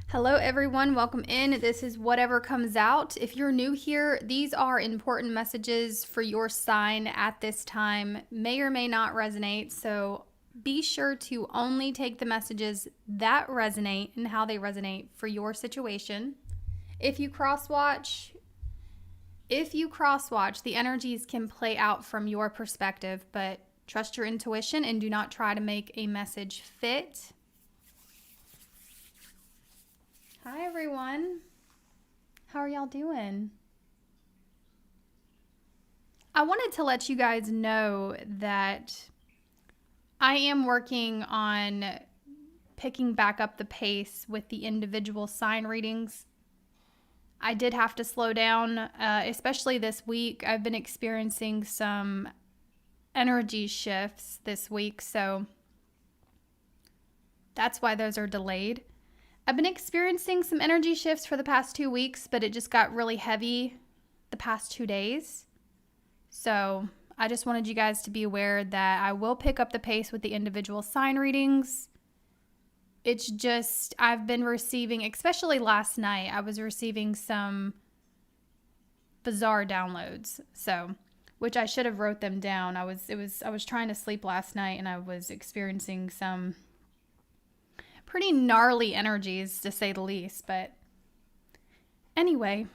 Hello everyone, welcome in. This is Whatever Comes Out. If you're new here, these are important messages for your sign at this time. May or may not resonate, so be sure to only take the messages that resonate and how they resonate for your situation. If you crosswatch, the energies can play out from your perspective, but trust your intuition and do not try to make a message fit. Hi everyone. How are y'all doing? I wanted to let you guys know that I am working on picking back up the pace with the individual sign readings. I did have to slow down, especially this week. I've been experiencing some energy shifts this week, so that's why those are delayed. I've been experiencing some energy shifts for the past 2 weeks, but it just got really heavy the past 2 days. So I just wanted you guys to be aware that I will pick up the pace with the individual sign readings. It's just, I've been receiving, especially last night, I was receiving some bizarre downloads. So, which I should have wrote them down. I was trying to sleep last night and I was experiencing some pretty gnarly energies, to say the least. But anyway,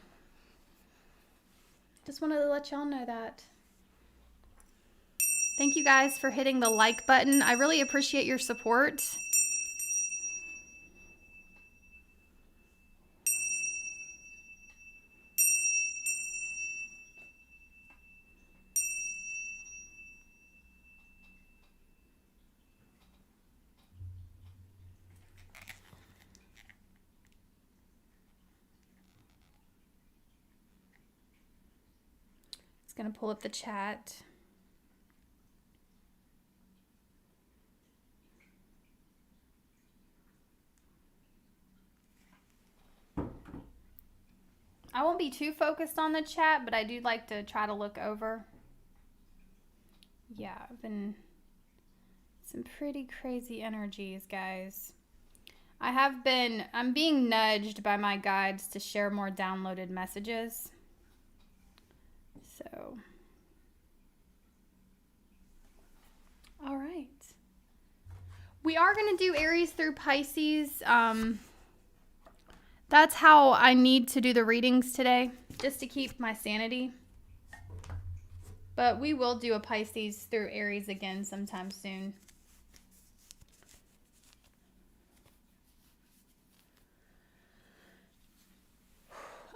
just wanted to let y'all know that. Thank you guys for hitting the like button. I really appreciate your support. Going to pull up the chat. I won't be too focused on the chat, but I do like to try to look over. Yeah, I've been some pretty crazy energies, guys. I'm being nudged by my guides to share more downloaded messages. So, all right. We are going to do Aries through Pisces. That's how I need to do the readings today, just to keep my sanity. But we will do a Pisces through Aries again sometime soon.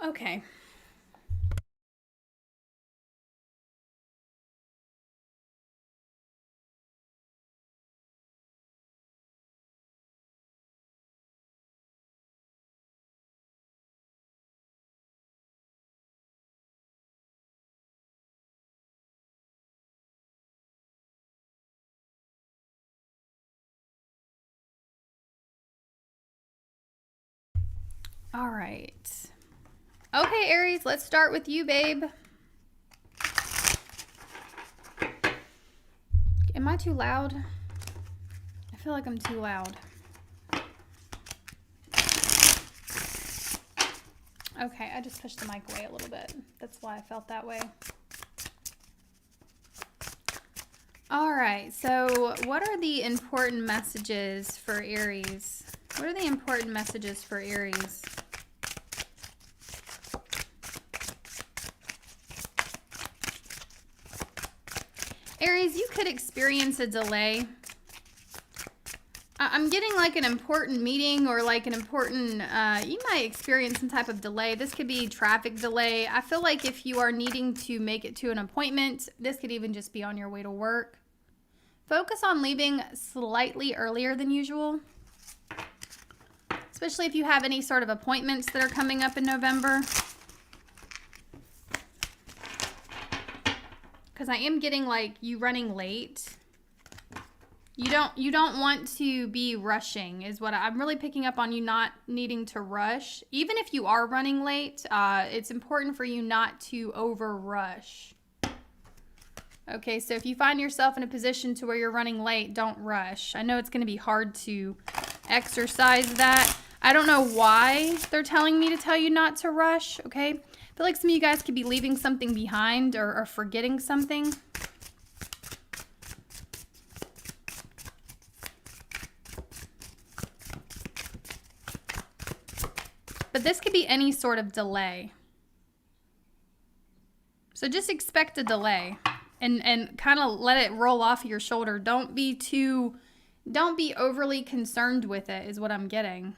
Okay. All right. Okay, Aries, let's start with you, babe. Am I too loud? I feel like I'm too loud. Okay, I just pushed the mic away a little bit. That's why I felt that way. All right, so what are the important messages for Aries? What are the important messages for Aries? Aries, you could experience a delay. I'm getting like an important meeting or like an important, you might experience some type of delay. This could be traffic delay. I feel like if you are needing to make it to an appointment, this could even just be on your way to work. Focus on leaving slightly earlier than usual, especially if you have any sort of appointments that are coming up in November. Because I am getting like you running late. You don't want to be rushing is what I'm really picking up on, you not needing to rush. Even if you are running late, it's important for you not to over rush. Okay, so if you find yourself in a position to where you're running late, don't rush. I know it's going to be hard to exercise that. I don't know why they're telling me to tell you not to rush, okay? I feel like some of you guys could be leaving something behind or forgetting something. But this could be any sort of delay. So just expect a delay and kind of let it roll off your shoulder. Don't be overly concerned with it is what I'm getting.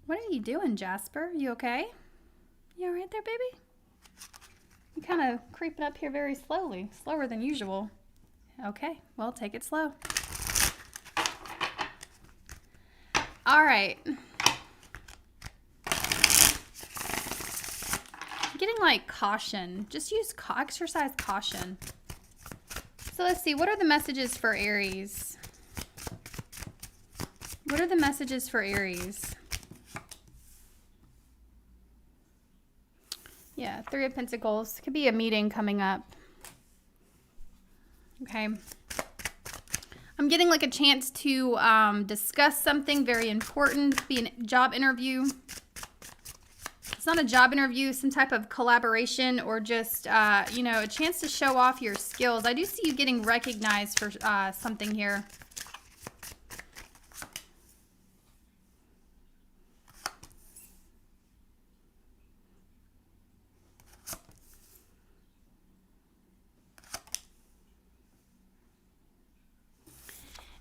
What are you doing, Jasper? You okay? You all right there, baby? You're kind of creeping up here very slowly, slower than usual. Okay, well, take it slow. All right. I'm getting like caution. Just exercise caution. So let's see. What are the messages for Aries? What are the messages for Aries? Yeah, Three of Pentacles. Could be a meeting coming up. Okay. I'm getting like a chance to discuss something very important. Be a job interview. It's not a job interview, some type of collaboration or just, you know, a chance to show off your skills. I do see you getting recognized for something here.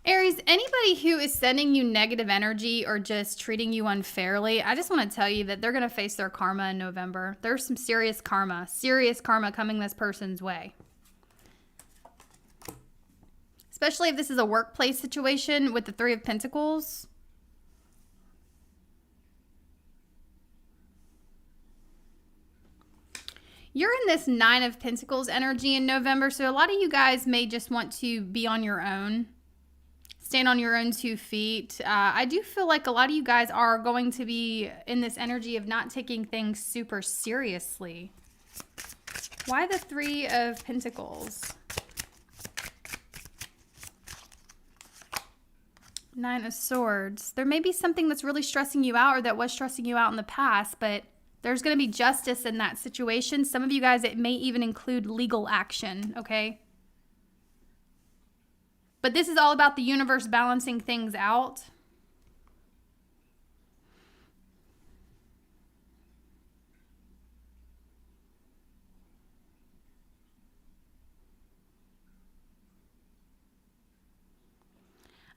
Aries, anybody who is sending you negative energy or just treating you unfairly, I just want to tell you that they're going to face their karma in November. There's some serious karma coming this person's way. Especially if this is a workplace situation with the Three of Pentacles. You're in this Nine of Pentacles energy in November, so a lot of you guys may just want to be on your own. Stand on your own 2 feet. I do feel like a lot of you guys are going to be in this energy of not taking things super seriously. Why the Three of Pentacles? Nine of Swords. There may be something that's really stressing you out or that was stressing you out in the past, but there's going to be justice in that situation. Some of you guys, it may even include legal action, okay? But this is all about the universe balancing things out.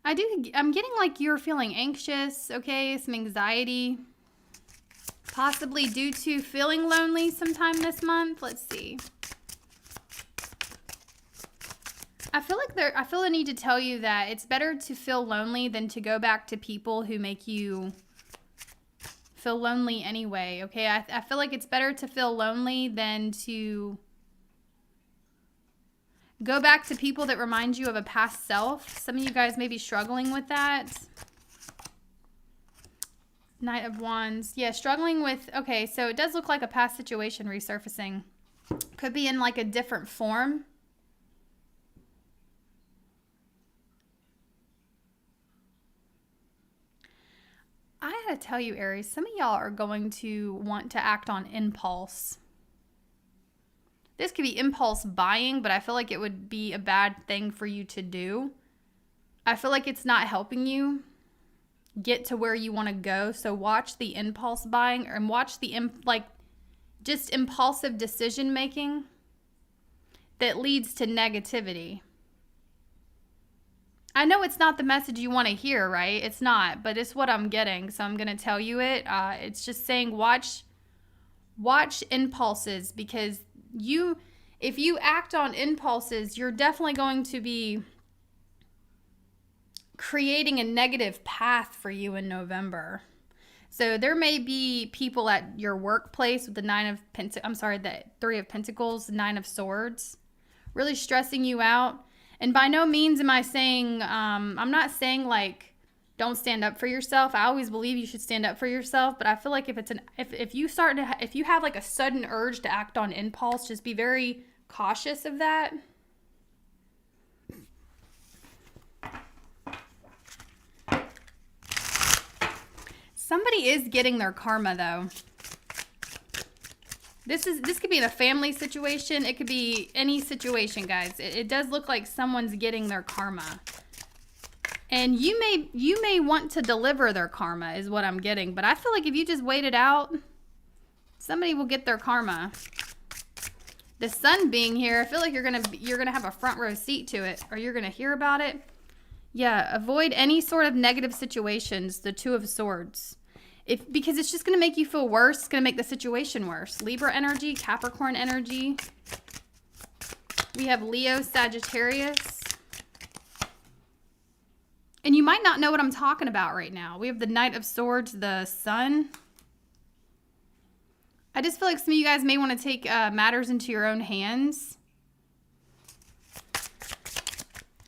I'm getting like you're feeling anxious, okay? Some anxiety. Possibly due to feeling lonely sometime this month. Let's see. I feel the need to tell you that it's better to feel lonely than to go back to people who make you feel lonely anyway, okay? I feel like it's better to feel lonely than to go back to people that remind you of a past self. Some of you guys may be struggling with that. Knight of Wands. Yeah, struggling with, okay, so it does look like a past situation resurfacing. Could be in like a different form. I gotta tell you, Aries, some of y'all are going to want to act on impulse. This could be impulse buying, but I feel like it would be a bad thing for you to do. I feel like it's not helping you get to where you want to go. So watch the impulse buying and watch the just impulsive decision making that leads to negativity. I know it's not the message you want to hear, right? It's not, but it's what I'm getting, so I'm going to tell you it. It's just saying watch impulses, because if you act on impulses, you're definitely going to be creating a negative path for you in November. So there may be people at your workplace with the Three of Pentacles, Nine of Swords, really stressing you out. And by no means am I saying, I'm not saying like, don't stand up for yourself. I always believe you should stand up for yourself. But I feel like if you have like a sudden urge to act on impulse, just be very cautious of that. Somebody is getting their karma, though. This could be in a family situation. It could be any situation, guys. It does look like someone's getting their karma. And you may want to deliver their karma is what I'm getting. But I feel like if you just wait it out, somebody will get their karma. The sun being here, I feel like you're gonna have a front row seat to it, or you're gonna hear about it. Yeah, avoid any sort of negative situations. The Two of Swords. Because it's just going to make you feel worse. It's going to make the situation worse. Libra energy, Capricorn energy. We have Leo, Sagittarius. And you might not know what I'm talking about right now. We have the Knight of Swords, the Sun. I just feel like some of you guys may want to take matters into your own hands.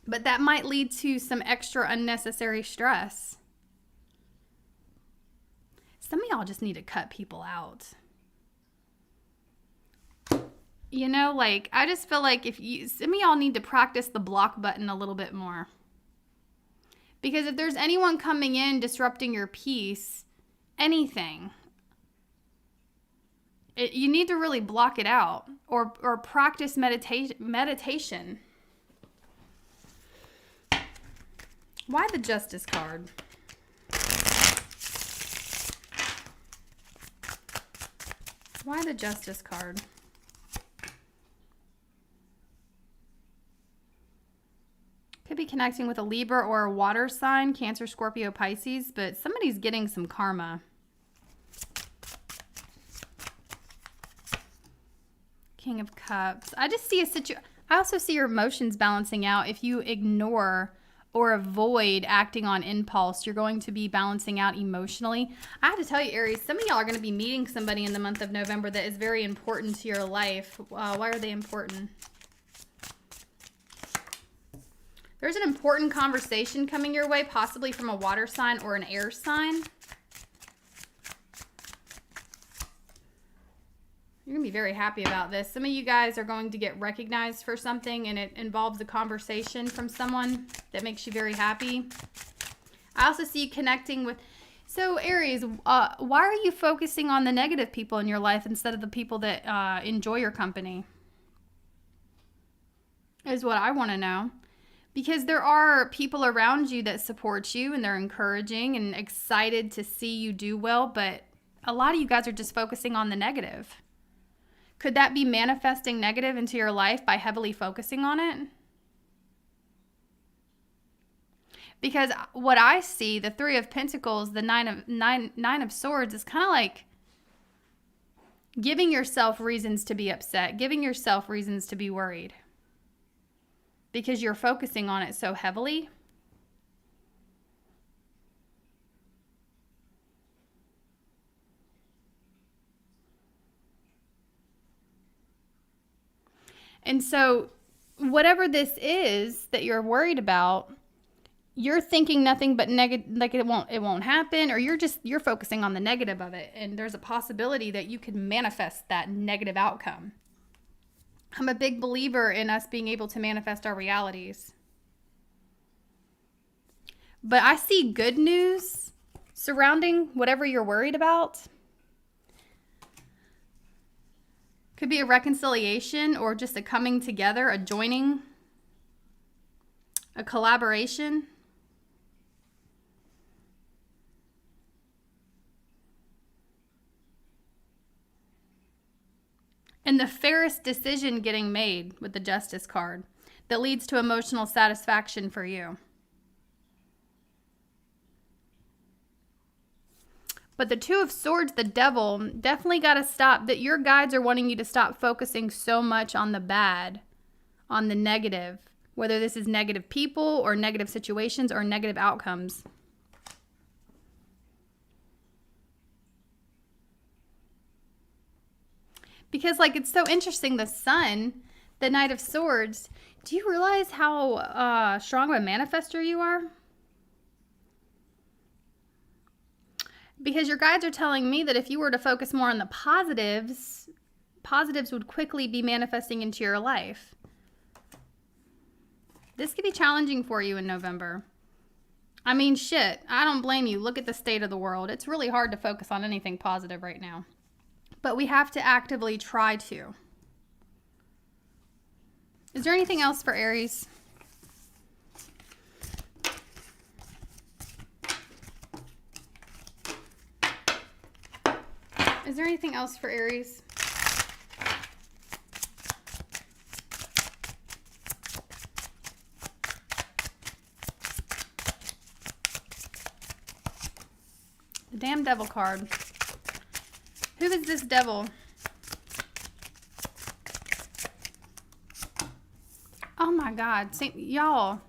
But that might lead to some extra unnecessary stress. Some of y'all just need to cut people out. You know, like, I just feel like some of y'all need to practice the block button a little bit more. Because if there's anyone coming in disrupting your peace, anything, you need to really block it out or practice meditation. Why the Justice card? Why the Justice card? Could be connecting with a Libra or a water sign, Cancer, Scorpio, Pisces, but somebody's getting some karma. King of Cups. I just see I also see your emotions balancing out. If you ignore or avoid acting on impulse, you're going to be balancing out emotionally. I have to tell you, Aries, some of y'all are going to be meeting somebody in the month of November that is very important to your life. Why are they important? There's an important conversation coming your way, possibly from a water sign or an air sign. You're going to be very happy about this. Some of you guys are going to get recognized for something, and it involves a conversation from someone that makes you very happy. I also see you connecting with... So, Aries, why are you focusing on the negative people in your life instead of the people that enjoy your company? Is what I want to know. Because there are people around you that support you, and they're encouraging and excited to see you do well, but a lot of you guys are just focusing on the negative. Could that be manifesting negative into your life by heavily focusing on it? Because what I see, the Three of Pentacles, the Nine of Swords, is kind of like giving yourself reasons to be upset, giving yourself reasons to be worried. Because you're focusing on it so heavily. And so whatever this is that you're worried about, you're thinking nothing but negative, like it won't happen, or you're focusing on the negative of it. And there's a possibility that you can manifest that negative outcome. I'm a big believer in us being able to manifest our realities. But I see good news surrounding whatever you're worried about. Could be a reconciliation or just a coming together, a joining, a collaboration. And the fairest decision getting made with the Justice card that leads to emotional satisfaction for you. But the Two of Swords, the Devil, definitely got to stop. That your guides are wanting you to stop focusing so much on the bad, on the negative, whether this is negative people or negative situations or negative outcomes. Because, like, it's so interesting, the Sun, the Knight of Swords, do you realize how strong of a manifester you are? Because your guides are telling me that if you were to focus more on the positives, positives would quickly be manifesting into your life. This could be challenging for you in November. I mean, shit, I don't blame you. Look at the state of the world. It's really hard to focus on anything positive right now. But we have to actively try to. Is there anything else for Aries? Is there anything else for Aries? The damn devil card. Who is this devil? Oh my God. Y'all.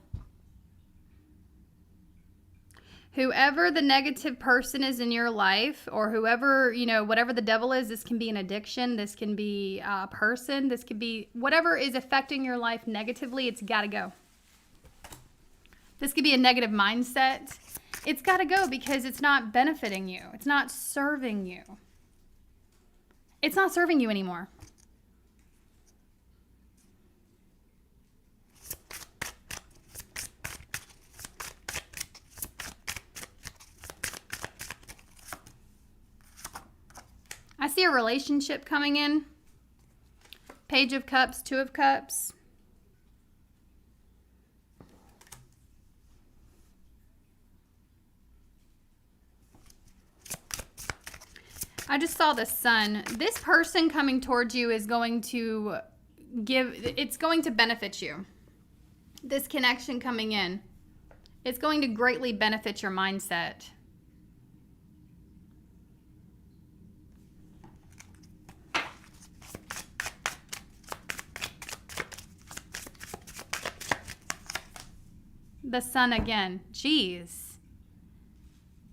Whoever the negative person is in your life, or whoever, you know, whatever the devil is, this can be an addiction, this can be a person, this could be whatever is affecting your life negatively, it's got to go. This could be a negative mindset. It's got to go because it's not benefiting you. It's not serving you. It's not serving you anymore. I see a relationship coming in. Page of Cups, Two of Cups. I just saw the Sun. This person coming towards you is going to it's going to benefit you. This connection coming in, it's going to greatly benefit your mindset. The Sun again. Jeez.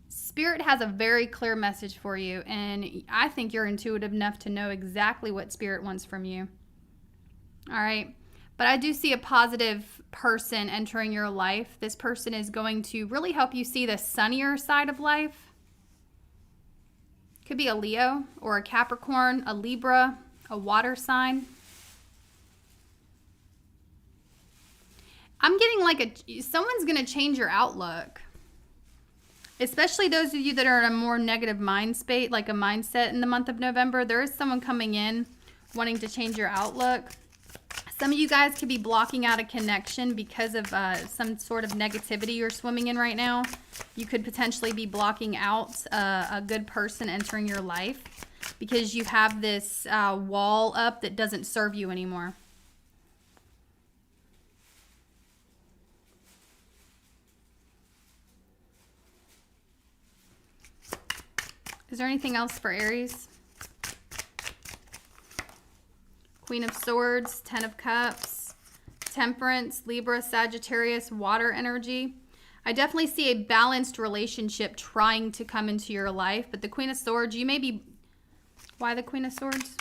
Spirit has a very clear message for you, and I think you're intuitive enough to know exactly what Spirit wants from you. All right. But I do see a positive person entering your life. This person is going to really help you see the sunnier side of life. Could be a Leo or a Capricorn, a Libra, a water sign. I'm getting like someone's going to change your outlook. Especially those of you that are in a more negative mind state, like a mindset in the month of November. There is someone coming in wanting to change your outlook. Some of you guys could be blocking out a connection because of some sort of negativity you're swimming in right now. You could potentially be blocking out a good person entering your life because you have this wall up that doesn't serve you anymore. Is there anything else for Aries? Queen of Swords, Ten of Cups, Temperance, Libra, Sagittarius, water energy. I definitely see a balanced relationship trying to come into your life, but the Queen of Swords, you may be... Why the Queen of Swords?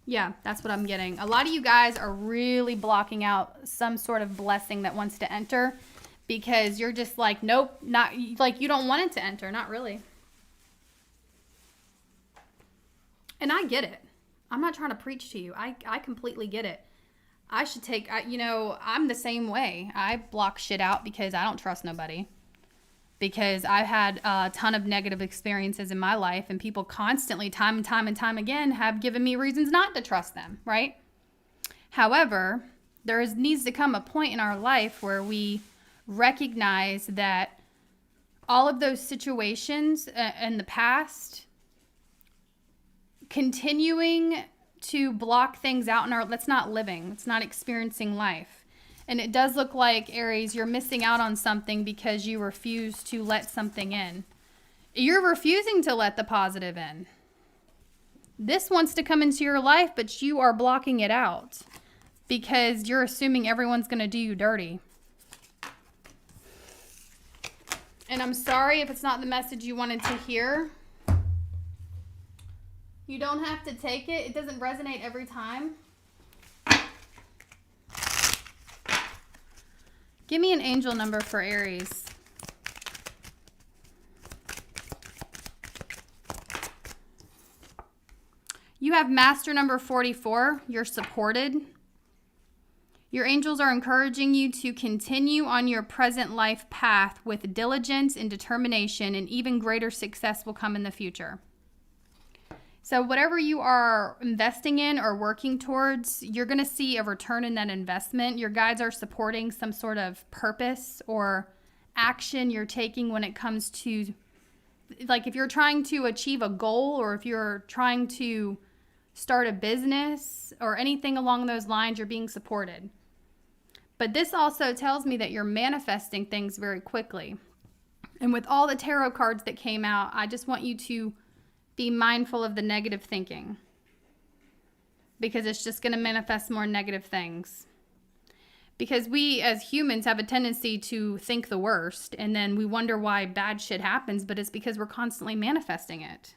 Yeah, that's what I'm getting. A lot of you guys are really blocking out some sort of blessing that wants to enter. Because you're just like, nope, not like you don't want it to enter. Not really. And I get it. I'm not trying to preach to you. I completely get it. I should take, you know, I'm the same way. I block shit out because I don't trust nobody. Because I've had a ton of negative experiences in my life. And people constantly, time and time again, have given me reasons not to trust them, right? However, needs to come a point in our life where we recognize that all of those situations in the past, continuing to block things out in our, that's not living, it's not experiencing life. And it does look like, Aries, you're missing out on something because you refuse to let something in. You're refusing to let the positive in. This wants to come into your life, but you are blocking it out because you're assuming everyone's going to do you dirty. And I'm sorry if it's not the message you wanted to hear. You don't have to take it. It doesn't resonate every time. Give me an angel number for Aries. You have master number 44. You're supported. Your angels are encouraging you to continue on your present life path with diligence and determination, and even greater success will come in the future. So whatever you are investing in or working towards, you're going to see a return in that investment. Your guides are supporting some sort of purpose or action you're taking when it comes to, like, if you're trying to achieve a goal, or if you're trying to start a business or anything along those lines, you're being supported. But this also tells me that you're manifesting things very quickly. And with all the tarot cards that came out, I just want you to be mindful of the negative thinking, because it's just going to manifest more negative things. Because we as humans have a tendency to think the worst, and then we wonder why bad shit happens, but it's because we're constantly manifesting it.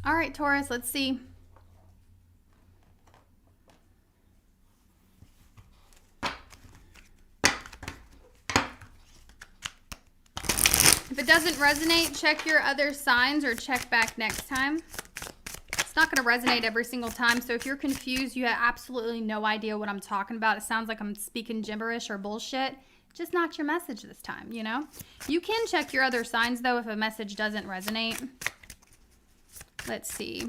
All right, Taurus, let's see. If it doesn't resonate, check your other signs or check back next time. It's not going to resonate every single time, so if you're confused, you have absolutely no idea what I'm talking about, it sounds like I'm speaking gibberish or bullshit, just not your message this time, you know? You can check your other signs, though, if a message doesn't resonate. Let's see.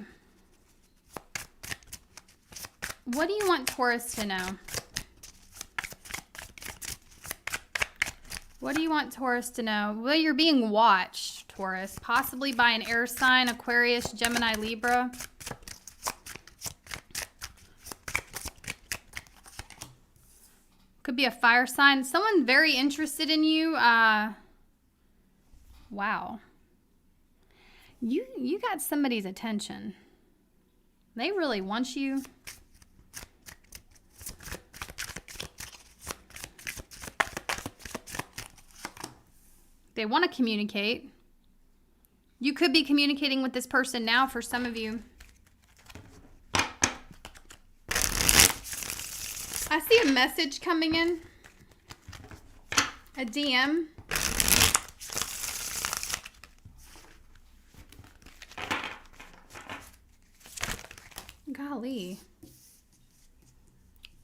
What do you want Taurus to know? What do you want Taurus to know? Well, you're being watched, Taurus, possibly by an air sign, Aquarius, Gemini, Libra. Could be a fire sign. Someone very interested in you. Wow. You got somebody's attention. They really want you. They want to communicate. You could be communicating with this person now for some of you. I see a message coming in. A DM. Golly.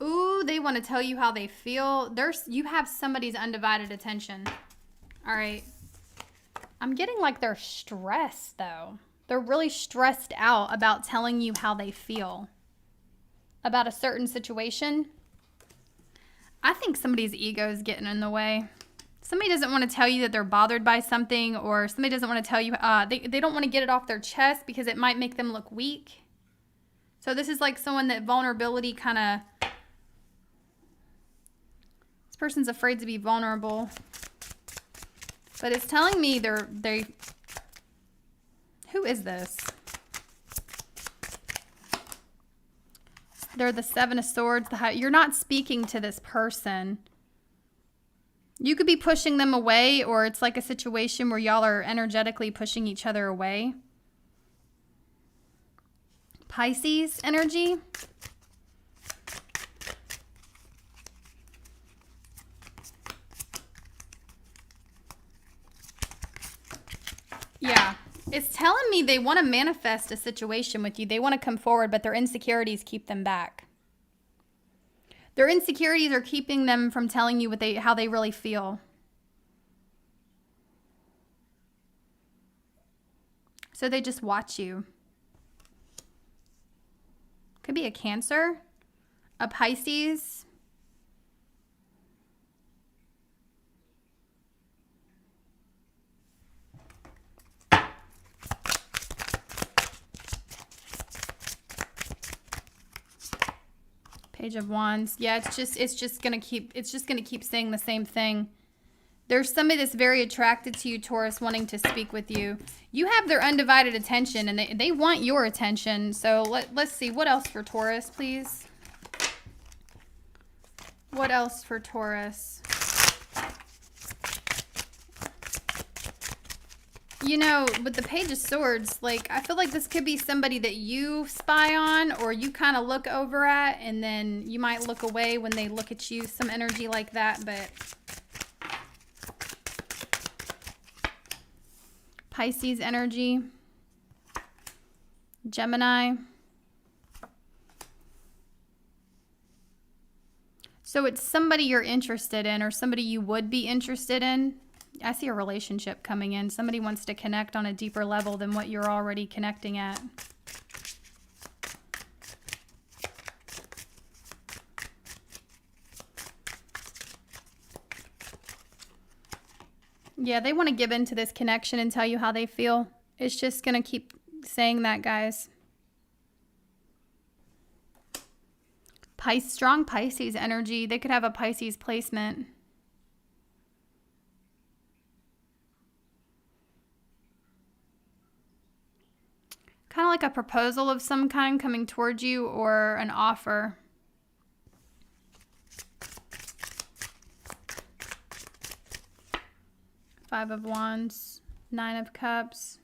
Ooh, they want to tell you how they feel. You have somebody's undivided attention. All right. I'm getting like they're stressed, though. They're really stressed out about telling you how they feel about a certain situation. I think somebody's ego is getting in the way. Somebody doesn't want to tell you that they're bothered by something, or somebody doesn't want to tell you, they don't want to get it off their chest because it might make them look weak. So this is like someone that vulnerability kind of, this person's afraid to be vulnerable. But it's telling me who is this? They're the Seven of Swords. You're not speaking to this person. You could be pushing them away, or it's like a situation where y'all are energetically pushing each other away. Pisces energy. Yeah, it's telling me they want to manifest a situation with you. They want to come forward, but their insecurities keep them back. Their insecurities are keeping them from telling you how they really feel. So they just watch you. Could be a Cancer, a Pisces. Page of Wands. Yeah, it's just gonna keep saying the same thing. There's somebody that's very attracted to you, Taurus, wanting to speak with you. You have their undivided attention, and they want your attention. So let's see. What else for Taurus, please? What else for Taurus? You know, with the Page of Swords, like, I feel like this could be somebody that you spy on or you kind of look over at, and then you might look away when they look at you. Some energy like that, but... Pisces energy. Gemini. So it's somebody you're interested in or somebody you would be interested in. I see a relationship coming in. Somebody wants to connect on a deeper level than what you're already connecting at. Yeah, they want to give into this connection and tell you how they feel. It's just going to keep saying that, guys. Strong Pisces energy. They could have a Pisces placement. Kind of like a proposal of some kind coming towards you or an offer. Five of Wands, Nine of Cups.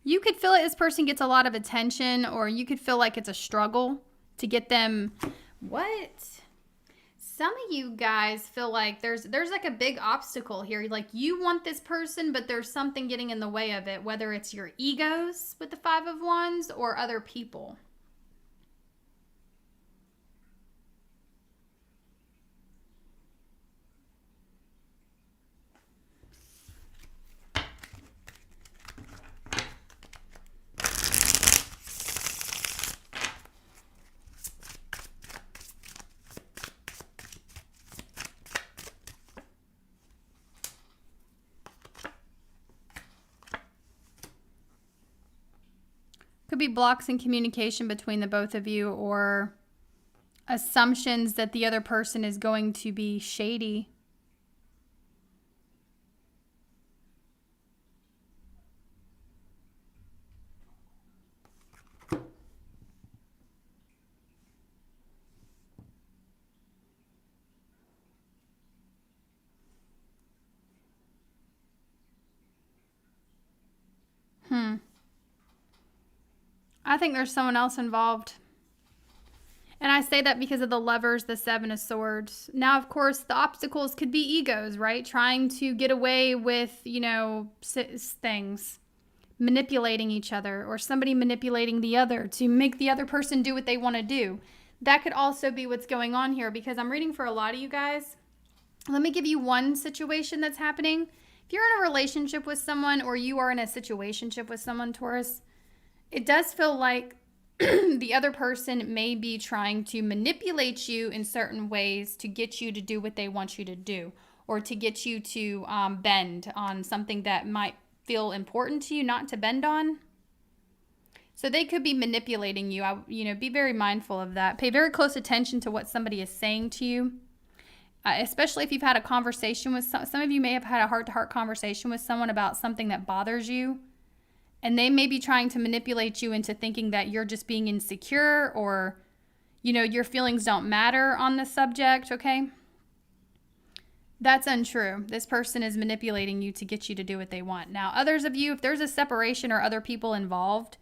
You could feel like this person gets a lot of attention, or you could feel like it's a struggle to get them. What? Some of you guys feel like there's like a big obstacle here. Like, you want this person, but there's something getting in the way of it, whether it's your egos with the Five of Wands or other people. Could be blocks in communication between the both of you, or assumptions that the other person is going to be shady. I think there's someone else involved. And I say that because of the Lovers, the Seven of Swords. Now, of course, the obstacles could be egos, right? Trying to get away with, you know, things. Manipulating each other, or somebody manipulating the other to make the other person do what they want to do. That could also be what's going on here, because I'm reading for a lot of you guys. Let me give you one situation that's happening. If you're in a relationship with someone, or you are in a situationship with someone, Taurus, it does feel like the other person may be trying to manipulate you in certain ways to get you to do what they want you to do, or to get you to bend on something that might feel important to you not to bend on. So they could be manipulating you. Be very mindful of that. Pay very close attention to what somebody is saying to you, especially if you've had a conversation with some of you may have had a heart-to-heart conversation with someone about something that bothers you. And they may be trying to manipulate you into thinking that you're just being insecure, or, your feelings don't matter on the subject, okay? That's untrue. This person is manipulating you to get you to do what they want. Now, others of you, if there's a separation or other people involved,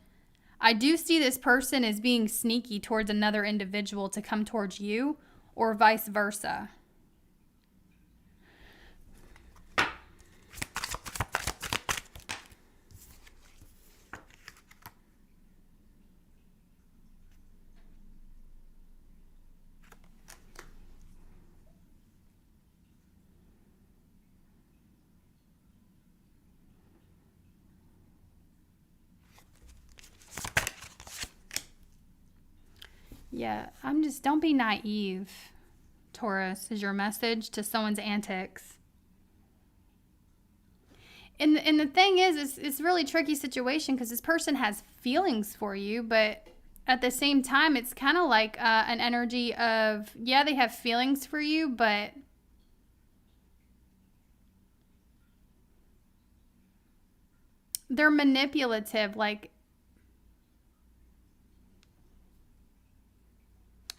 I do see this person as being sneaky towards another individual to come towards you, or vice versa. Yeah, don't be naive, Taurus, is your message to someone's antics. And the thing is, it's a really tricky situation, because this person has feelings for you, but at the same time, it's kind of like an energy of, yeah, they have feelings for you, but they're manipulative. Like,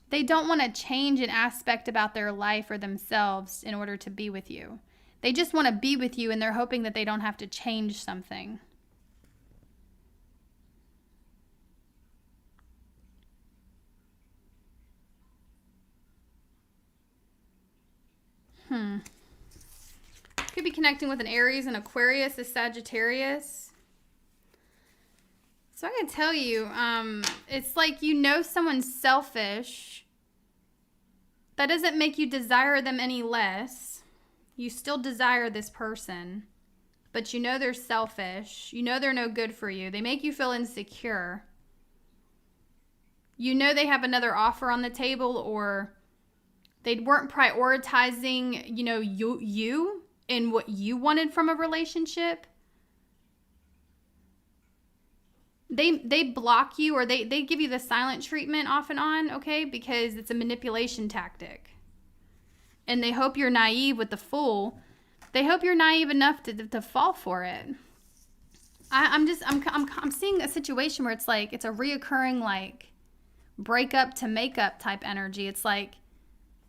they don't want to change an aspect about their life or themselves in order to be with you. They just want to be with you, and they're hoping that they don't have to change something. Could be connecting with an Aries, and Aquarius, a Sagittarius. So I gotta tell you, it's like, you know, someone's selfish. That doesn't make you desire them any less. You still desire this person, but you know they're selfish. You know they're no good for you. They make you feel insecure. You know they have another offer on the table, or they weren't prioritizing, you know, you and what you wanted from a relationship. They block you, or they give you the silent treatment off and on, okay? Because it's a manipulation tactic. And they hope you're naive with the Fool. They hope you're naive enough to fall for it. I'm seeing a situation where it's like, it's a reoccurring, like, breakup to makeup type energy. It's like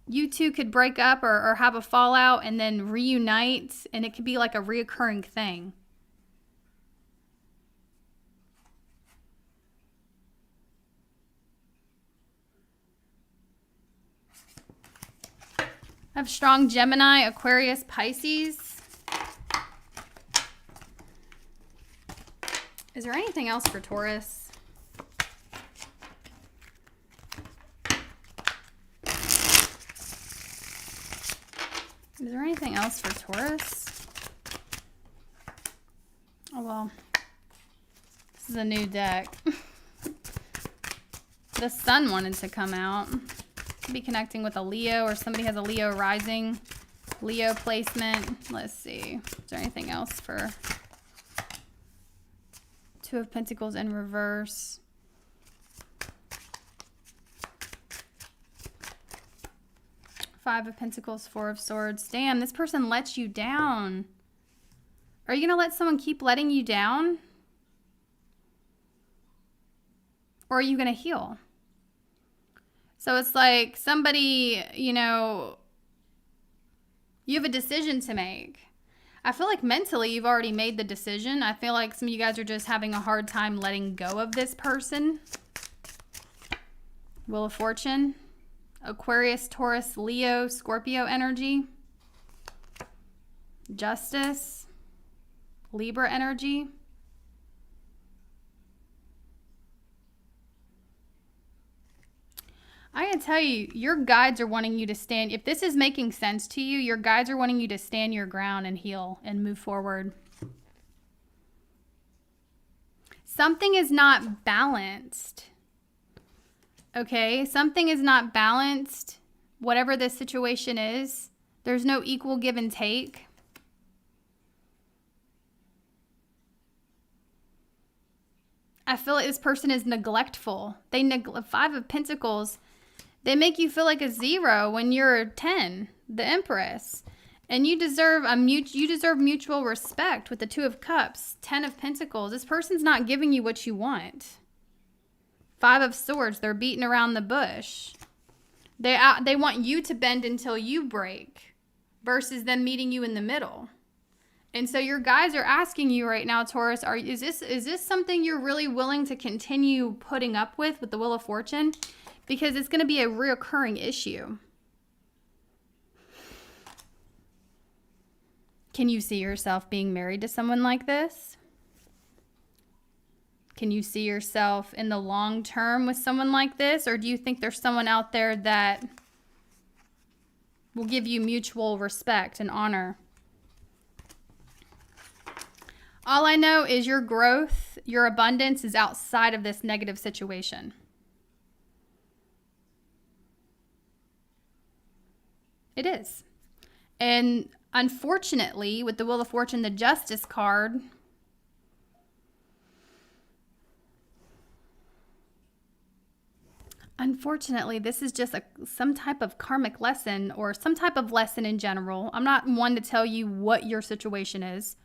you two could break up or have a fallout and then reunite, and it could be like a reoccurring thing. I have strong Gemini, Aquarius, Pisces. Is there anything else for Taurus? Is there anything else for Taurus? Oh, well. This is a new deck. The Sun wanted to come out. Could be connecting with a Leo, or somebody has a Leo rising. Leo placement. Let's see. Is there anything else for Two of Pentacles in reverse? Five of Pentacles, Four of Swords. Damn, this person lets you down. Are you going to let someone keep letting you down? Or are you going to heal? So it's like somebody, you know, you have a decision to make. I feel like mentally you've already made the decision. I feel like some of you guys are just having a hard time letting go of this person. Wheel of Fortune. Aquarius, Taurus, Leo, Scorpio energy. Justice. Libra energy. I gotta tell you, your guides are wanting you to stand. If this is making sense to you, your guides are wanting you to stand your ground and heal and move forward. Something is not balanced. Okay? Something is not balanced. Whatever this situation is, there's no equal give and take. I feel like this person is neglectful. Five of Pentacles. They make you feel like a 0 when you're a 10, the Empress. And you deserve mutual respect with the Two of Cups, 10 of Pentacles. This person's not giving you what you want. Five of Swords, they're beating around the bush. They want you to bend until you break versus them meeting you in the middle. And so your guys are asking you right now, Taurus, is this something you're really willing to continue putting up with the Wheel of Fortune? Because it's going to be a reoccurring issue. Can you see yourself being married to someone like this? Can you see yourself in the long term with someone like this? Or do you think there's someone out there that will give you mutual respect and honor? All I know is your growth, your abundance is outside of this negative situation. It is. And unfortunately, with the Wheel of Fortune, the Justice card, unfortunately, this is just some type of karmic lesson, or some type of lesson in general. I'm not one to tell you what your situation is,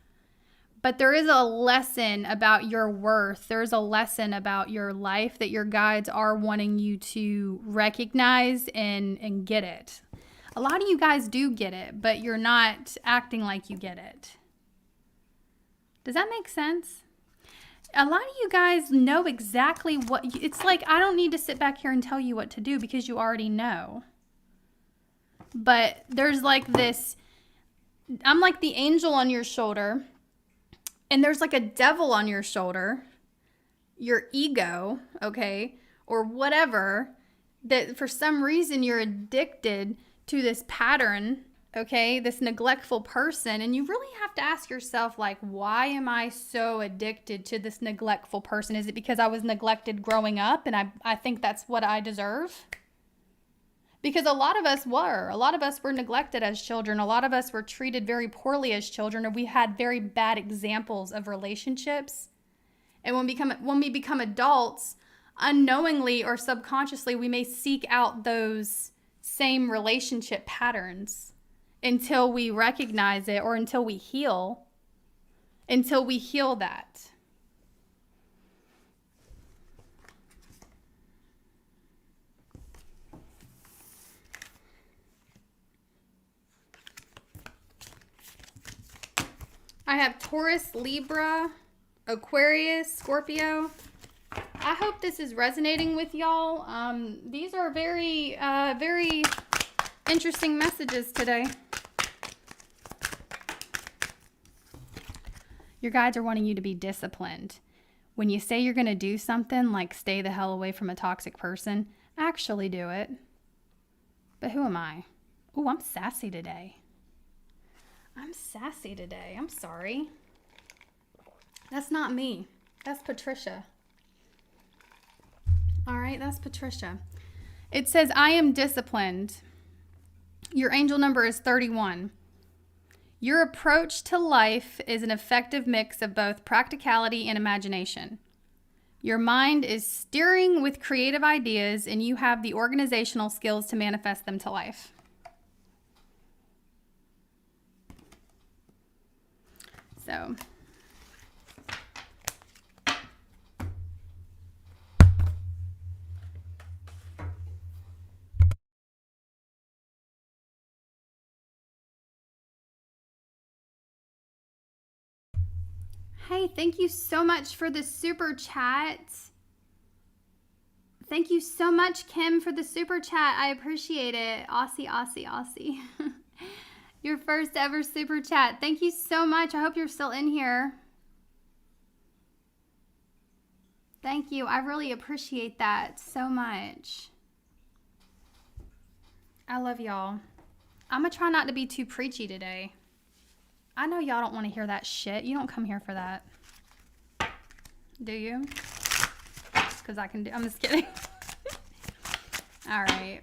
But there is a lesson about your worth. There's a lesson about your life that your guides are wanting you to recognize and get it. A lot of you guys do get it, but you're not acting like you get it. Does that make sense? A lot of you guys know exactly what, it's like I don't need to sit back here and tell you what to do because you already know. But there's like this, I'm like the angel on your shoulder, and there's like a devil on your shoulder, your ego, okay, or whatever, that for some reason you're addicted to this pattern, okay, this neglectful person. And you really have to ask yourself, like, why am I so addicted to this neglectful person? Is it because I was neglected growing up and I think that's what I deserve? Because a lot of us were neglected as children. A lot of us were treated very poorly as children, or we had very bad examples of relationships. And when we become adults, unknowingly or subconsciously, we may seek out those same relationship patterns until we recognize it, or until we heal that. I have Taurus, Libra, Aquarius, Scorpio. I hope this is resonating with y'all. These are very, very interesting messages today. Your guides are wanting you to be disciplined. When you say you're going to do something like stay the hell away from a toxic person, actually do it. But who am I? Ooh, I'm sassy today. I'm sorry. That's not me. That's Patricia. All right, that's Patricia. It says, I am disciplined. Your angel number is 31. Your approach to life is an effective mix of both practicality and imagination. Your mind is steering with creative ideas, and you have the organizational skills to manifest them to life. So, hey, thank you so much for the super chat. Thank you so much, Kim, for the super chat. I appreciate it. Aussie, Aussie, Aussie. Your first ever super chat. Thank you so much. I hope you're still in here. Thank you. I really appreciate that so much. I love y'all. I'm going to try not to be too preachy today. I know y'all don't want to hear that shit. You don't come here for that. Do you? Because I can do. I'm just kidding. All right.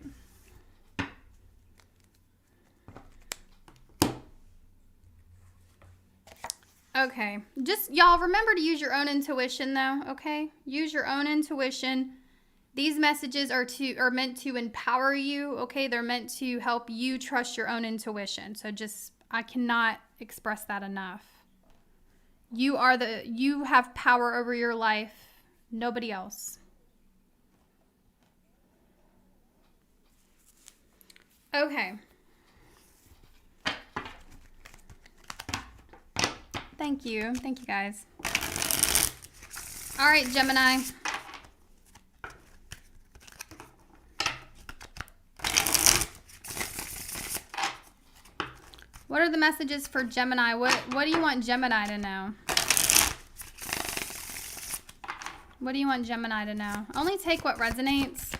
Okay. Just, y'all, remember to use your own intuition, though, okay? Use your own intuition. These messages are meant to empower you, okay? They're meant to help you trust your own intuition. So just, I cannot express that enough. You have power over your life. Nobody else. Okay. Thank you. Thank you, guys. All right, Gemini. What are the messages for Gemini? What do you want Gemini to know? What do you want Gemini to know? Only take what resonates.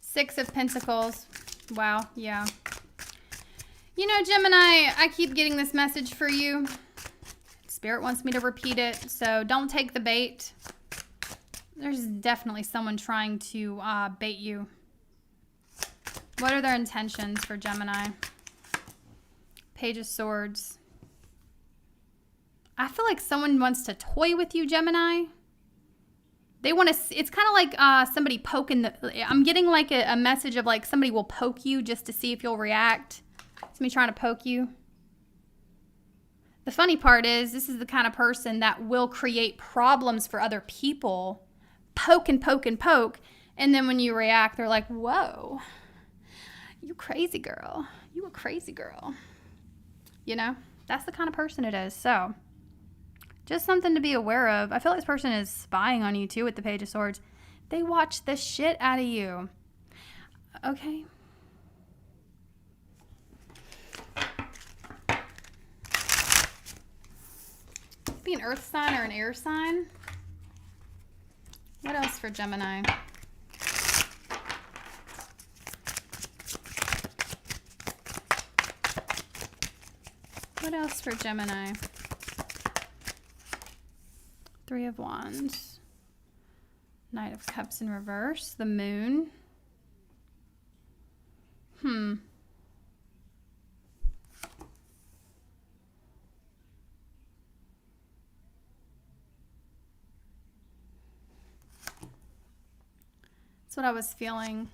Six of Pentacles. Wow, yeah. You know, Gemini, I keep getting this message for you. Spirit wants me to repeat it, so don't take the bait. There's definitely someone trying to bait you. What are their intentions for Gemini? Page of Swords. I feel like someone wants to toy with you, Gemini. They want to, it's kind of like somebody poking I'm getting like a message of like somebody will poke you just to see if you'll react. Somebody trying to poke you. The funny part is this is the kind of person that will create problems for other people. Poke and poke and poke. And then when you react, they're like, whoa, you crazy girl. You a crazy girl. You know, that's the kind of person it is. So just something to be aware of. I feel like this person is spying on you too with the Page of Swords. They watch the shit out of you. Okay. Be an earth sign or an air sign. What else for Gemini? What else for Gemini? Three of Wands. Knight of Cups in reverse. The Moon. That's what I was feeling.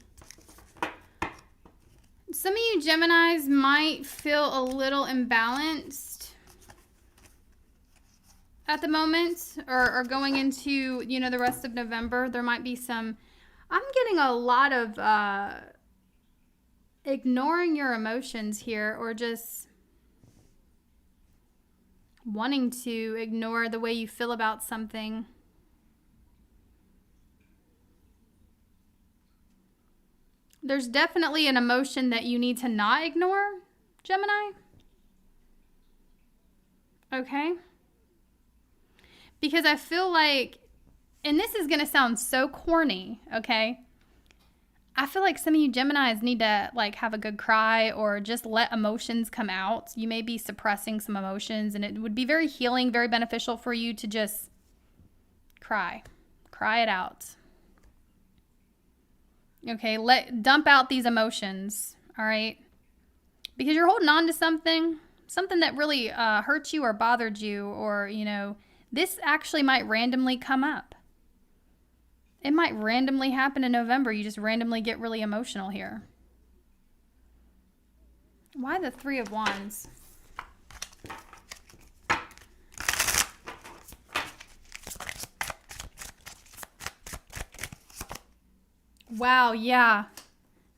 Some of you Geminis might feel a little imbalanced at the moment, or going into, you know, the rest of November. There might be some, I'm getting a lot of ignoring your emotions here, or just wanting to ignore the way you feel about something. There's definitely an emotion that you need to not ignore, Gemini. Okay? Because I feel like, and this is going to sound so corny, okay? I feel like some of you Geminis need to like have a good cry, or just let emotions come out. You may be suppressing some emotions, and it would be very healing, very beneficial for you to just cry. Cry it out. Okay, dump out these emotions, all right? Because you're holding on to something that really hurt you or bothered you, or, you know, this actually might randomly come up. It might randomly happen in November. You just randomly get really emotional here. Why the Three of Wands? Wow, yeah.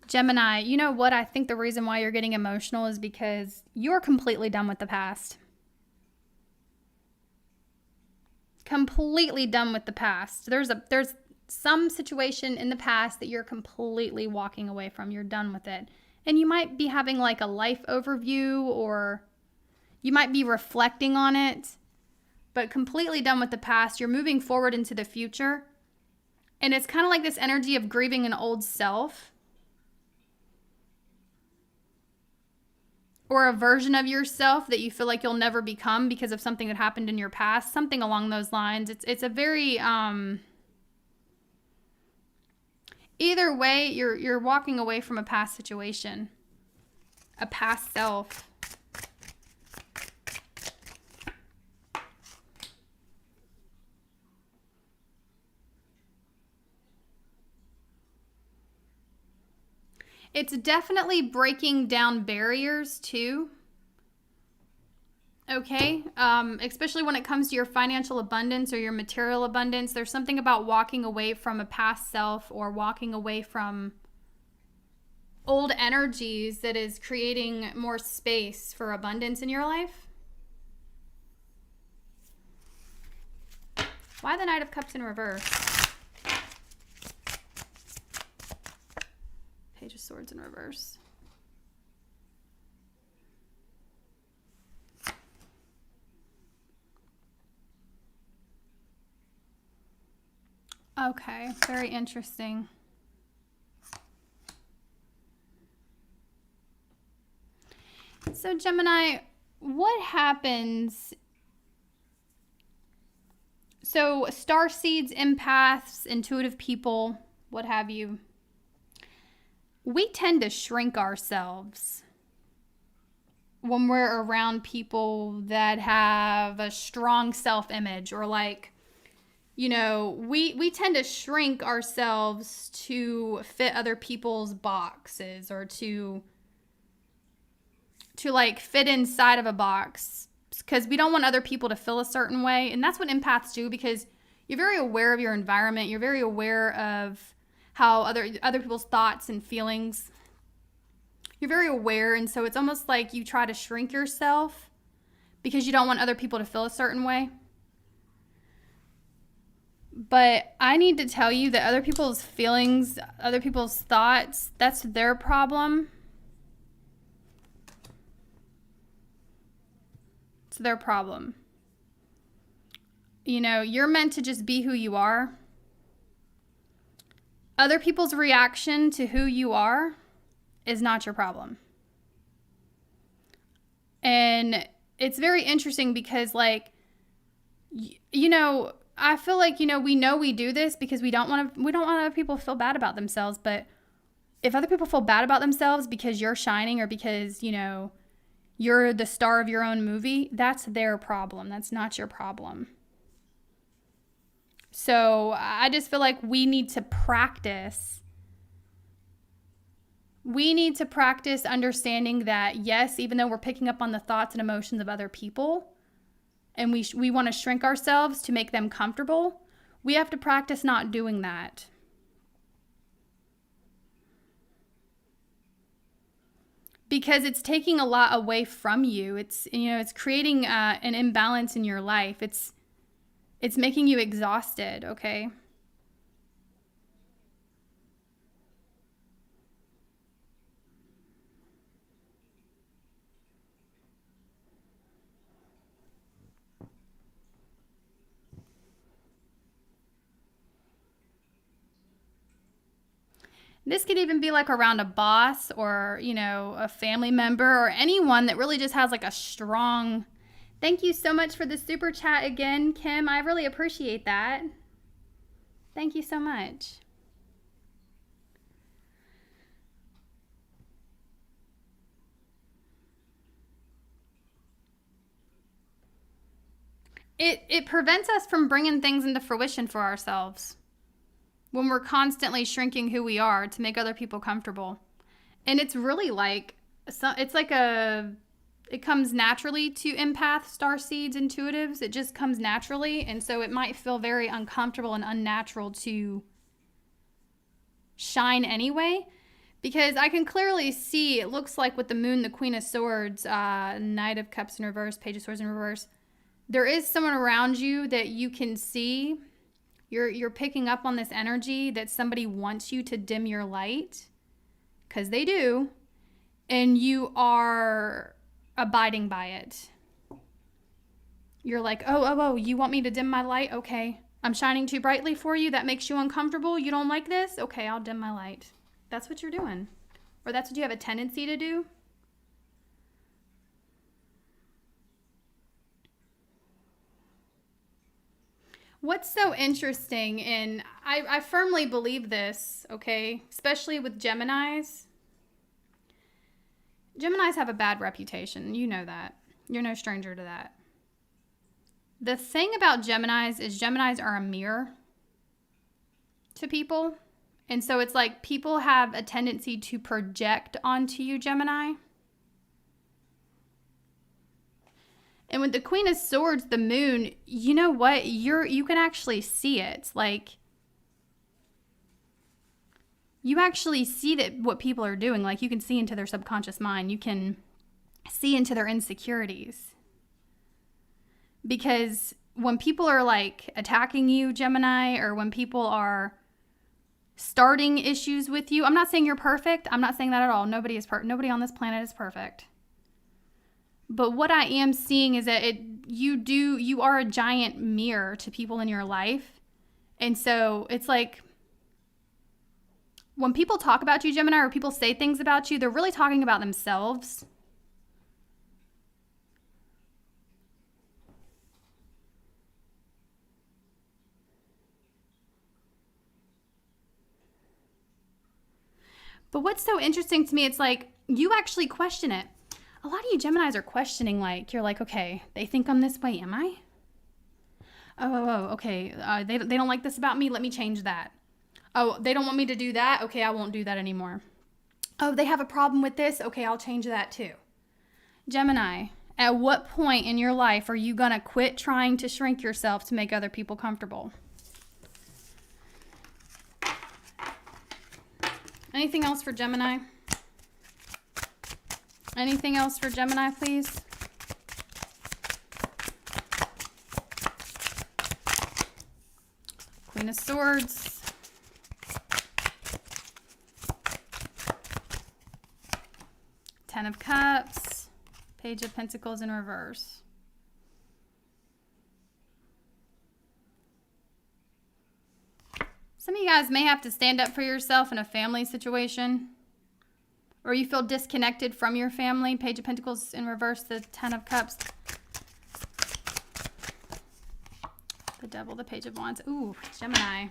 Gemini, you know what? I think the reason why you're getting emotional is because you're completely done with the past. Completely done with the past. There's some situation in the past that you're completely walking away from. You're done with it. And you might be having like a life overview, or you might be reflecting on it, but completely done with the past. You're moving forward into the future. And it's kind of like this energy of grieving an old self, or a version of yourself that you feel like you'll never become because of something that happened in your past, something along those lines. It's a very, either way, you're walking away from a past situation, a past self. It's definitely breaking down barriers too. Okay, especially when it comes to your financial abundance or your material abundance. There's something about walking away from a past self, or walking away from old energies, that is creating more space for abundance in your life. Why the Knight of Cups in reverse? Page of Swords in reverse. Okay, very interesting. So Gemini, what happens? So starseeds, empaths, intuitive people, what have you, we tend to shrink ourselves when we're around people that have a strong self-image, or like you know, we tend to shrink ourselves to fit other people's boxes, or to like fit inside of a box, because we don't want other people to feel a certain way. And that's what empaths do, because you're very aware of your environment. You're very aware of how other people's thoughts and feelings. You're very aware, and so it's almost like you try to shrink yourself because you don't want other people to feel a certain way. But I need to tell you that other people's feelings, other people's thoughts, that's their problem. It's their problem. You know, you're meant to just be who you are. Other people's reaction to who you are is not your problem. And it's very interesting because, like, you know, I feel like, you know we do this because we don't want other people to feel bad about themselves. But if other people feel bad about themselves because you're shining, or because, you know, you're the star of your own movie, that's their problem. That's not your problem. So I just feel like we need to practice. We need to practice understanding that, yes, even though we're picking up on the thoughts and emotions of other people, and we want to shrink ourselves to make them comfortable, we have to practice not doing that. Because it's taking a lot away from you. It's, you know, it's creating an imbalance in your life. It's making you exhausted, okay? This could even be like around a boss, or, you know, a family member, or anyone that really just has like a strong... Thank you so much for the super chat again, Kim. I really appreciate that. Thank you so much. It prevents us from bringing things into fruition for ourselves when we're constantly shrinking who we are to make other people comfortable. And it's really like, it comes naturally to empaths, starseeds, intuitives. It just comes naturally. And so it might feel very uncomfortable and unnatural to shine anyway, because I can clearly see, it looks like with the moon, the Queen of Swords, Knight of Cups in reverse, Page of Swords in reverse, there is someone around you that you can see. You're picking up on this energy that somebody wants you to dim your light, because they do, and you are abiding by it. You're like, oh, you want me to dim my light? Okay. I'm shining too brightly for you. That makes you uncomfortable. You don't like this? Okay, I'll dim my light. That's what you're doing. Or that's what you have a tendency to do. What's so interesting, and I firmly believe this, okay, especially with Geminis. Geminis have a bad reputation. You know that. You're no stranger to that. The thing about Geminis is Geminis are a mirror to people. And so it's like people have a tendency to project onto you, Gemini. And with the Queen of Swords, the moon, you know what? You can actually see it. Like, you actually see that what people are doing. Like, you can see into their subconscious mind. You can see into their insecurities. Because when people are like attacking you, Gemini, or when people are starting issues with you, I'm not saying you're perfect. I'm not saying that at all. Nobody on this planet is perfect. But what I am seeing is that you are a giant mirror to people in your life. And so it's like, when people talk about you, Gemini, or people say things about you, they're really talking about themselves. But what's so interesting to me, it's like, you actually question it. A lot of you Geminis are questioning, like, you're like, okay, they think I'm this way, am I? Okay. They don't like this about me. Let me change that. Oh, they don't want me to do that. Okay, I won't do that anymore. Oh, they have a problem with this. Okay, I'll change that too. Gemini, at what point in your life are you going to quit trying to shrink yourself to make other people comfortable? Anything else for Gemini? Anything else for Gemini, please? Queen of Swords. Ten of Cups. Page of Pentacles in reverse. Some of you guys may have to stand up for yourself in a family situation, or you feel disconnected from your family. Page of Pentacles in reverse, the Ten of Cups. The Devil, the Page of Wands. Ooh, Gemini.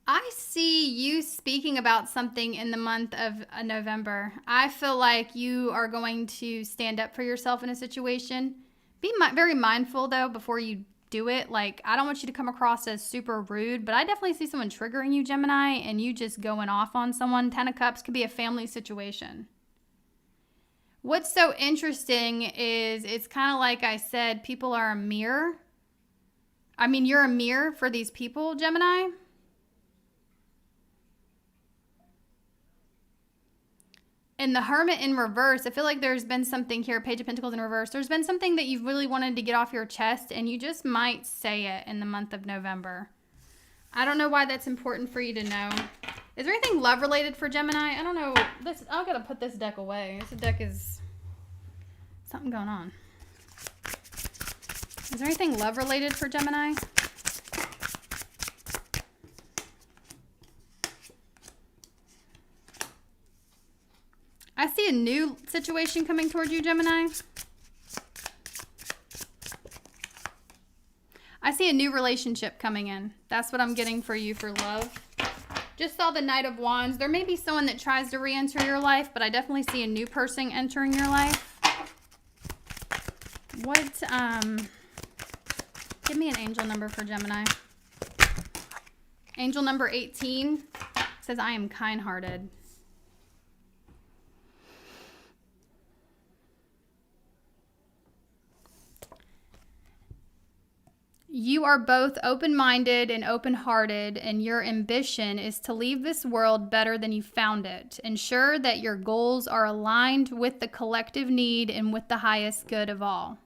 I see you speaking about something in the month of November. I feel like you are going to stand up for yourself in a situation. Be very mindful, though, before you do it. Like, I don't want you to come across as super rude, but I definitely see someone triggering you, Gemini, and you just going off on someone. Ten of Cups could be a family situation. What's so interesting is it's kind of like I said, people are a mirror. I mean, you're a mirror for these people, Gemini. And the Hermit in reverse, I feel like there's been something here, Page of Pentacles in reverse. There's been something that you've really wanted to get off your chest, and you just might say it in the month of November. I don't know why that's important for you to know. Is there anything love-related for Gemini? I don't know. I've got to put this deck away. This deck is something going on. Is there anything love-related for Gemini? I see a new situation coming towards you, Gemini. I see a new relationship coming in. That's what I'm getting for you for love. Just saw the Knight of Wands. There may be someone that tries to re-enter your life, but I definitely see a new person entering your life. Give me an angel number for Gemini. Angel number 18 says, I am kind-hearted. You are both open-minded and open-hearted, and your ambition is to leave this world better than you found it. Ensure that your goals are aligned with the collective need and with the highest good of all.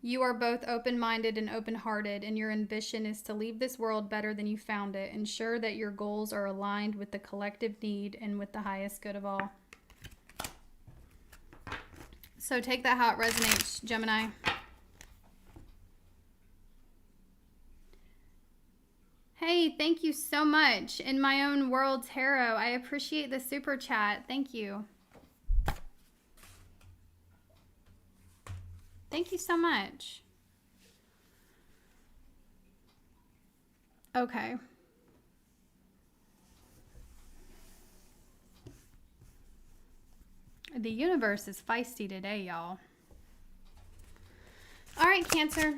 You are both open-minded and open-hearted, and your ambition is to leave this world better than you found it. Ensure that your goals are aligned with the collective need and with the highest good of all. So take that how it resonates, Gemini. Hey, thank you so much. In My Own World Tarot, I appreciate the super chat. Thank you. Thank you so much. Okay. The universe is feisty today, y'all. All right, Cancer.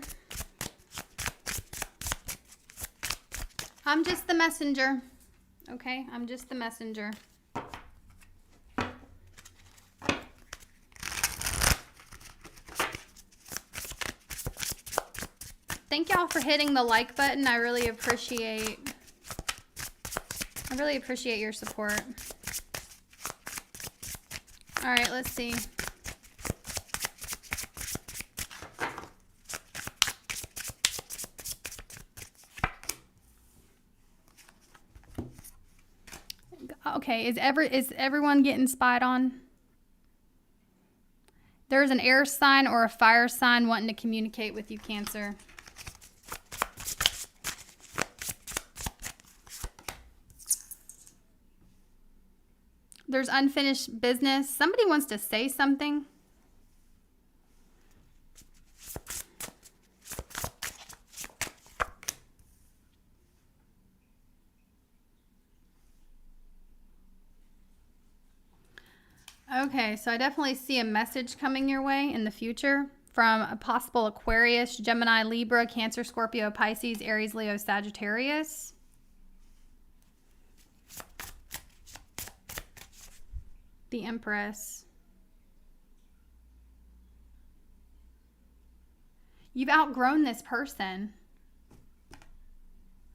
I'm just the messenger. Okay, I'm just the messenger. Thank y'all for hitting the like button. I really appreciate your support. All right, let's see. Okay, is everyone getting spied on? There's an air sign or a fire sign wanting to communicate with you, Cancer. There's unfinished business. Somebody wants to say something. Okay, so I definitely see a message coming your way in the future from a possible Aquarius, Gemini, Libra, Cancer, Scorpio, Pisces, Aries, Leo, Sagittarius. The Empress. You've outgrown this person.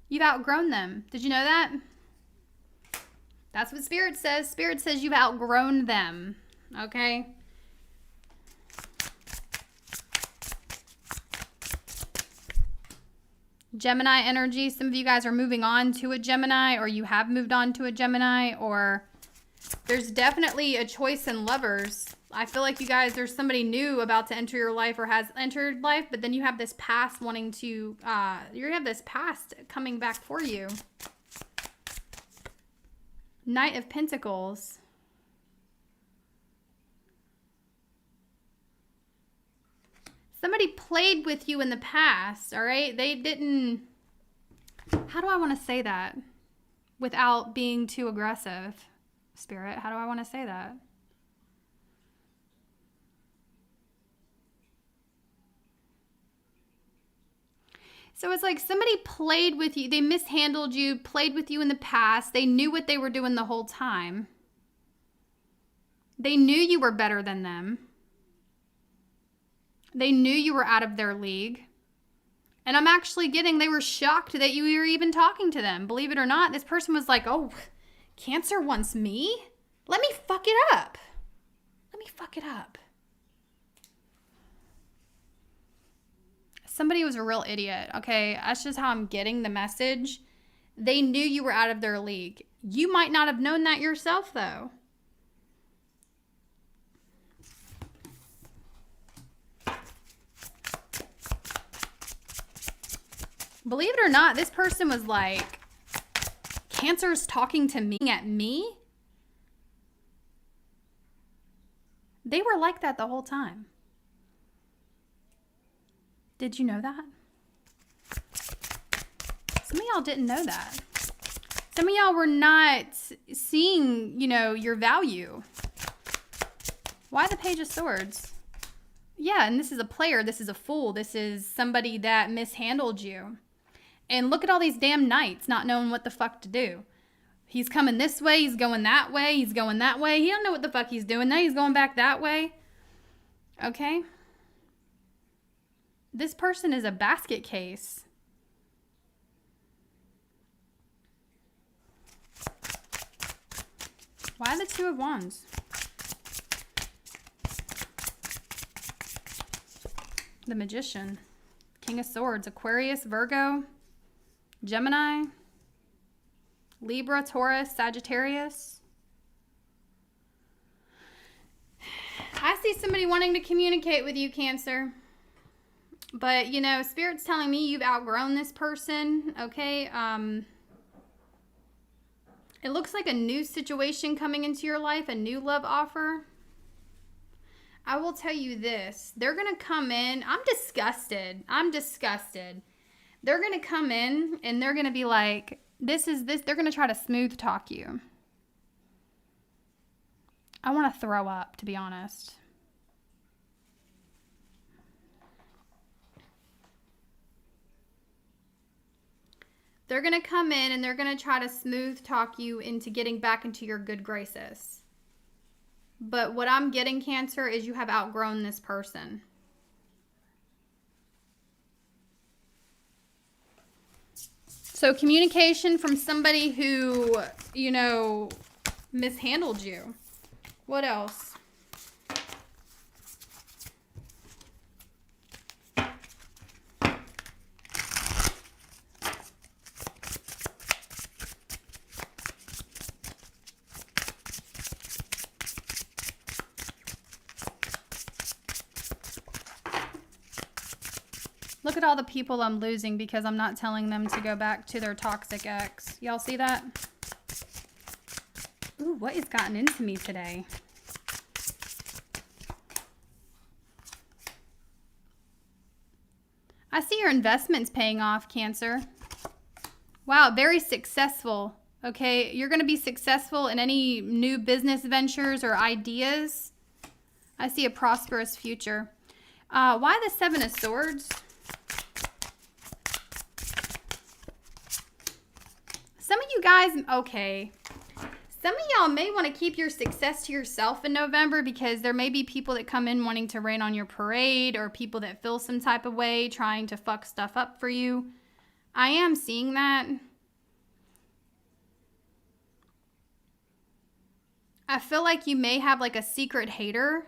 You've outgrown them. Did you know that? That's what Spirit says. Spirit says you've outgrown them. Okay? Gemini energy. Some of you guys are moving on to a Gemini, or you have moved on to a Gemini, or there's definitely a choice in lovers. I feel like you guys, there's somebody new about to enter your life or has entered life, but then you have this past wanting to, you have this past coming back for you. Knight of Pentacles. Somebody played with you in the past, all right? They didn't, how do I want to say that without being too aggressive, Spirit? How do I want to say that? So it's like somebody played with you. They mishandled you, played with you in the past. They knew what they were doing the whole time. They knew you were better than them. They knew you were out of their league. And I'm actually getting, they were shocked that you were even talking to them. Believe it or not, this person was like, oh, Cancer wants me? Let me fuck it up. Let me fuck it up. Somebody was a real idiot, okay? That's just how I'm getting the message. They knew you were out of their league. You might not have known that yourself, though. Believe it or not, this person was like, Cancer's talking to me at me? They were like that the whole time. Did you know that? Some of y'all didn't know that. Some of y'all were not seeing, you know, your value. Why the Page of Swords? Yeah, and this is a player. This is a fool. This is somebody that mishandled you. And look at all these damn knights not knowing what the fuck to do. He's coming this way. He's going that way. He's going that way. He don't know what the fuck he's doing. Now he's going back that way. Okay? This person is a basket case. Why the Two of Wands? The Magician. King of Swords. Aquarius, Virgo, Gemini, Libra, Taurus, Sagittarius. I see somebody wanting to communicate with you, Cancer. But, you know, Spirit's telling me you've outgrown this person, okay? It looks like a new situation coming into your life, a new love offer. I will tell you this. They're going to come in. I'm disgusted. I'm disgusted. They're going to come in and they're going to be like, this is this. They're going to try to smooth talk you. I want to throw up, to be honest. They're going to come in and they're going to try to smooth talk you into getting back into your good graces. But what I'm getting, Cancer, is you have outgrown this person. So communication from somebody who, you know, mishandled you. What else? Look at all the people I'm losing because I'm not telling them to go back to their toxic ex. Y'all see that? Ooh. What has gotten into me today? I see your investments paying off, Cancer. Wow, very successful. Okay, you're going to be successful in any new business ventures or ideas. I see a prosperous future. Why the Seven of Swords? Some of you guys, okay. Some of y'all may want to keep your success to yourself in November because there may be people that come in wanting to rain on your parade or people that feel some type of way trying to fuck stuff up for you. I am seeing that. I feel like you may have like a secret hater.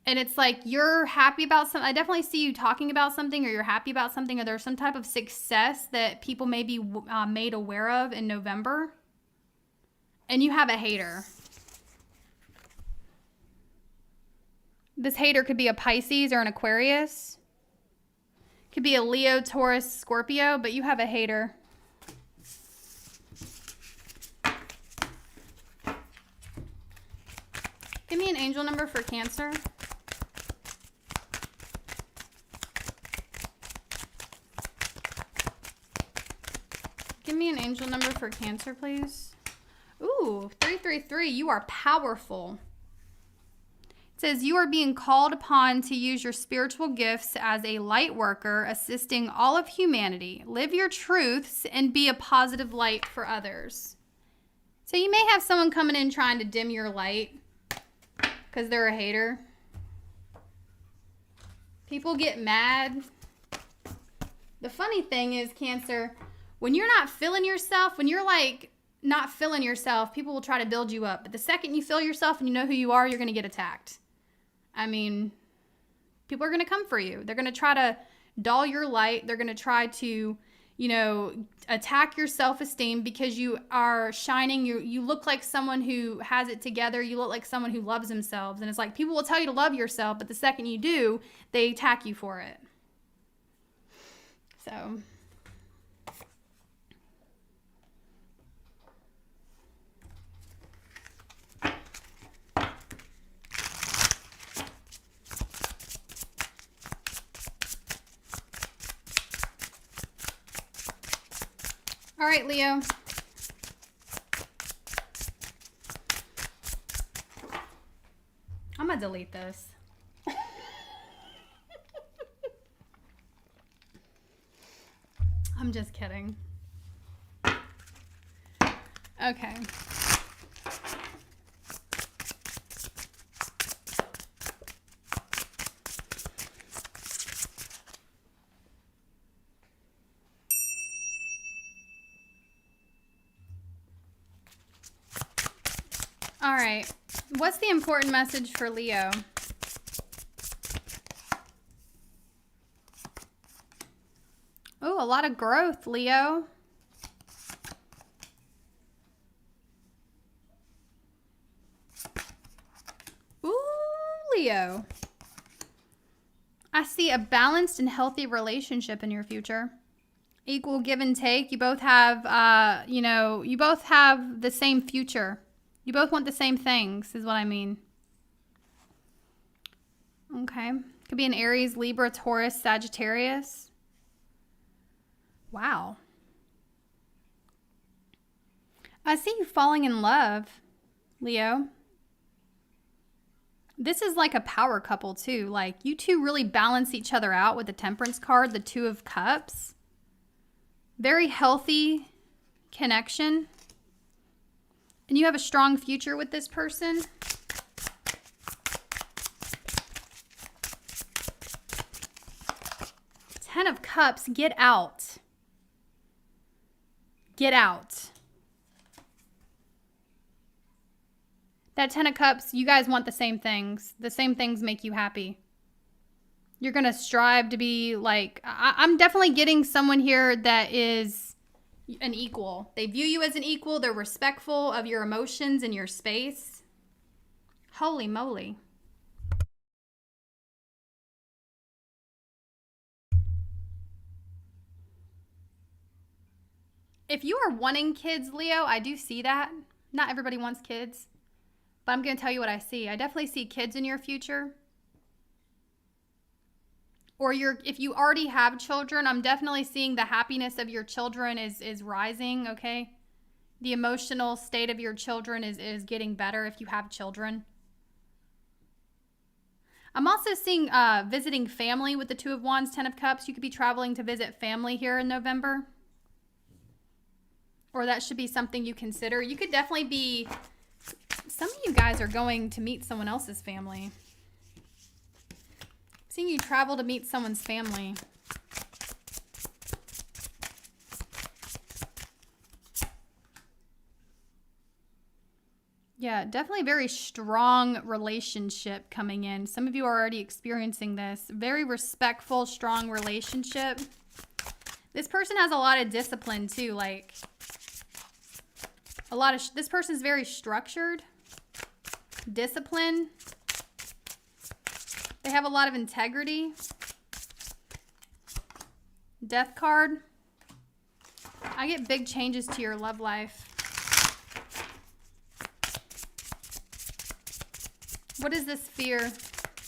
And it's like you're happy about something. I definitely see you talking about something, or you're happy about something, or there's some type of success that people may be made aware of in November. And you have a hater. This hater could be a Pisces or an Aquarius. Could be a Leo, Taurus, Scorpio, but you have a hater. Give me an angel number for Cancer. Give me an angel number for Cancer, please. Ooh, 333, you are powerful. It says you are being called upon to use your spiritual gifts as a light worker, assisting all of humanity. Live your truths and be a positive light for others. So you may have someone coming in trying to dim your light because they're a hater. People get mad. The funny thing is, Cancer, when you're not feeling yourself, when you're like not feeling yourself, people will try to build you up. But the second you feel yourself and you know who you are, you're going to get attacked. I mean, people are going to come for you. They're going to try to dull your light. They're going to try to, you know, attack your self-esteem because you are shining. You look like someone who has it together. You look like someone who loves themselves. And it's like people will tell you to love yourself, but the second you do, they attack you for it. So... All right, Leo. I'm going to delete this. I'm just kidding. Okay. All right. What's the important message for Leo? Oh, a lot of growth, Leo. Ooh, Leo. I see a balanced and healthy relationship in your future. Equal give and take. You both have, you both have the same future. You both want the same things, is what I mean. Okay. Could be an Aries, Libra, Taurus, Sagittarius. Wow. I see you falling in love, Leo. This is like a power couple too. Like you two really balance each other out with the Temperance card, the Two of Cups. Very healthy connection. And you have a strong future with this person. Ten of Cups, get out. Get out. That Ten of Cups, you guys want the same things. The same things make you happy. You're going to strive to be like, I'm definitely getting someone here that is an equal. They view you as an equal. They're respectful of your emotions and your space. Holy moly. If you are wanting kids, Leo, I do see that. Not everybody wants kids, but I'm going to tell you what I see. I definitely see kids in your future. Or if you already have children, I'm definitely seeing the happiness of your children is rising, okay? The emotional state of your children is getting better if you have children. I'm also seeing visiting family with the Two of Wands, Ten of Cups. You could be traveling to visit family here in November. Or that should be something you consider. You could definitely be, some of you guys are going to meet someone else's family. Seeing you travel to meet someone's family. Yeah, definitely very strong relationship coming in. Some of you are already experiencing this. Very respectful, strong relationship. This person has a lot of discipline too. Like, this person is very structured. Discipline. They have a lot of integrity. Death card. I get big changes to your love life. What is this fear?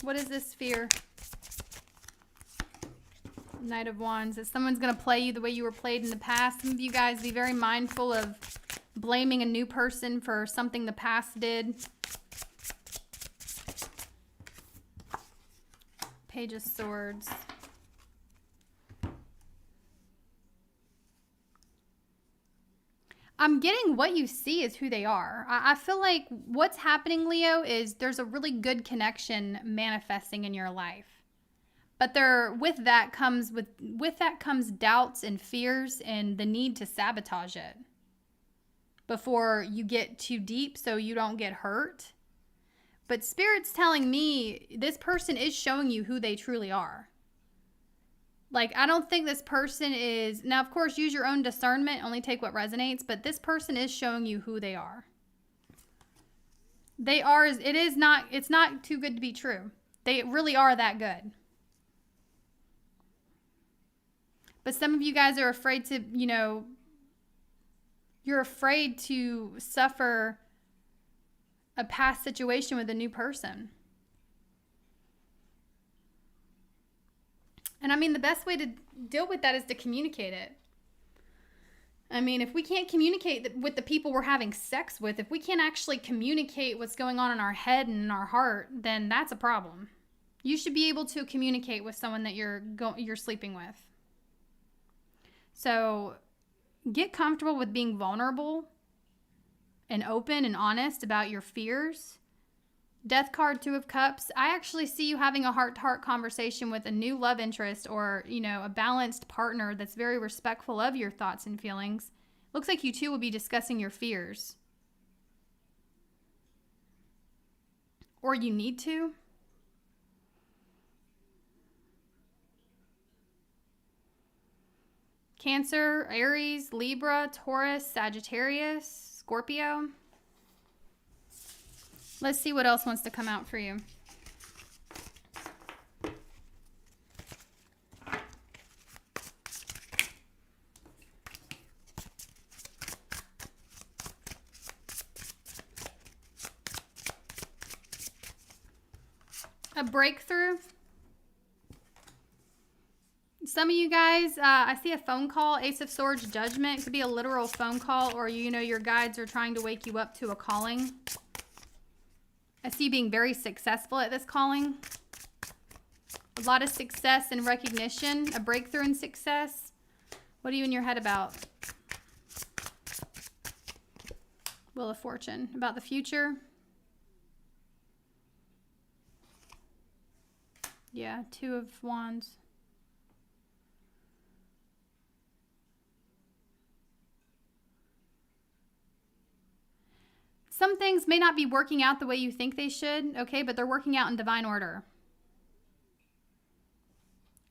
What is this fear? Knight of Wands. That someone's going to play you the way you were played in the past. Some of you guys be very mindful of blaming a new person for something the past did. Page of Swords. I'm getting what you see is who they are. I feel like what's happening, Leo, is there's a really good connection manifesting in your life. But with that comes doubts and fears and the need to sabotage it before you get too deep so you don't get hurt. But Spirit's telling me this person is showing you who they truly are. Like, I don't think this person is... Now, of course, use your own discernment. Only take what resonates. But this person is showing you who they are. They are... It's not too good to be true. They really are that good. But some of you guys are afraid to, you're afraid to suffer a past situation with a new person. And I mean, the best way to deal with that is to communicate it. I mean, if we can't communicate with the people we're having sex with, if we can't actually communicate what's going on in our head and in our heart, then that's a problem. You should be able to communicate with someone that you're sleeping with. So get comfortable with being vulnerable and open and honest about your fears. Death card, Two of Cups. I actually see you having a heart-to-heart conversation with a new love interest or, a balanced partner that's very respectful of your thoughts and feelings. Looks like you two will be discussing your fears. Or you need to. Cancer, Aries, Libra, Taurus, Sagittarius, Scorpio. Let's see what else wants to come out for you. A breakthrough. Some of you guys, I see a phone call, Ace of Swords, Judgment. It could be a literal phone call, or your guides are trying to wake you up to a calling. I see you being very successful at this calling. A lot of success and recognition, a breakthrough in success. What are you in your head about? Wheel of Fortune, about the future. Yeah, Two of Wands. Some things may not be working out the way you think they should, okay, but they're working out in divine order.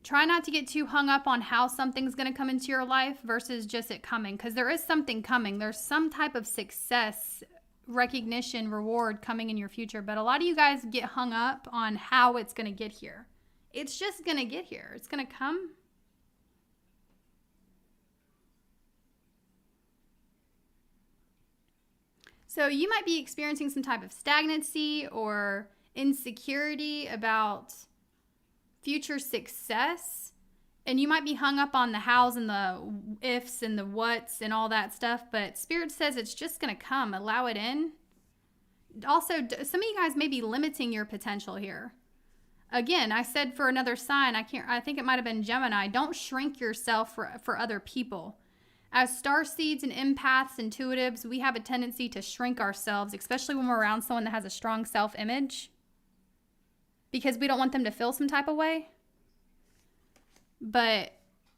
Try not to get too hung up on how something's going to come into your life versus just it coming, because there is something coming. There's some type of success, recognition, reward coming in your future, but a lot of you guys get hung up on how it's going to get here. It's just going to get here. It's going to come. So you might be experiencing some type of stagnancy or insecurity about future success. And you might be hung up on the hows and the ifs and the whats and all that stuff. But Spirit says it's just going to come. Allow it in. Also, some of you guys may be limiting your potential here. Again, I said for another sign, I think it might have been Gemini, don't shrink yourself for other people. As starseeds and empaths, intuitives, we have a tendency to shrink ourselves, especially when we're around someone that has a strong self-image, because we don't want them to feel some type of way. But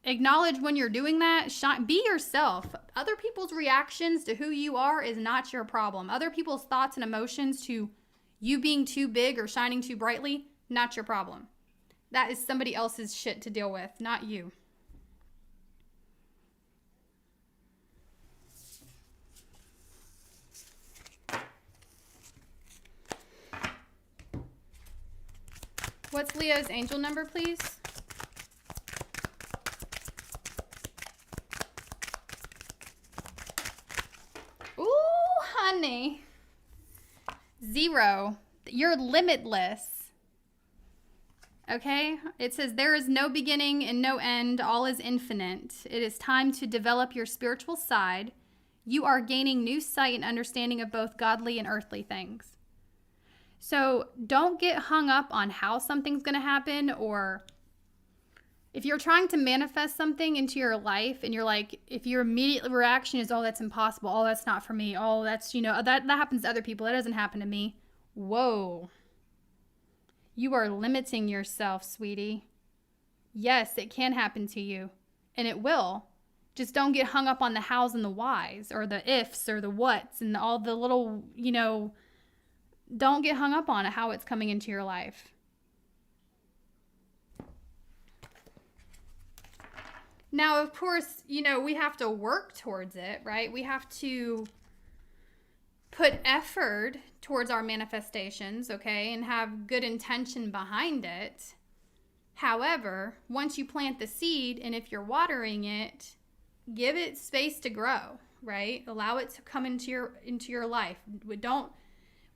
acknowledge when you're doing that. Be yourself. Other people's reactions to who you are is not your problem. Other people's thoughts and emotions to you being too big or shining too brightly, not your problem. That is somebody else's shit to deal with, not you. What's Leo's angel number, please? Ooh, honey. 0. You're limitless. Okay? It says, there is no beginning and no end. All is infinite. It is time to develop your spiritual side. You are gaining new sight and understanding of both godly and earthly things. So don't get hung up on how something's going to happen, or if you're trying to manifest something into your life and you're like, if your immediate reaction is, oh, that's impossible. Oh, that's not for me. Oh, that's, that happens to other people. That doesn't happen to me. Whoa. You are limiting yourself, sweetie. Yes, it can happen to you, and it will. Just don't get hung up on the hows and the whys, or the ifs or the whats and all the little, don't get hung up on it, how it's coming into your life. Now, of course, we have to work towards it, right? We have to put effort towards our manifestations, okay, and have good intention behind it. However, once you plant the seed, and if you're watering it, give it space to grow, right? Allow it to come into your life.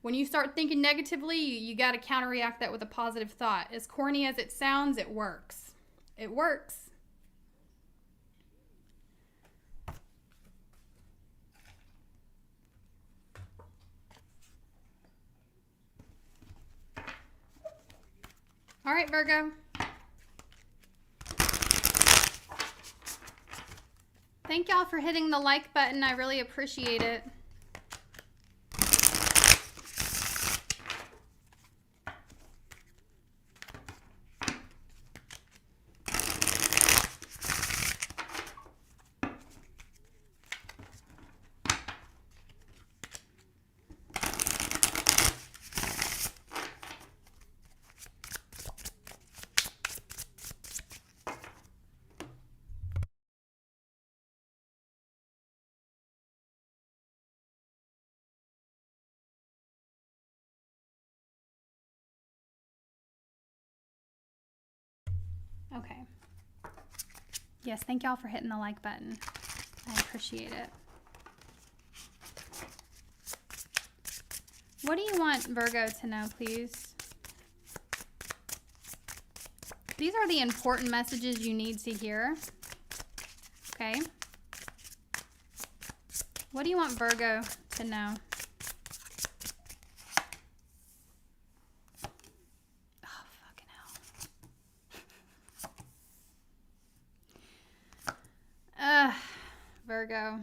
When you start thinking negatively, you got to counteract that with a positive thought. As corny as it sounds, it works. It works. All right, Virgo. Thank y'all for hitting the like button. I really appreciate it. Okay. Yes, thank y'all for hitting the like button. I appreciate it. What do you want Virgo to know, please? These are the important messages you need to hear. Okay. What do you want Virgo to know? Virgo.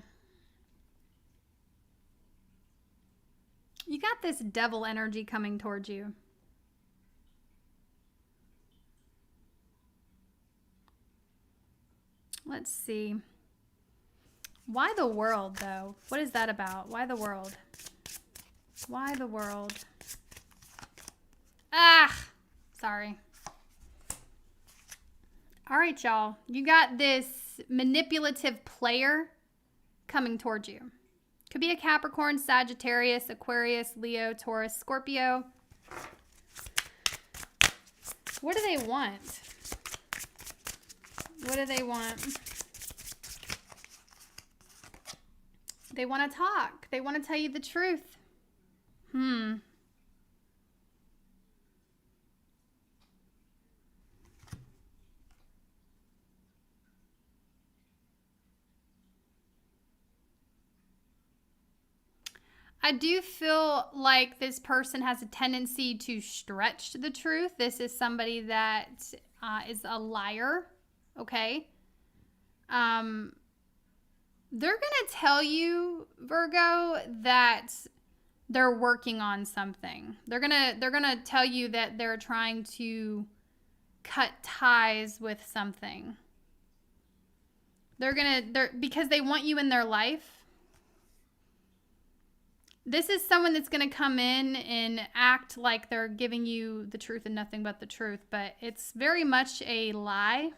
You got this devil energy coming towards you. Let's see. Why the world, though? What is that about? Why the world? Why the world? Sorry. All right, y'all. You got this manipulative player coming towards you. Could be a Capricorn, Sagittarius, Aquarius, Leo, Taurus, Scorpio. What do they want? What do they want? They want to talk. They want to tell you the truth. I do feel like this person has a tendency to stretch the truth. This is somebody that is a liar, okay? They're going to tell you, Virgo, that they're working on something. They're going to tell you that they're trying to cut ties with something. Because they want you in their life. This is someone that's going to come in and act like they're giving you the truth and nothing but the truth, but it's very much a lie.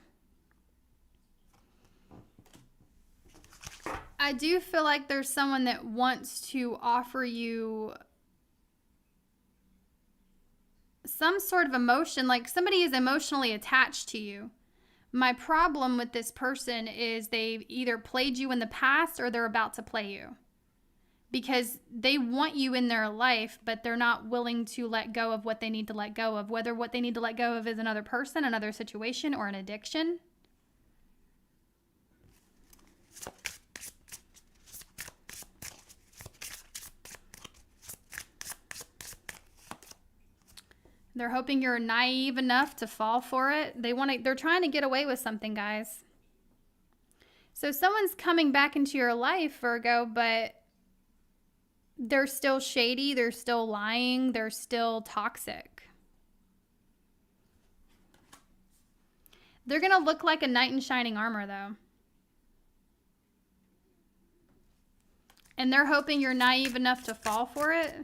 I do feel like there's someone that wants to offer you some sort of emotion, like somebody is emotionally attached to you. My problem with this person is they've either played you in the past or they're about to play you. Because they want you in their life, but they're not willing to let go of what they need to let go of. Whether what they need to let go of is another person, another situation, or an addiction. They're hoping you're naive enough to fall for it. They're trying to get away with something, guys. So someone's coming back into your life, Virgo, but they're still shady, they're still lying, they're still toxic. They're going to look like a knight in shining armor, though. And they're hoping you're naive enough to fall for it.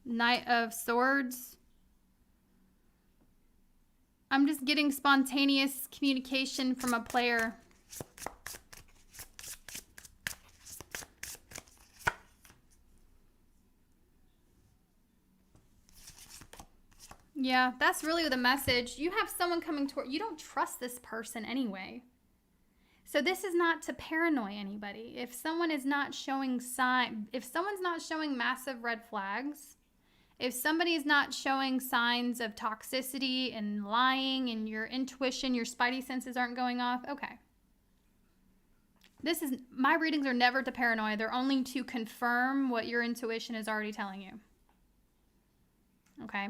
Knight of Swords. I'm just getting spontaneous communication from a player. Yeah, that's really the message. You have someone coming toward you. Don't trust this person anyway. So this is not to paranoid anybody. If someone is not showing if someone's not showing massive red flags, if somebody is not showing signs of toxicity and lying and your intuition, your spidey senses aren't going off, okay. My readings are never to paranoid. They're only to confirm what your intuition is already telling you. Okay.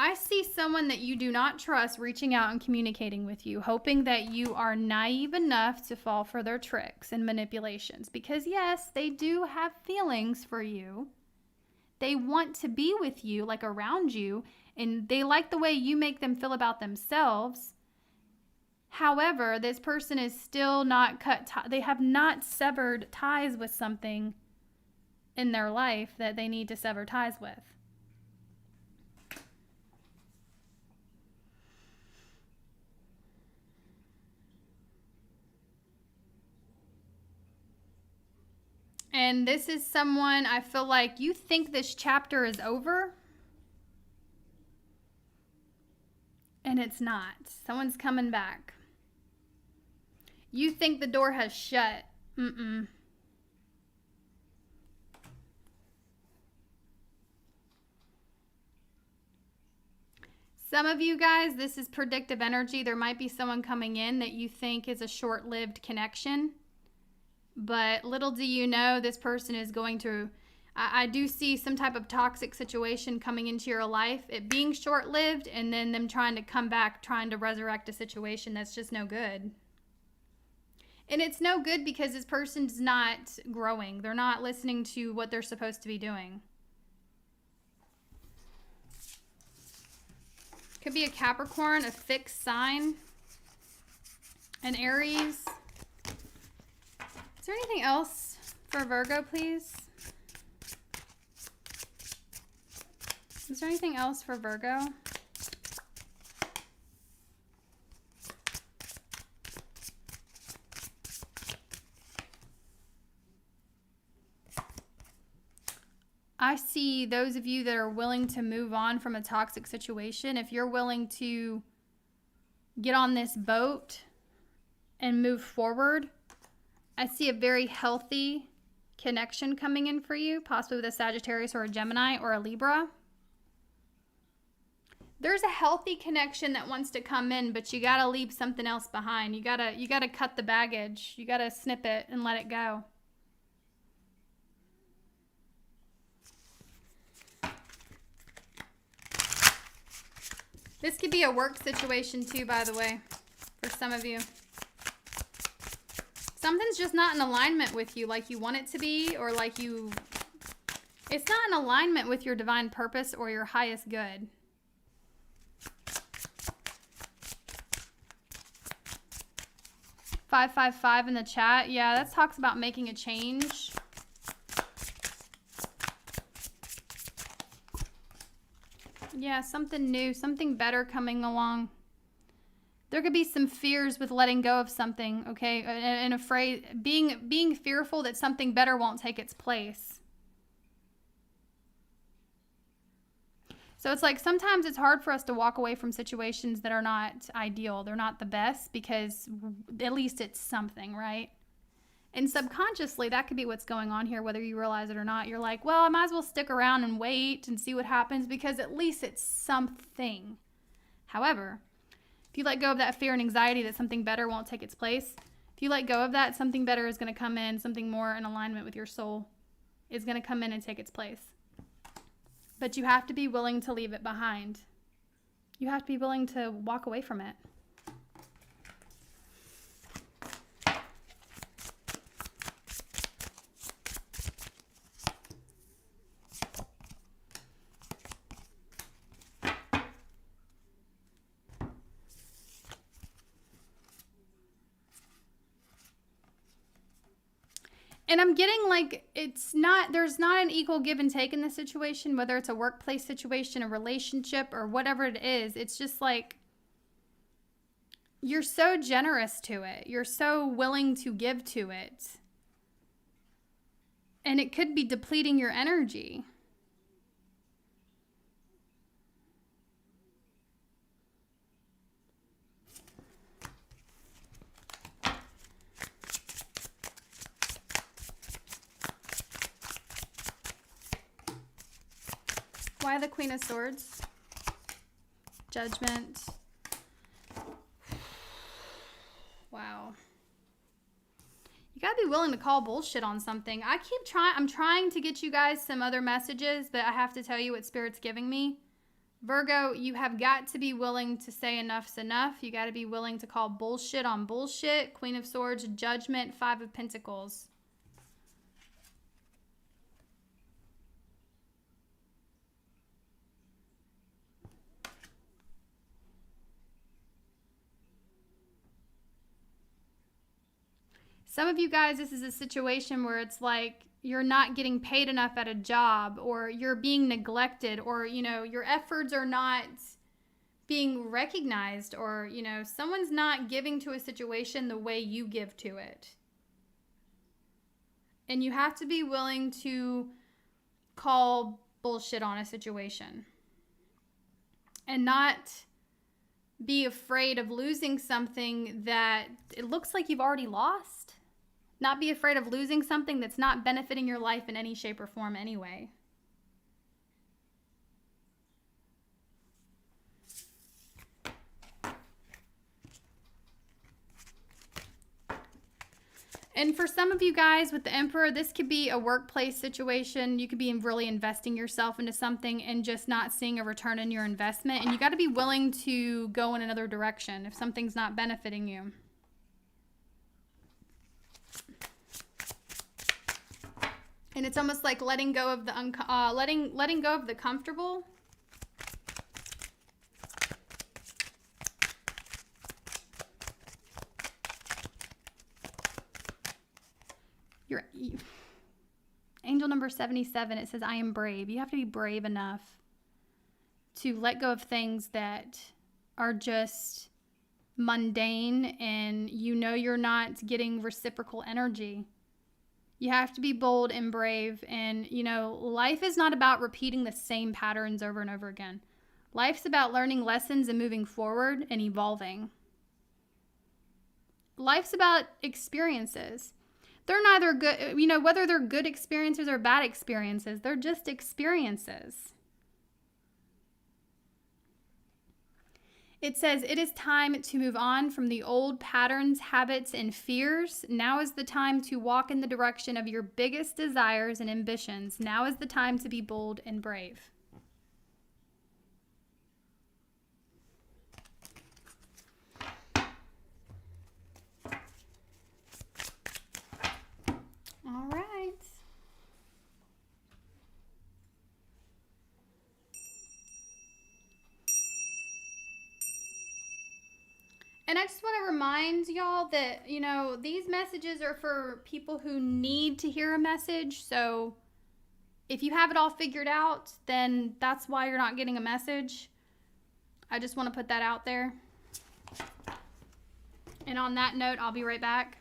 I see someone that you do not trust reaching out and communicating with you, hoping that you are naive enough to fall for their tricks and manipulations. Because yes, they do have feelings for you. They want to be with you, like around you, and they like the way you make them feel about themselves. However, this person is still not they have not severed ties with something in their life that they need to sever ties with. And this is someone I feel like you think this chapter is over. And it's not. Someone's coming back. You think the door has shut. Some of you guys, this is predictive energy. There might be someone coming in that you think is a short-lived connection. But little do you know, this person is going to, I do see some type of toxic situation coming into your life. It being short-lived and then them trying to come back, trying to resurrect a situation that's just no good. And it's no good because this person's not growing. They're not listening to what they're supposed to be doing. Could be a Capricorn, a fixed sign, an Aries. Is there anything else for Virgo, please? Is there anything else for Virgo? I see those of you that are willing to move on from a toxic situation. If you're willing to get on this boat and move forward. I see a very healthy connection coming in for you, possibly with a Sagittarius or a Gemini or a Libra. There's a healthy connection that wants to come in, but you got to leave something else behind. You got to cut the baggage. You got to snip it and let it go. This could be a work situation too, by the way, for some of you. Something's just not in alignment with you like you want it to be, or like it's not in alignment with your divine purpose or your highest good. $555 in the chat. Yeah, that talks about making a change. Yeah, something new, something better coming along. There could be some fears with letting go of something, okay? And afraid, being fearful that something better won't take its place. So it's like sometimes it's hard for us to walk away from situations that are not ideal. They're not the best because at least it's something, right? And subconsciously, that could be what's going on here, whether you realize it or not. You're like, well, I might as well stick around and wait and see what happens because at least it's something. However, if you let go of that fear and anxiety that something better won't take its place, if you let go of that, something better is going to come in, something more in alignment with your soul is going to come in and take its place. But you have to be willing to leave it behind. You have to be willing to walk away from it. And I'm getting like there's not an equal give and take in this situation, whether it's a workplace situation, a relationship, or whatever it is. It's just like you're so generous to it. You're so willing to give to it. And it could be depleting your energy. Why the Queen of Swords? Judgment. Wow. You gotta be willing to call bullshit on something. I'm trying to get you guys some other messages, but I have to tell you what Spirit's giving me. Virgo, you have got to be willing to say enough's enough. You gotta be willing to call bullshit on bullshit. Queen of Swords, Judgment, Five of Pentacles. Some of you guys, this is a situation where it's like you're not getting paid enough at a job, or you're being neglected, or, your efforts are not being recognized, or, someone's not giving to a situation the way you give to it. And you have to be willing to call bullshit on a situation and not be afraid of losing something that it looks like you've already lost. Not be afraid of losing something that's not benefiting your life in any shape or form anyway. And for some of you guys with the Emperor, this could be a workplace situation. You could be really investing yourself into something and just not seeing a return in your investment. And you got to be willing to go in another direction if something's not benefiting you. And it's almost like letting go of the letting go of the comfortable. Angel number 77, it says, I am brave. You have to be brave enough to let go of things that are just mundane and you're not getting reciprocal energy. You have to be bold and brave. And, life is not about repeating the same patterns over and over again. Life's about learning lessons and moving forward and evolving. life's about experiences. They're neither good, whether they're good experiences or bad experiences, they're just experiences. It says, it is time to move on from the old patterns, habits, and fears. Now is the time to walk in the direction of your biggest desires and ambitions. Now is the time to be bold and brave. All right. And I just want to remind y'all that, these messages are for people who need to hear a message. So if you have it all figured out, then that's why you're not getting a message. I just want to put that out there. And on that note, I'll be right back.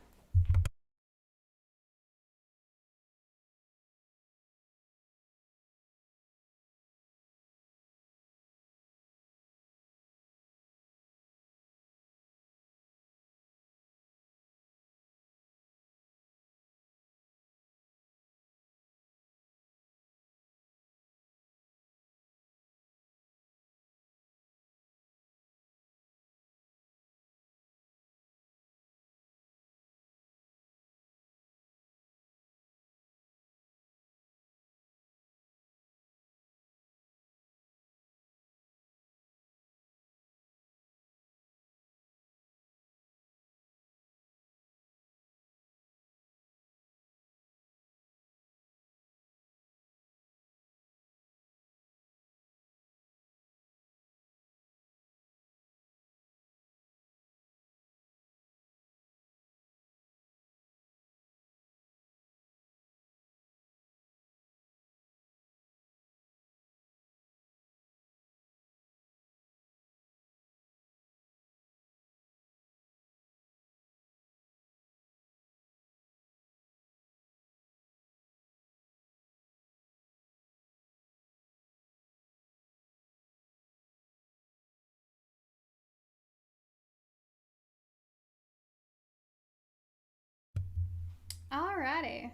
Alrighty.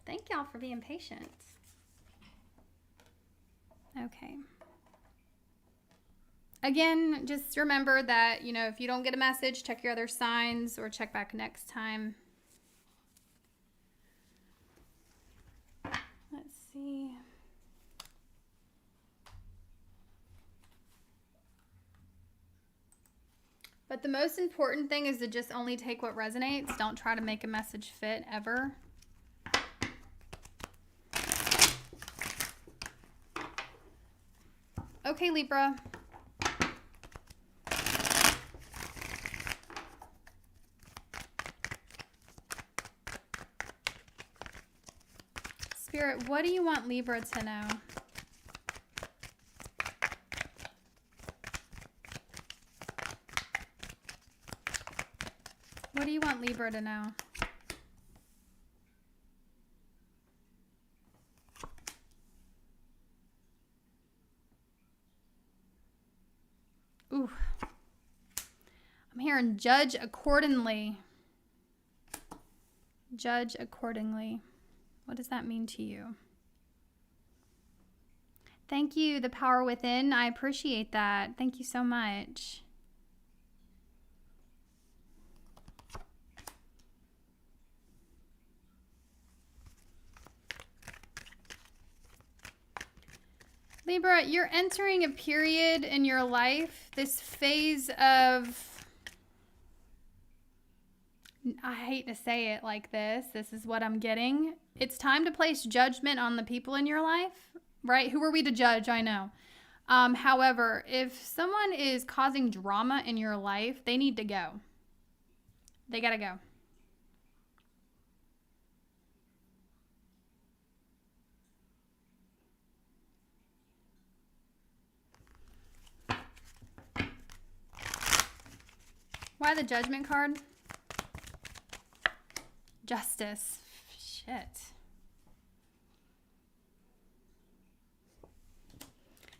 Thank y'all for being patient. Okay. Again, just remember that, if you don't get a message, check your other signs or check back next time. Let's see. But the most important thing is to just only take what resonates. Don't try to make a message fit ever. Okay, Libra. Spirit, what do you want Libra to know? What do you want Libra to know? Ooh. I'm hearing judge accordingly. Judge accordingly. What does that mean to you? Thank you, the power within. I appreciate that. Thank you so much. Libra, you're entering a period in your life, this phase of, I hate to say it like this is what I'm getting. It's time to place judgment on the people in your life, right? Who are we to judge? I know. However, if someone is causing drama in your life, they need to go. They gotta go. Why the Judgment card? Justice. Shit.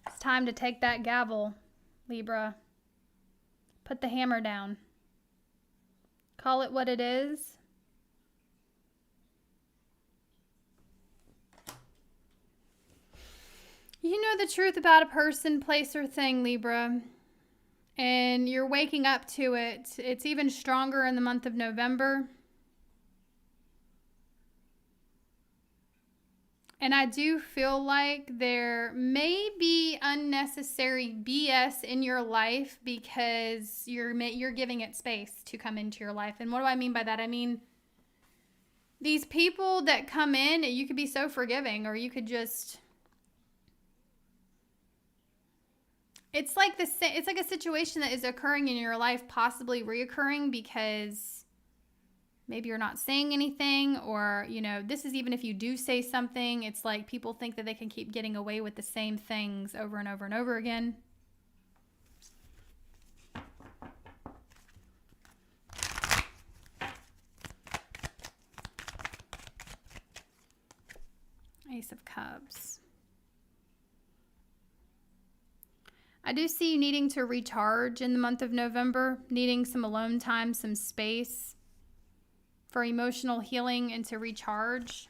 It's time to take that gavel, Libra. Put the hammer down. Call it what it is. You know the truth about a person, place, or thing, Libra, and you're waking up to it. It's even stronger in the month of November. And I do feel like there may be unnecessary BS in your life because you're giving it space to come into your life. And what do I mean by that? I mean, these people that come in, you could be so forgiving, or you could just... It's like a situation that is occurring in your life, possibly reoccurring because maybe you're not saying anything, or, you know, this is even if you do say something, it's like people think that they can keep getting away with the same things over and over and over again. Ace of Cups. I do see you needing to recharge in the month of November, needing some alone time, some space for emotional healing and to recharge.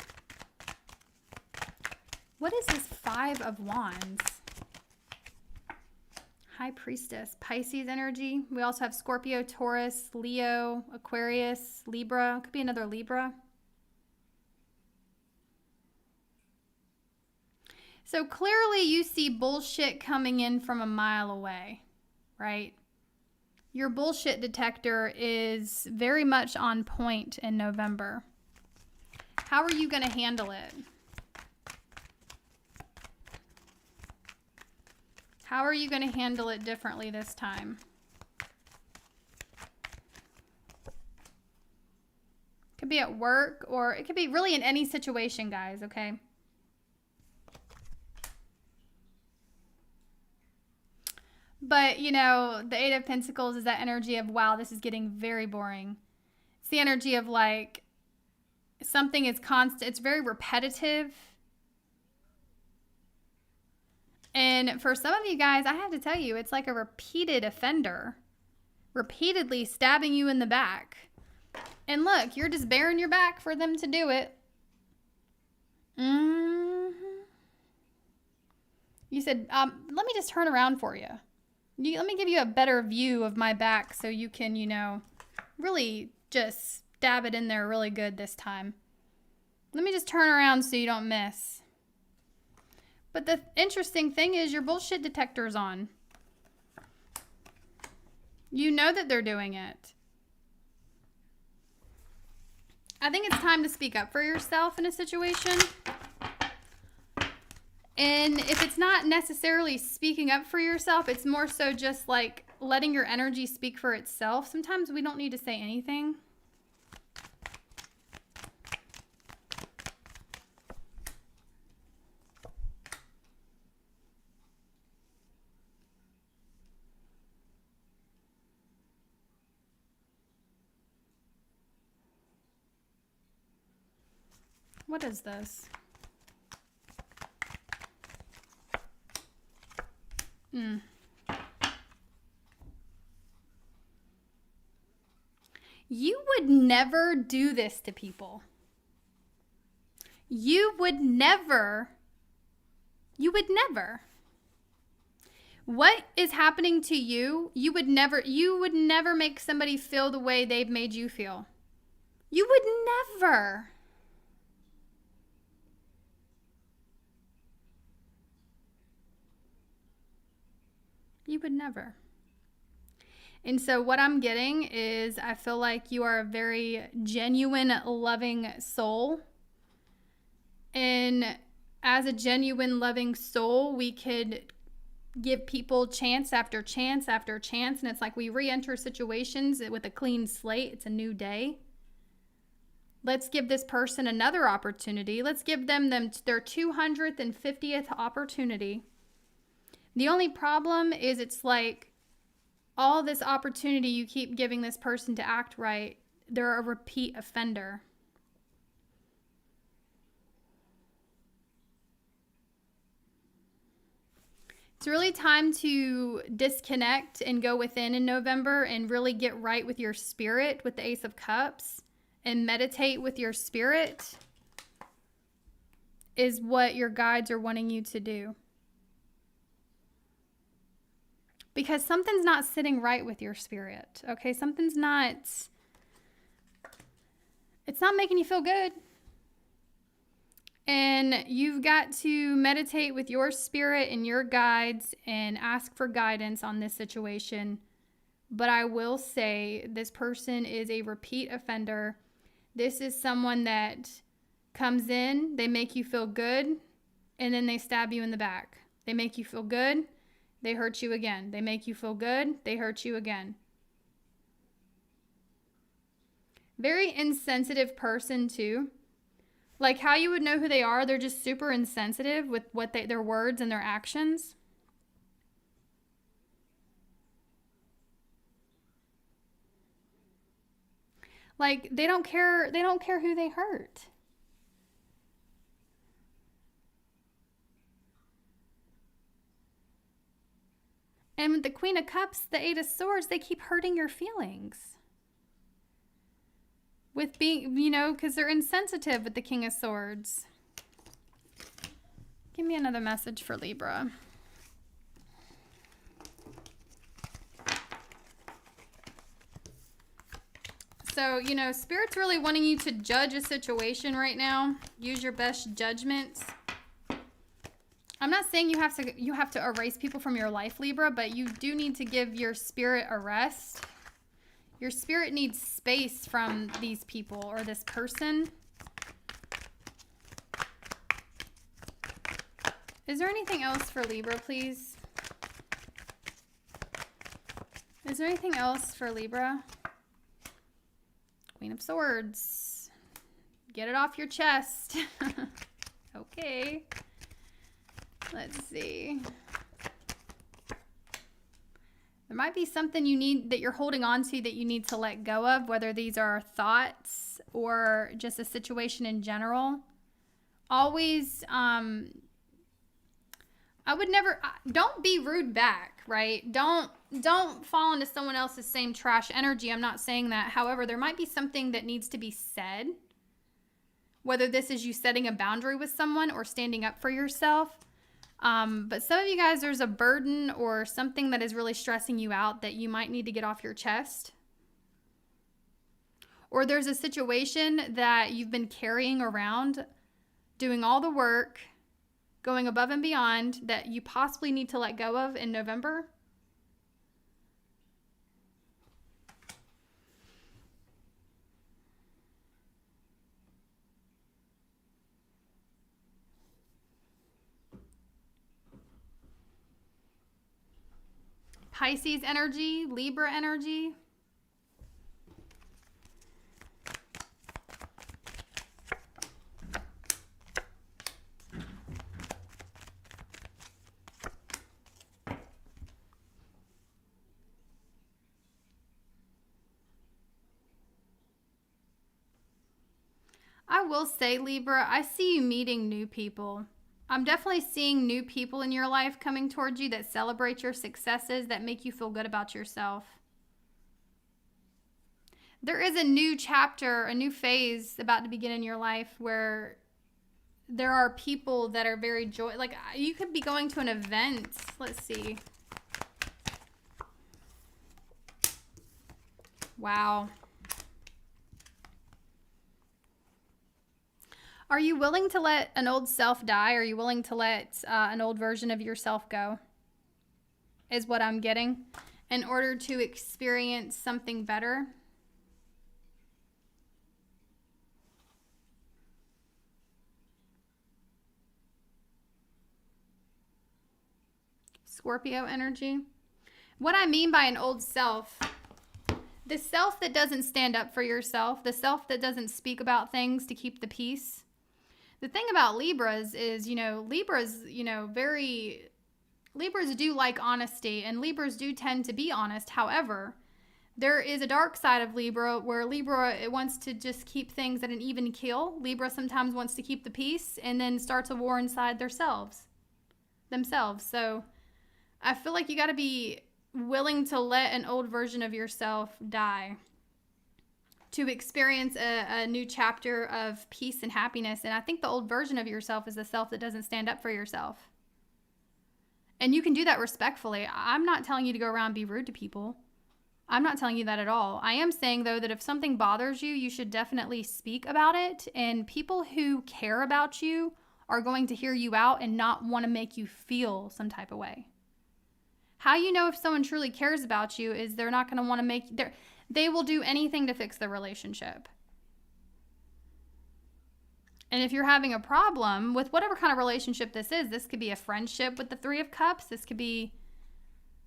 What is this Five of Wands? High Priestess, Pisces energy. We also have Scorpio, Taurus, Leo, Aquarius, Libra. Could be another Libra. So clearly you see bullshit coming in from a mile away, right? Your bullshit detector is very much on point in November. How are you going to handle it? How are you going to handle it differently this time? Could be at work, or it could be really in any situation, guys, okay? But, you know, the Eight of Pentacles is that energy of, wow, this is getting very boring. It's the energy of, like, something is constant. It's very repetitive. And for some of you guys, I have to tell you, it's like a repeated offender. Repeatedly stabbing you in the back. And look, you're just baring your back for them to do it. You said, let me just turn around for you. Let me give you a better view of my back so you can, you know, really just stab it in there really good this time. Let me just turn around so you don't miss. But the interesting thing is your bullshit detector's on. You know that they're doing it. I think it's time to speak up for yourself in a situation. And if it's not necessarily speaking up for yourself, it's more so just like letting your energy speak for itself. Sometimes we don't need to say anything. What is this? You would never do this to people. You would never. What is happening to you, you would never make somebody feel the way they've made you feel. You would never. You would never. And so what I'm getting is I feel like you are a very genuine, loving soul. And as a genuine, loving soul, we could give people chance after chance after chance. And it's like we re-enter situations with a clean slate. It's a new day. Let's give this person another opportunity. Let's give them their 250th opportunity. The only problem is it's like all this opportunity you keep giving this person to act right, they're a repeat offender. It's really time to disconnect and go within in November and really get right with your spirit with the Ace of Cups and meditate with your spirit is what your guides are wanting you to do. Because something's not sitting right with your spirit, okay? It's not making you feel good. And you've got to meditate with your spirit and your guides and ask for guidance on this situation. But I will say this person is a repeat offender. This is someone that comes in, they make you feel good, and then they stab you in the back. They make you feel good, they hurt you again. They make you feel good, they hurt you again. Very insensitive person too. Like how you would know who they are, they're just super insensitive with their words and their actions. Like they don't care who they hurt. And with the Queen of Cups, the Eight of Swords, they keep hurting your feelings. With being, because they're insensitive with the King of Swords. Give me another message for Libra. So, Spirit's really wanting you to judge a situation right now. Use your best judgment. I'm not saying you have to erase people from your life, Libra, but you do need to give your spirit a rest. Your spirit needs space from these people or this person. Is there anything else for Libra, please? Is there anything else for Libra? Queen of Swords. Get it off your chest. Okay. Let's see. There might be something that you're holding on to that you need to let go of, whether these are thoughts or just a situation in general. Always, don't be rude back, right? Don't fall into someone else's same trash energy. I'm not saying that. However, there might be something that needs to be said, whether this is you setting a boundary with someone or standing up for yourself. But some of you guys, there's a burden or something that is really stressing you out that you might need to get off your chest. Or there's a situation that you've been carrying around, doing all the work, going above and beyond that you possibly need to let go of in November. Pisces energy, Libra energy. I will say, Libra, I see you meeting new people. I'm definitely seeing new people in your life coming towards you that celebrate your successes, that make you feel good about yourself. There is a new chapter, a new phase about to begin in your life where there are people that are very like you could be going to an event. Let's see. Wow. Are you willing to let an old self die? Are you willing to let an old version of yourself go? Is what I'm getting. In order to experience something better. Scorpio energy. What I mean by an old self, the self that doesn't stand up for yourself, the self that doesn't speak about things to keep the peace. The thing about Libras is, Libras do like honesty, and Libras do tend to be honest. However, there is a dark side of Libra where Libra, it wants to just keep things at an even keel. Libra sometimes wants to keep the peace and then starts a war inside themselves. So I feel like you got to be willing to let an old version of yourself die to experience a new chapter of peace and happiness. And I think the old version of yourself is the self that doesn't stand up for yourself. And you can do that respectfully. I'm not telling you to go around and be rude to people. I'm not telling you that at all. I am saying, though, that if something bothers you, you should definitely speak about it. And people who care about you are going to hear you out and not want to make you feel some type of way. How you know if someone truly cares about you is they're not going to want to make... They will do anything to fix the relationship. And if you're having a problem with whatever kind of relationship this could be a friendship with the Three of Cups. This could be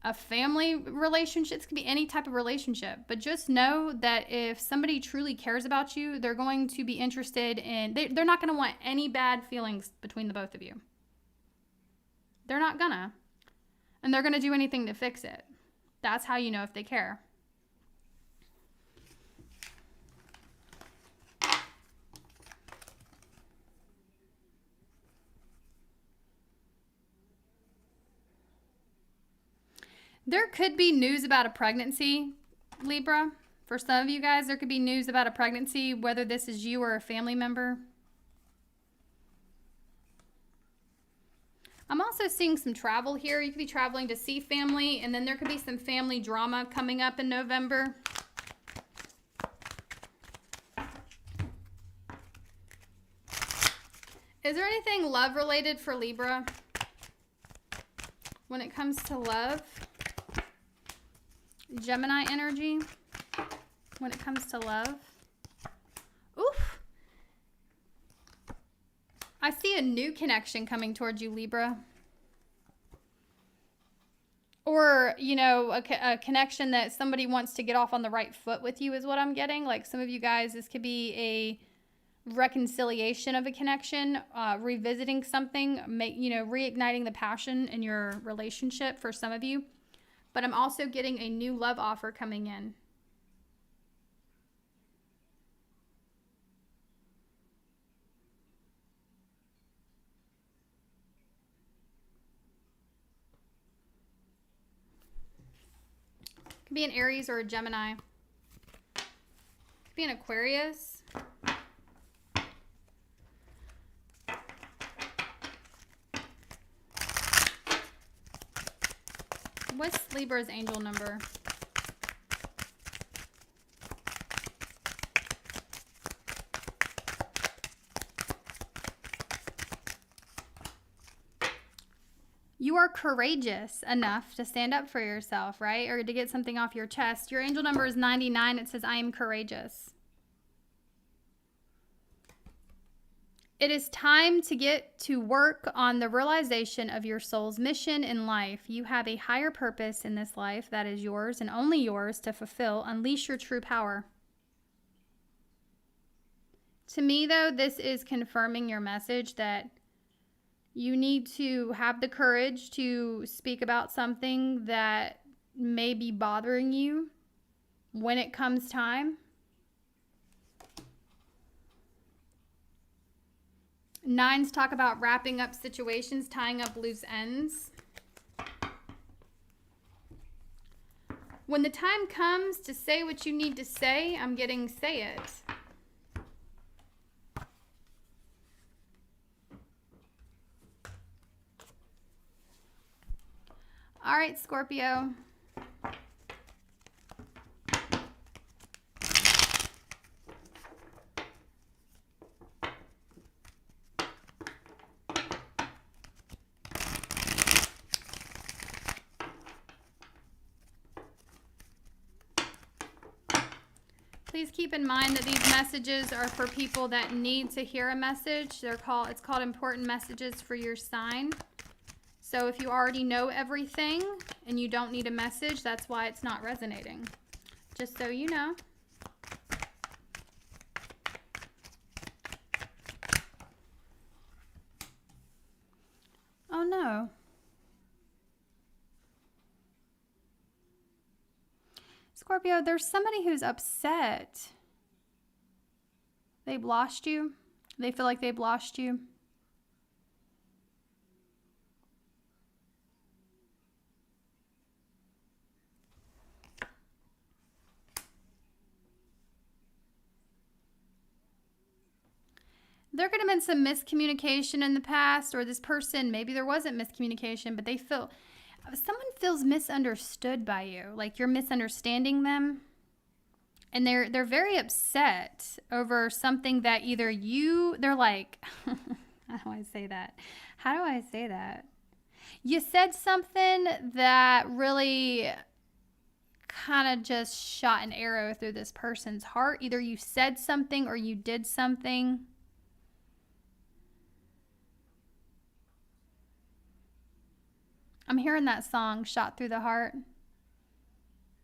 a family relationship. This could be any type of relationship. But just know that if somebody truly cares about you, they're going to be interested in... They're not going to want any bad feelings between the both of you. They're not gonna. And they're going to do anything to fix it. That's how you know if they care. There could be news about a pregnancy, Libra. For some of you guys, there could be news about a pregnancy, whether this is you or a family member. I'm also seeing some travel here. You could be traveling to see family, and then there could be some family drama coming up in November. Is there anything love-related for Libra when it comes to love? Gemini energy when it comes to love. Oof. I see a new connection coming towards you, Libra. Or, you know, a connection that somebody wants to get off on the right foot with you is what I'm getting. Like some of you guys, this could be a reconciliation of a connection, revisiting something, reigniting the passion in your relationship for some of you. But I'm also getting a new love offer coming in. Could be an Aries or a Gemini. Could be an Aquarius. What's Libra's angel number? You are courageous enough to stand up for yourself, right? Or to get something off your chest. Your angel number is 99. It says, I am courageous. It is time to get to work on the realization of your soul's mission in life. You have a higher purpose in this life that is yours and only yours to fulfill. Unleash your true power. To me, though, this is confirming your message that you need to have the courage to speak about something that may be bothering you when it comes time. Nines talk about wrapping up situations, tying up loose ends. When the time comes to say what you need to say, I'm getting say it. All right, Scorpio. Please keep in mind that these messages are for people that need to hear a message. It's called important messages for your sign. So if you already know everything and you don't need a message, that's why it's not resonating. Just so you know. Oh no. Scorpio, there's somebody who's upset. They've lost you. They feel like they've lost you. There could have been some miscommunication in the past, or this person, maybe there wasn't miscommunication, but someone feels misunderstood by you, like you're misunderstanding them. And they're very upset over something that they're like, how do I say that? How do I say that? You said something that really kind of just shot an arrow through this person's heart. Either you said something or you did something. I'm hearing that song, Shot Through the Heart.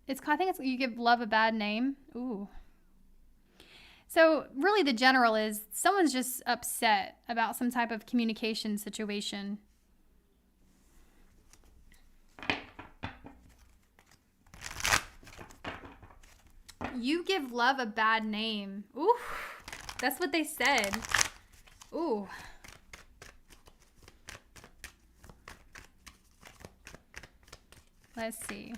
I think it's You Give Love a Bad Name. Ooh. So really the general is someone's just upset about some type of communication situation. You give love a bad name. Ooh. That's what they said. Ooh. Let's see.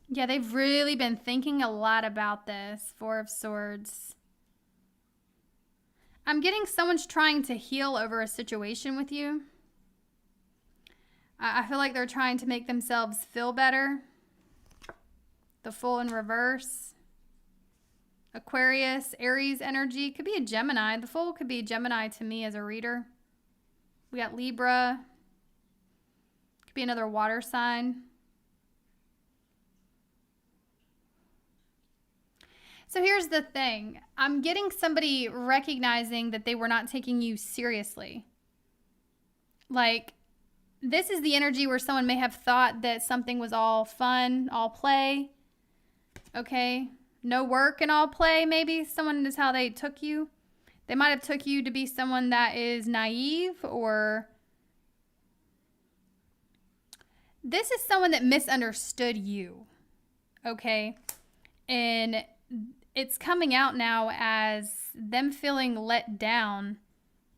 Yeah, they've really been thinking a lot about this. Four of Swords. I'm getting someone's trying to heal over a situation with you. I feel like they're trying to make themselves feel better. The Fool in reverse. Aquarius, Aries energy. Could be a Gemini. The Fool could be a Gemini to me as a reader. We got Libra. Could be another water sign. So here's the thing. I'm getting somebody recognizing that they were not taking you seriously. Like, this is the energy where someone may have thought that something was all fun, all play. Okay? No work and all play, maybe. Someone is how they took you. They might have took you to be someone that is naive, or this is someone that misunderstood you. Okay? And it's coming out now as them feeling let down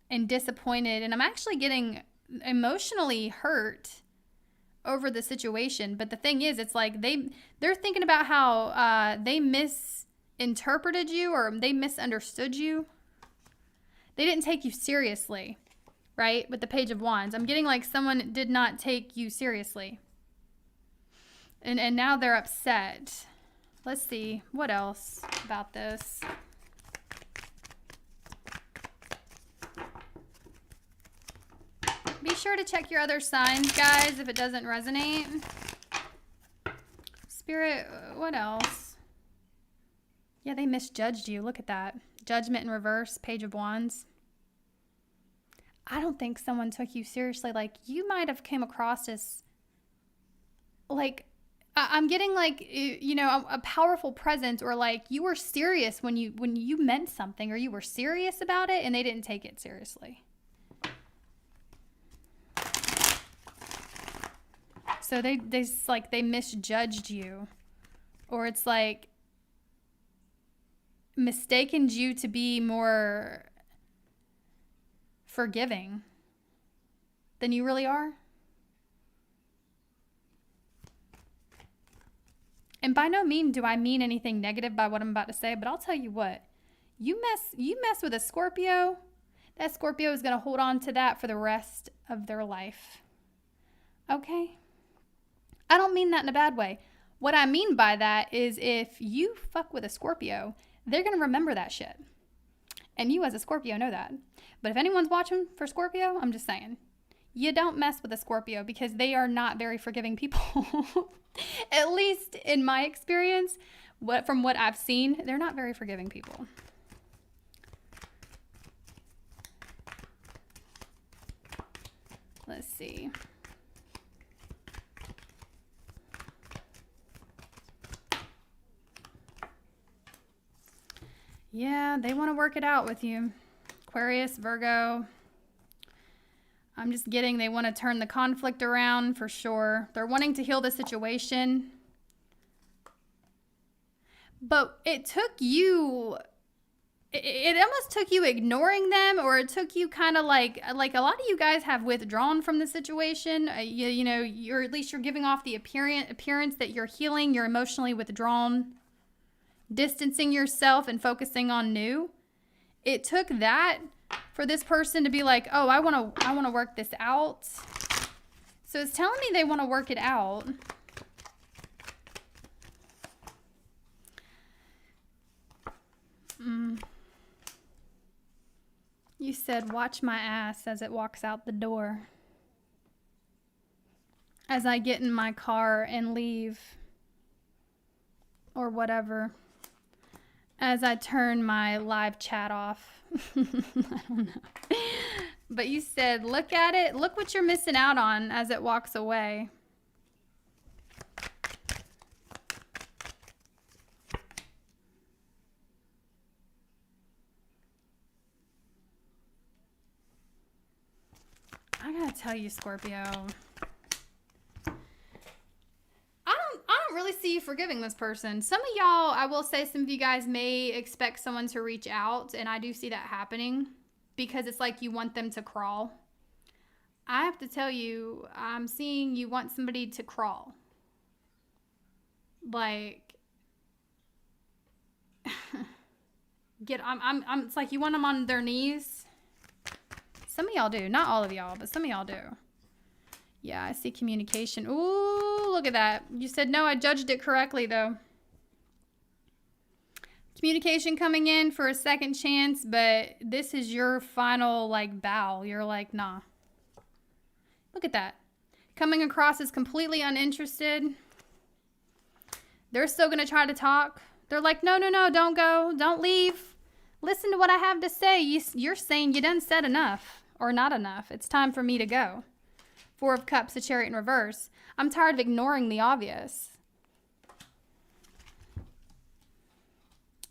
and disappointed. And I'm actually getting emotionally hurt over the situation. But the thing is, it's like they're thinking about how they misinterpreted you, or they misunderstood you. They didn't take you seriously, right? With the Page of Wands. I'm getting like someone did not take you seriously. And now they're upset. Let's see, what else about this? Be sure to check your other signs, guys, if it doesn't resonate. Spirit, what else? Yeah, they misjudged you. Look at that. Judgment in reverse, Page of Wands. I don't think someone took you seriously. Like, you might have came across as, like, I'm getting like, you know, a powerful presence, or like you were serious when you meant something, or you were serious about it and they didn't take it seriously. So they misjudged you, or it's like mistaken you to be more forgiving than you really are. And by no means do I mean anything negative by what I'm about to say, but I'll tell you what, you mess with a Scorpio, that Scorpio is going to hold on to that for the rest of their life. Okay? I don't mean that in a bad way. What I mean by that is, if you fuck with a Scorpio, they're going to remember that shit. And you as a Scorpio know that. But if anyone's watching for Scorpio, I'm just saying, you don't mess with a Scorpio, because they are not very forgiving people. At least in my experience, from what I've seen, they're not very forgiving people. Let's see. Yeah, they want to work it out with you. Aquarius, Virgo. I'm just getting they want to turn the conflict around for sure. They're wanting to heal the situation. But it took you, it almost took you ignoring them, or it took you kind of like a lot of you guys have withdrawn from the situation. You know, at least you're giving off the appearance that you're healing. You're emotionally withdrawn, distancing yourself and focusing on new. it took that for this person to be like, oh, I want to work this out. So it's telling me they want to work it out. You said, watch my ass as it walks out the door. As I get in my car and leave. Or whatever. As I turn my live chat off. I don't know. But you said, look at it. Look what you're missing out on as it walks away. I gotta tell you, Scorpio, I don't really see you forgiving this person. Some of y'all, I will say, some of you guys may expect someone to reach out, and I do see that happening because it's like you want them to crawl. I have to tell you, I'm seeing you want somebody to crawl. Like, it's like you want them on their knees. Some of y'all do. Not all of y'all, but some of y'all do. Yeah, I see communication. Ooh, look at that. You said, no, I judged it correctly, though. Communication coming in for a second chance, but this is your final, like, bow. You're like, nah. Look at that. Coming across as completely uninterested. They're still going to try to talk. They're like, no, don't go. Don't leave. Listen to what I have to say. You're saying you done said enough. Or not enough. It's time for me to go. Four of Cups, the Chariot in reverse. I'm tired of ignoring the obvious.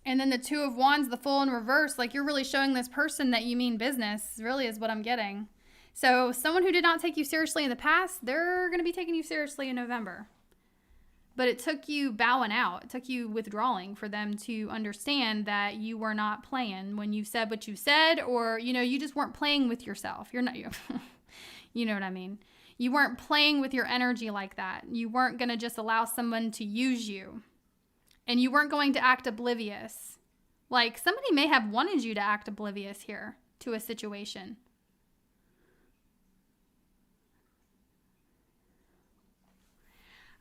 And then the Two of Wands, the Fool in reverse. Like, you're really showing this person that you mean business, really is what I'm getting. So someone who did not take you seriously in the past, they're going to be taking you seriously in November. But it took you bowing out. It took you withdrawing for them to understand that you were not playing when you said what you said, or, you know, you just weren't playing with yourself. You're not, you know what I mean? You weren't playing with your energy like that. You weren't going to just allow someone to use you. And you weren't going to act oblivious. Like, somebody may have wanted you to act oblivious here to a situation.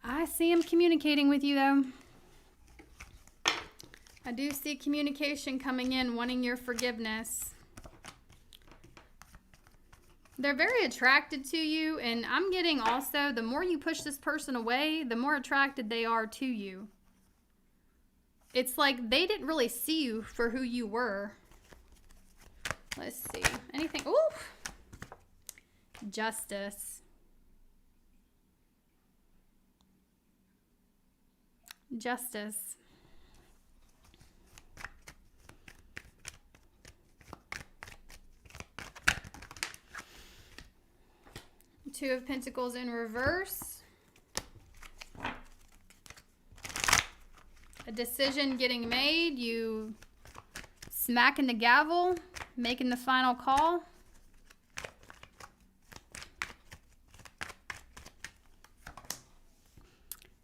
I see him communicating with you, though. I do see communication coming in, wanting your forgiveness. They're very attracted to you, and I'm getting also, the more you push this person away, the more attracted they are to you. It's like they didn't really see you for who you were. Let's see. Anything? Ooh. Justice. Justice. Two of Pentacles in reverse. A decision getting made. You smacking the gavel, making the final call.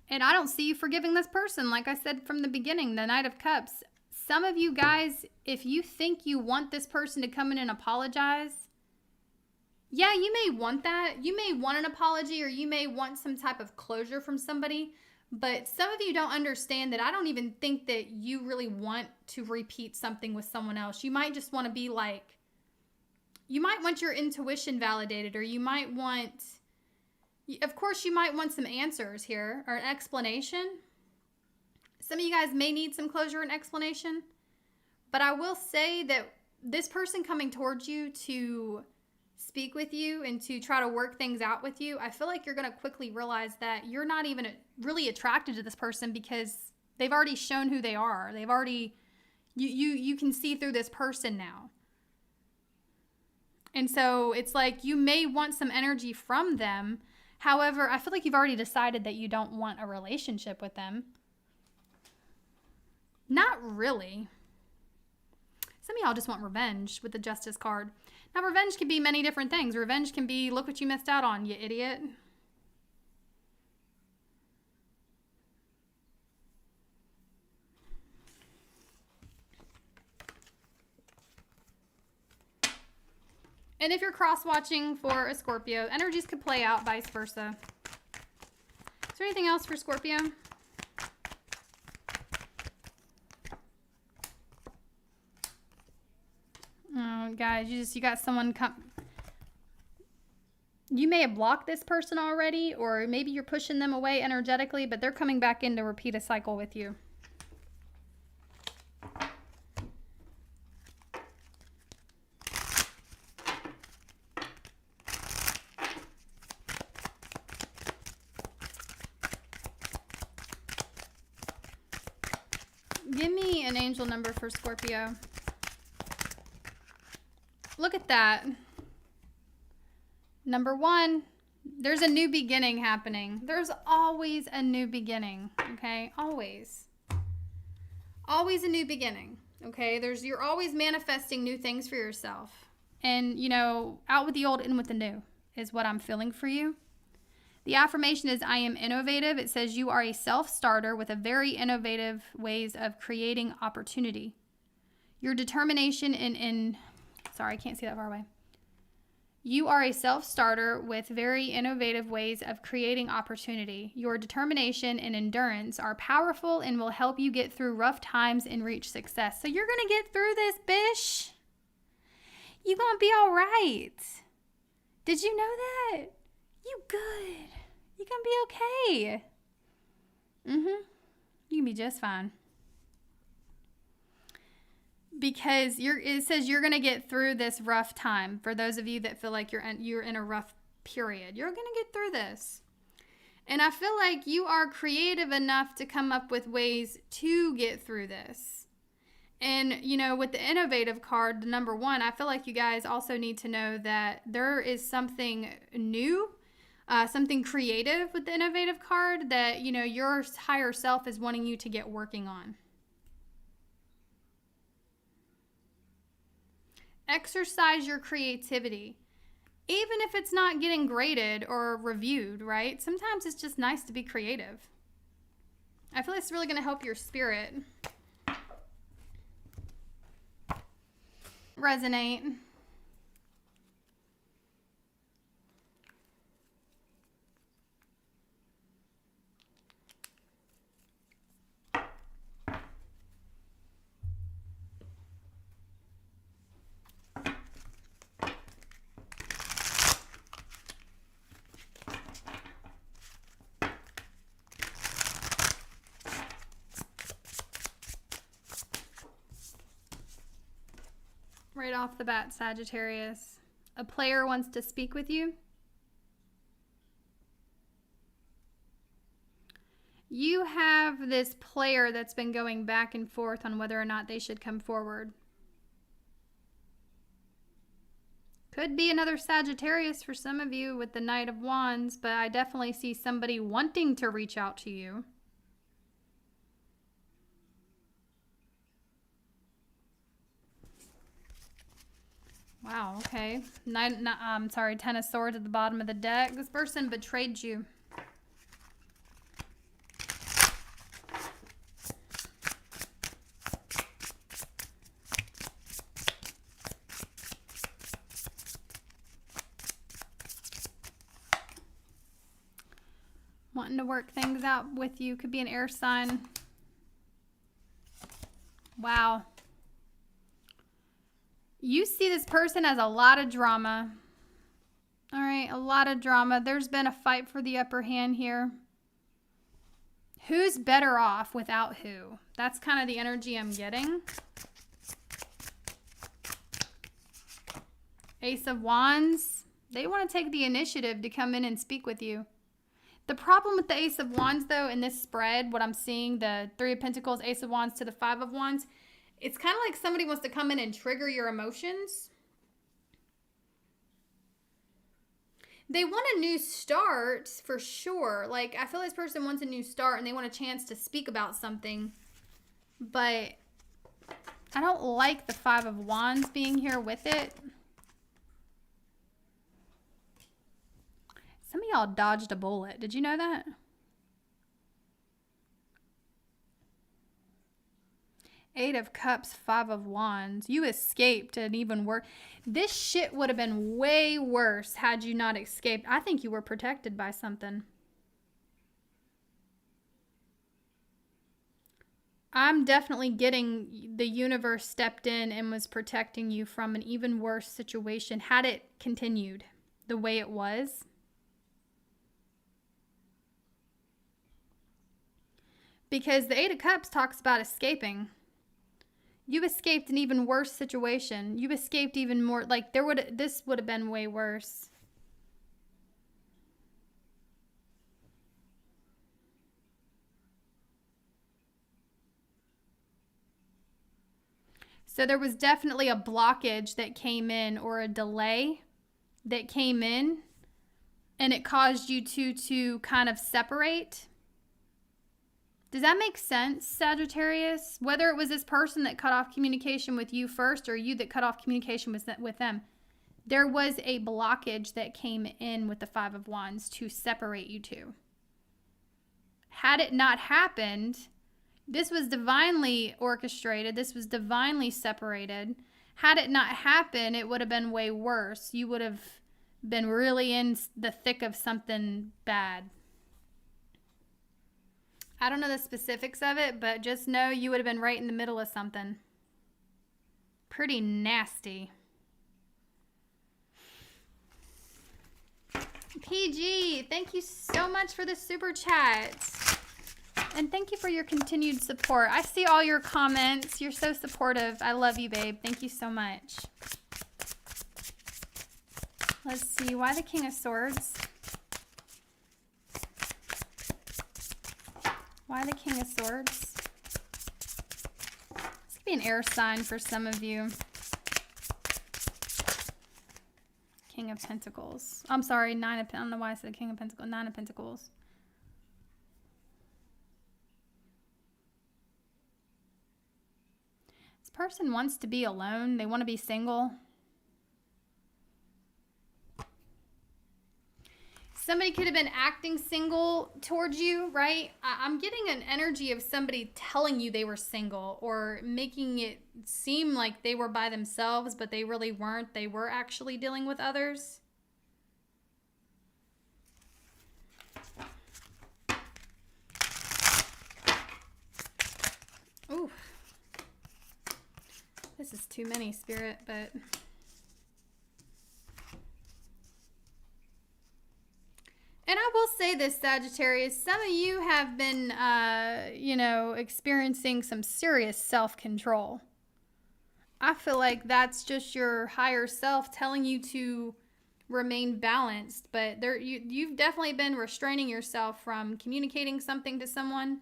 And I don't see you forgiving this person. Like I said from the beginning, the Knight of Cups. Some of you guys, if you think you want this person to come in and apologize, yeah, you may want that. You may want an apology, or you may want some type of closure from somebody. But some of you don't understand that I don't even think that you really want to repeat something with someone else. You might just want to be like, you might want your intuition validated, or you might want... Of course, you might want some answers here, or an explanation. Some of you guys may need some closure and explanation. But I will say that this person coming towards you to speak with you and to try to work things out with you, I feel like you're going to quickly realize that you're not even really attracted to this person, because they've already shown who they are. They've already, you can see through this person now. And so it's like you may want some energy from them. However, I feel like you've already decided that you don't want a relationship with them. Not really. Some of y'all just want revenge with the Justice card. Now, revenge can be many different things. Revenge can be, look what you missed out on, you idiot. And if you're cross-watching for a Scorpio, energies could play out vice versa. Is there anything else for Scorpio? Oh, guys, you got someone you may have blocked this person already, or maybe you're pushing them away energetically, but they're coming back in to repeat a cycle with you. Give me an angel number for Scorpio. Look at that. Number 1, there's a new beginning happening. There's always a new beginning, okay? Always. Always a new beginning, okay? You're always manifesting new things for yourself. And, you know, out with the old, in with the new is what I'm feeling for you. The affirmation is, I am innovative. It says you are a self-starter with a very innovative ways of creating opportunity. Your determination sorry, I can't see that far away. You are a self-starter with very innovative ways of creating opportunity. Your determination and endurance are powerful and will help you get through rough times and reach success. So you're going to get through this, bish. You're going to be all right. Did you know that? You good. You're going to be okay. You can be just fine. Because it says you're going to get through this rough time. For those of you that feel like you're in a rough period, you're going to get through this. And I feel like you are creative enough to come up with ways to get through this. And, you know, with the innovative card, the number 1, I feel like you guys also need to know that there is something new, something creative with the innovative card that, you know, your higher self is wanting you to get working on. Exercise your creativity. Even if it's not getting graded or reviewed, right? Sometimes it's just nice to be creative. I feel like it's really going to help your spirit resonate. Right off the bat, Sagittarius, a player wants to speak with you. You have this player that's been going back and forth on whether or not they should come forward. Could be another Sagittarius for some of you with the Knight of Wands, but I definitely see somebody wanting to reach out to you. Wow, okay. Ten of Swords at the bottom of the deck. This person betrayed you. Wanting to work things out with you. Could be an air sign. Wow. You see this person as a lot of drama. All right, a lot of drama. There's been a fight for the upper hand here. Who's better off without who? That's kind of the energy I'm getting. Ace of Wands. They want to take the initiative to come in and speak with you. The problem with the Ace of Wands, though, in this spread, what I'm seeing, the Three of Pentacles, Ace of Wands to the Five of Wands, it's kind of like somebody wants to come in and trigger your emotions. They want a new start for sure. Like, I feel this person wants a new start and they want a chance to speak about something. But I don't like the Five of Wands being here with it. Some of y'all dodged a bullet. Did you know that? Eight of Cups, Five of Wands. You escaped an even worse. This shit would have been way worse had you not escaped. I think you were protected by something. I'm definitely getting the universe stepped in and was protecting you from an even worse situation had it continued the way it was. Because the Eight of Cups talks about escaping. You escaped an even worse situation. You escaped even more, like this would have been way worse. So there was definitely a blockage that came in, or a delay that came in, and it caused you to kind of separate. Does that make sense, Sagittarius? Whether it was this person that cut off communication with you first, or you that cut off communication with them, there was a blockage that came in with the Five of Wands to separate you two. Had it not happened, this was divinely orchestrated. This was divinely separated. Had it not happened, it would have been way worse. You would have been really in the thick of something bad. I don't know the specifics of it, but just know you would have been right in the middle of something. Pretty nasty. PG, thank you so much for the super chat. And thank you for your continued support. I see all your comments. You're so supportive. I love you, babe. Thank you so much. Let's see. Why the King of Swords? Why the King of Swords? This could be an air sign for some of you. King of Pentacles. I'm sorry, Nine of Pentacles. I don't know why I said King of Pentacles. Nine of Pentacles. This person wants to be alone. They want to be single. Somebody could have been acting single towards you, right? I'm getting an energy of somebody telling you they were single, or making it seem like they were by themselves, but they really weren't. They were actually dealing with others. Ooh. This is too many, Spirit, but... And I will say this, Sagittarius, some of you have been, experiencing some serious self-control. I feel like that's just your higher self telling you to remain balanced. But you've definitely been restraining yourself from communicating something to someone.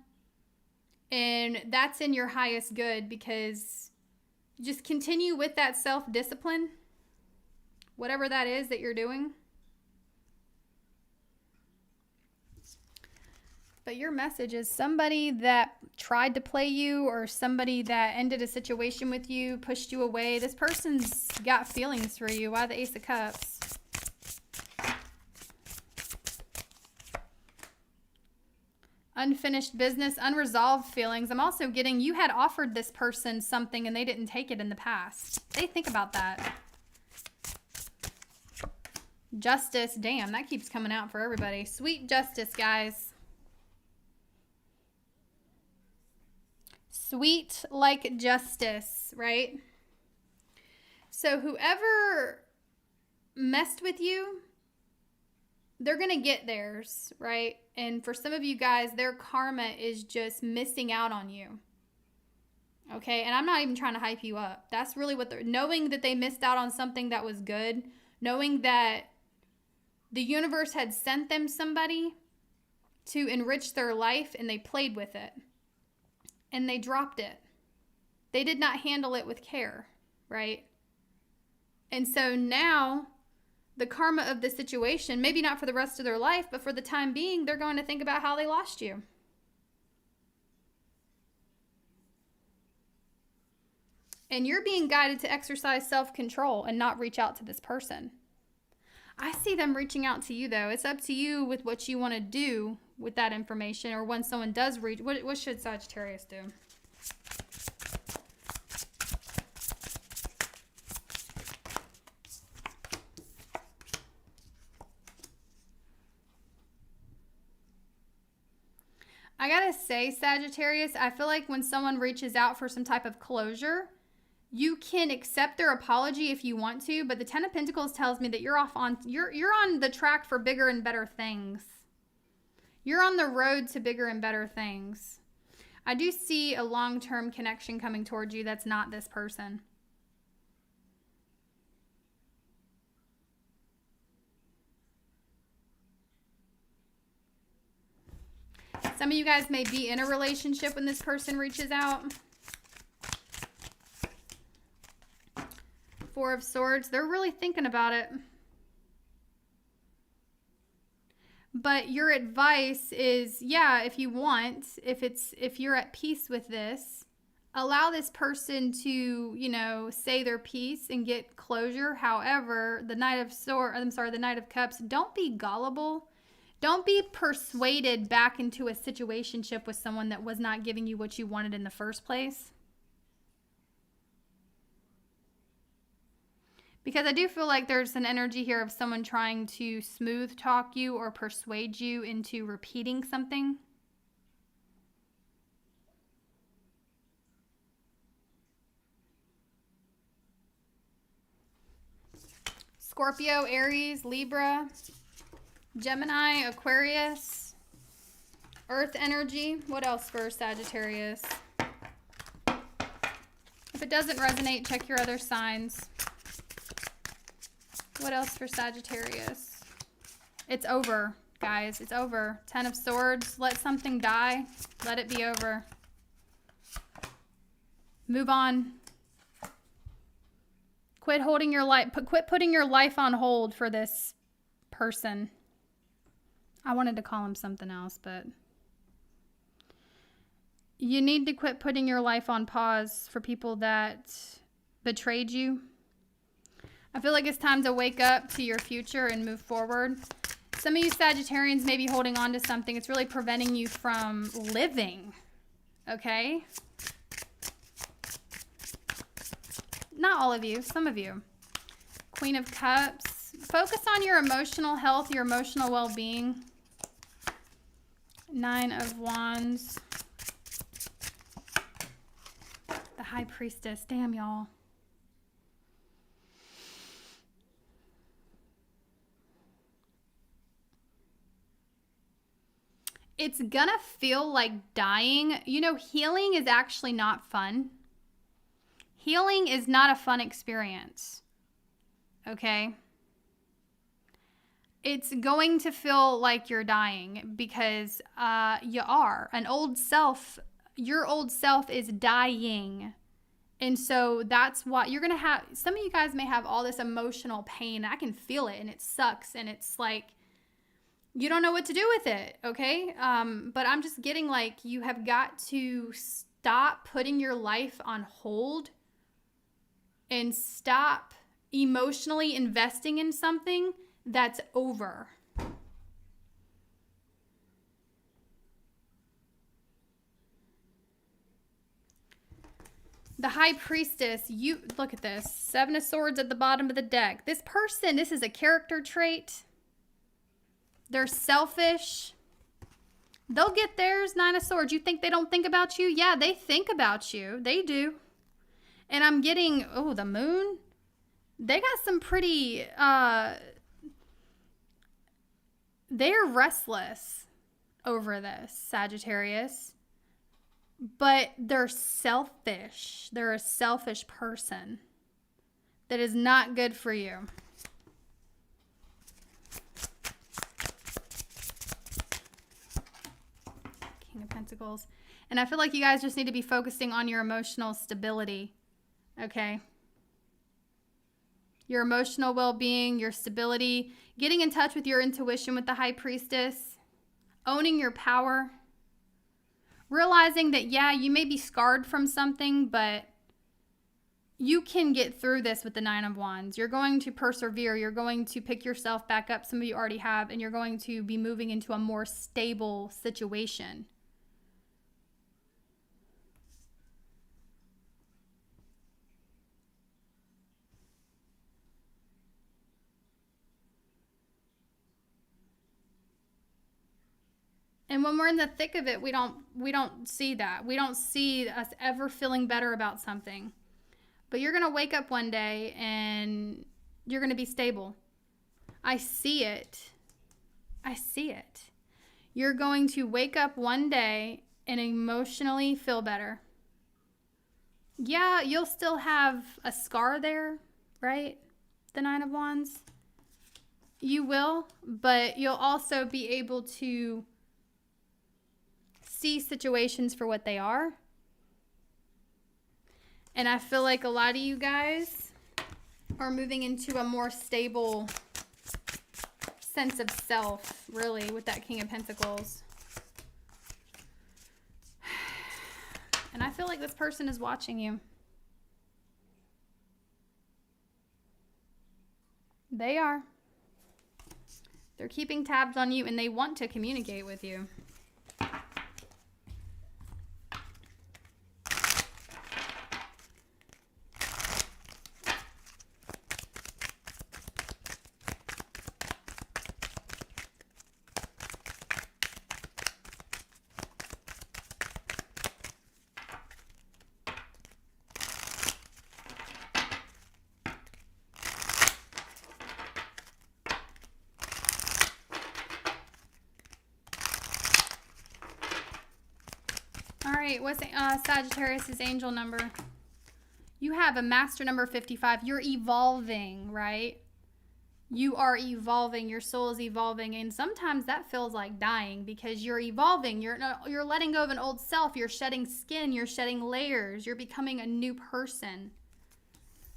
And that's in your highest good, because just continue with that self-discipline, whatever that is that you're doing. But your message is somebody that tried to play you, or somebody that ended a situation with you, pushed you away. This person's got feelings for you. Why the Ace of Cups? Unfinished business, unresolved feelings. I'm also getting you had offered this person something and they didn't take it in the past. They think about that. Justice. Damn, that keeps coming out for everybody. Sweet justice, guys. Sweet like justice, right? So whoever messed with you, they're going to get theirs, right? And for some of you guys, their karma is just missing out on you. Okay? And I'm not even trying to hype you up. That's really what they're... Knowing that they missed out on something that was good. Knowing that the universe had sent them somebody to enrich their life, and they played with it. And they dropped it. They did not handle it with care, right? And so now the karma of the situation, maybe not for the rest of their life, but for the time being, they're going to think about how they lost you. And you're being guided to exercise self-control and not reach out to this person. I see them reaching out to you, though. It's up to you with what you want to do with that information, or when someone does reach. What should Sagittarius do? I gotta say, Sagittarius, I feel like when someone reaches out for some type of closure, you can accept their apology if you want to, but the Ten of Pentacles tells me that you're on the track for bigger and better things. You're on the road to bigger and better things. I do see a long-term connection coming towards you that's not this person. Some of you guys may be in a relationship when this person reaches out. Four of Swords. They're really thinking about it. But your advice is, yeah, if you want, if you're at peace with this, allow this person to, you know, say their piece and get closure. However, the Knight of Cups, don't be gullible. Don't be persuaded back into a situationship with someone that was not giving you what you wanted in the first place. Because I do feel like there's an energy here of someone trying to smooth talk you or persuade you into repeating something. Scorpio, Aries, Libra, Gemini, Aquarius, Earth energy. What else for Sagittarius? If it doesn't resonate, check your other signs. What else for Sagittarius? It's over, guys. It's over. Ten of Swords. Let something die. Let it be over. Move on. Quit holding your life. Quit putting your life on hold for this person. I wanted to call him something else, but you need to quit putting your life on pause for people that betrayed you. I feel like it's time to wake up to your future and move forward. Some of you Sagittarians may be holding on to something. It's really preventing you from living, okay? Not all of you, some of you. Queen of Cups. Focus on your emotional health, your emotional well-being. Nine of Wands. The High Priestess. Damn, y'all. It's gonna feel like dying. You know, healing is actually not fun. Healing is not a fun experience. Okay? It's going to feel like you're dying because you are. Your old self is dying. And so that's why you're going to have, some of you guys may have all this emotional pain. I can feel it and it sucks. And it's like, you don't know what to do with it. Okay. But I'm just getting like, you have got to stop putting your life on hold and stop emotionally investing in something that's over. The High Priestess, you look at this. Seven of Swords at the bottom of the deck. This person, this is a character trait. They're selfish. They'll get theirs. Nine of Swords. You think they don't think about you? Yeah, they think about you. They do. And I'm getting, oh, the Moon. They got some pretty, they're restless over this, Sagittarius. But they're selfish. They're a selfish person. That is not good for you. King of Pentacles. And I feel like you guys just need to be focusing on your emotional stability. Okay? Your emotional well-being, your stability, getting in touch with your intuition with the High Priestess, owning your power, realizing that, yeah, you may be scarred from something, but you can get through this with the Nine of Wands. You're going to persevere. You're going to pick yourself back up. Some of you already have, and you're going to be moving into a more stable situation. And when we're in the thick of it, we don't see that. We don't see us ever feeling better about something. But you're going to wake up one day and you're going to be stable. I see it. I see it. You're going to wake up one day and emotionally feel better. Yeah, you'll still have a scar there, right? The Nine of Wands. You will, but you'll also be able to see situations for what they are. And I feel like a lot of you guys are moving into a more stable sense of self, really, with that King of Pentacles. And I feel like this person is watching you. They are. They're keeping tabs on you and they want to communicate with you. All right, what's Sagittarius' angel number? You have a master number 55. You're evolving, right? You are evolving. Your soul is evolving. And sometimes that feels like dying because you're evolving. You're letting go of an old self. You're shedding skin. You're shedding layers. You're becoming a new person.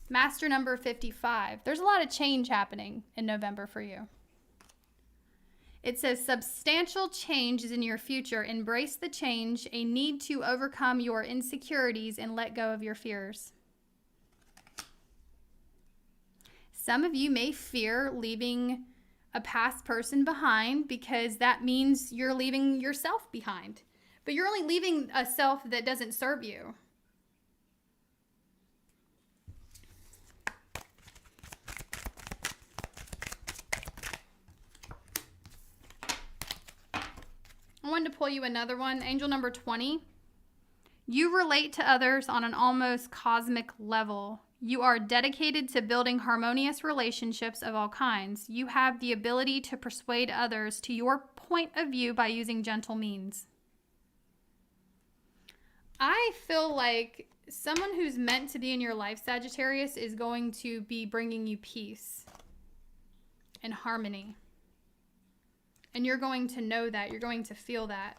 Master number 55. There's a lot of change happening in November for you. It says substantial change is in your future. Embrace the change, a need to overcome your insecurities and let go of your fears. Some of you may fear leaving a past person behind because that means you're leaving yourself behind. But you're only leaving a self that doesn't serve you. I wanted to pull you another one. Angel number 20. You relate to others on an almost cosmic level. You are dedicated to building harmonious relationships of all kinds. You have the ability to persuade others to your point of view by using gentle means. I feel like someone who's meant to be in your life, Sagittarius, is going to be bringing you peace and harmony. And you're going to know that. You're going to feel that.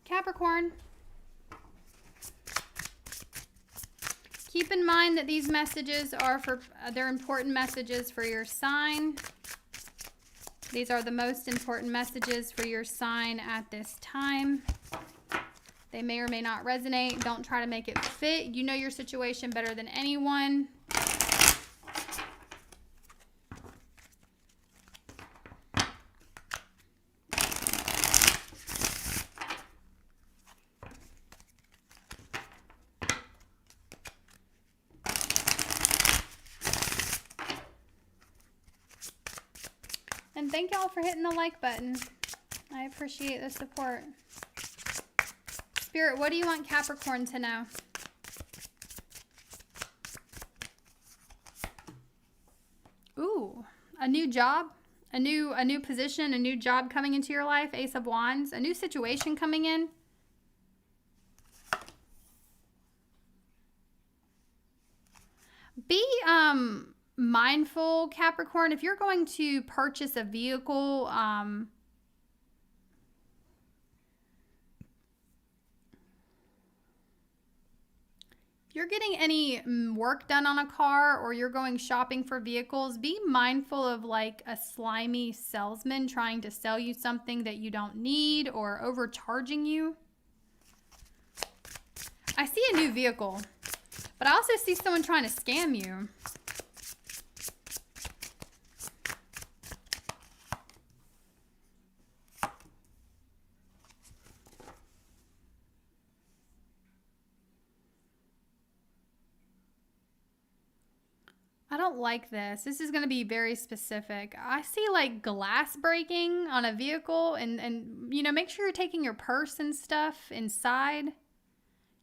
Capricorn. Keep in mind that these messages are they're important messages for your sign. These are the most important messages for your sign at this time. They may or may not resonate. Don't try to make it fit. You know your situation better than anyone. And thank y'all for hitting the like button. I appreciate the support. Spirit, what do you want Capricorn to know? Ooh, a new job, a new position, a new job coming into your life, Ace of Wands, a new situation coming in. Be mindful, Capricorn, if you're going to purchase a vehicle, you're getting any work done on a car or you're going shopping for vehicles, be mindful of like a slimy salesman trying to sell you something that you don't need or overcharging you. I see a new vehicle, but I also see someone trying to scam you. I don't like this. This is going to be very specific. I see like glass breaking on a vehicle and you know, make sure you're taking your purse and stuff inside,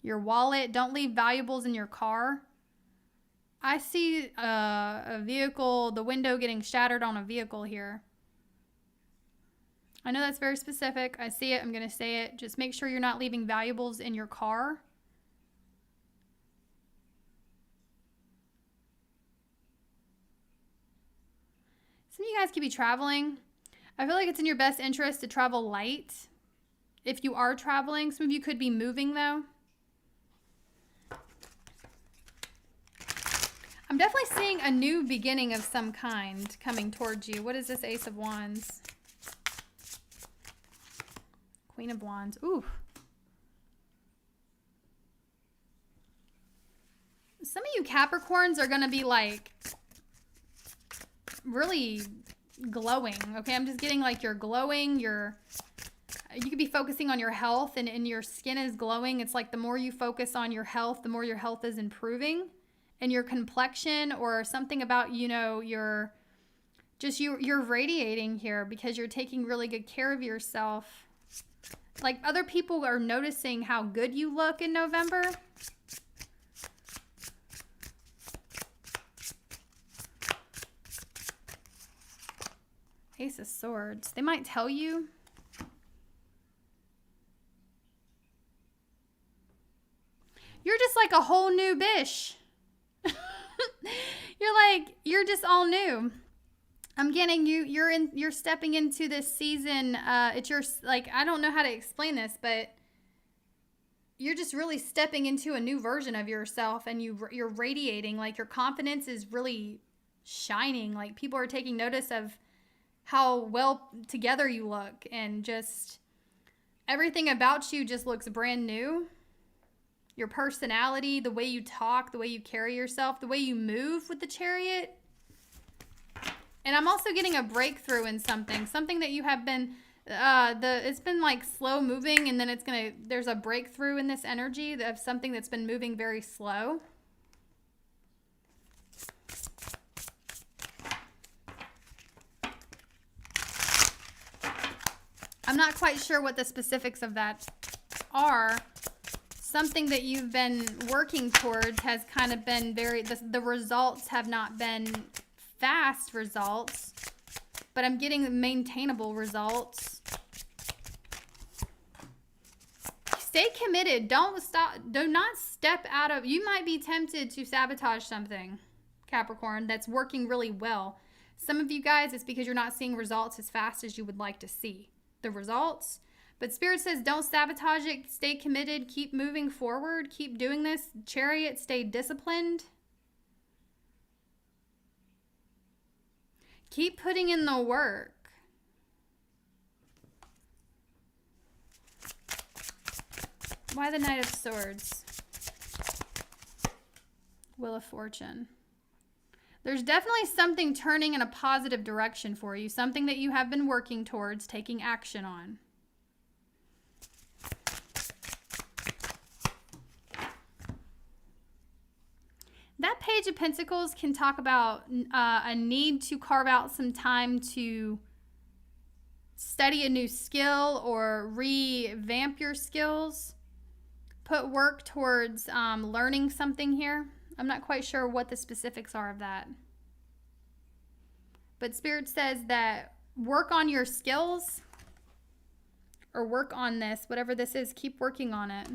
your wallet. Don't leave valuables in your car. I see a vehicle, the window getting shattered on a vehicle here. I know that's very specific. I see it. I'm going to say it. Just make sure you're not leaving valuables in your car. Some of you guys could be traveling. I feel like it's in your best interest to travel light. If you are traveling, some of you could be moving though. I'm definitely seeing a new beginning of some kind coming towards you. What is this Ace of Wands? Queen of Wands. Ooh. Some of you Capricorns are going to be like really glowing. Okay, I'm just getting like you're glowing. You could be focusing on your health and your skin is glowing. It's like the more you focus on your health, the more your health is improving. And your complexion or something about, you know, you're radiating here because you're taking really good care of yourself. Like other people are noticing how good you look in November. Ace of Swords. They might tell you. You're just like a whole new bish. You're just all new. I'm getting you're stepping into this season. It's your, like, I don't know how to explain this, but you're just really stepping into a new version of yourself and you're radiating, like your confidence is really shining. Like people are taking notice of how well together you look and just everything about you just looks brand new. Your personality, the way you talk, the way you carry yourself, the way you move with the Chariot. And I'm also getting a breakthrough in something that you have been, it's been like slow moving, and then there's a breakthrough in this energy of something that's been moving very slow. I'm not quite sure what the specifics of that are. Something that you've been working towards has kind of been the results have not been fast results, but I'm getting maintainable results. Stay committed. Don't stop. Do not step out of, you might be tempted to sabotage something, Capricorn, that's working really well. Some of you guys, it's because you're not seeing results as fast as you would like to see the results. But Spirit says don't sabotage it. Stay committed. Keep moving forward. Keep doing this. Chariot, stay disciplined. Keep putting in the work. Why the Knight of Swords? Wheel of Fortune. There's definitely something turning in a positive direction for you. Something that you have been working towards taking action on. That Page of Pentacles can talk about a need to carve out some time to study a new skill or revamp your skills. Put work towards learning something here. I'm not quite sure what the specifics are of that. But Spirit says that work on your skills or work on this, whatever this is, keep working on it.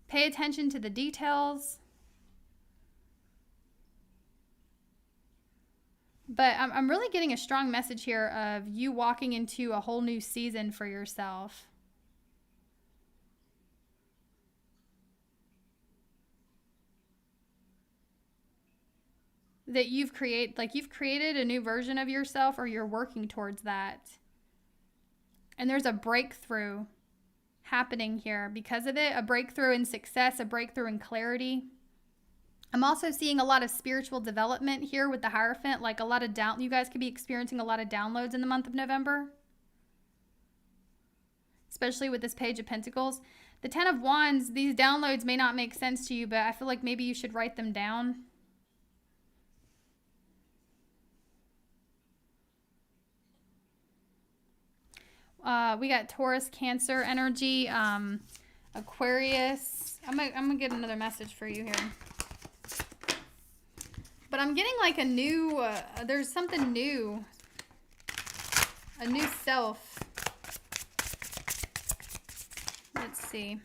Pay attention to the details. But I'm really getting a strong message here of you walking into a whole new season for yourself. That you've created a new version of yourself, or you're working towards that. And there's a breakthrough happening here because of it. A breakthrough in success, a breakthrough in clarity. I'm also seeing a lot of spiritual development here with the Hierophant, like a lot of you guys could be experiencing a lot of downloads in the month of November, especially with this Page of Pentacles. The Ten of Wands, these downloads may not make sense to you, but I feel like maybe you should write them down. We got Taurus, Cancer energy, Aquarius. I'm gonna get another message for you here. But I'm getting like a new, there's something new. A new self. Let's see.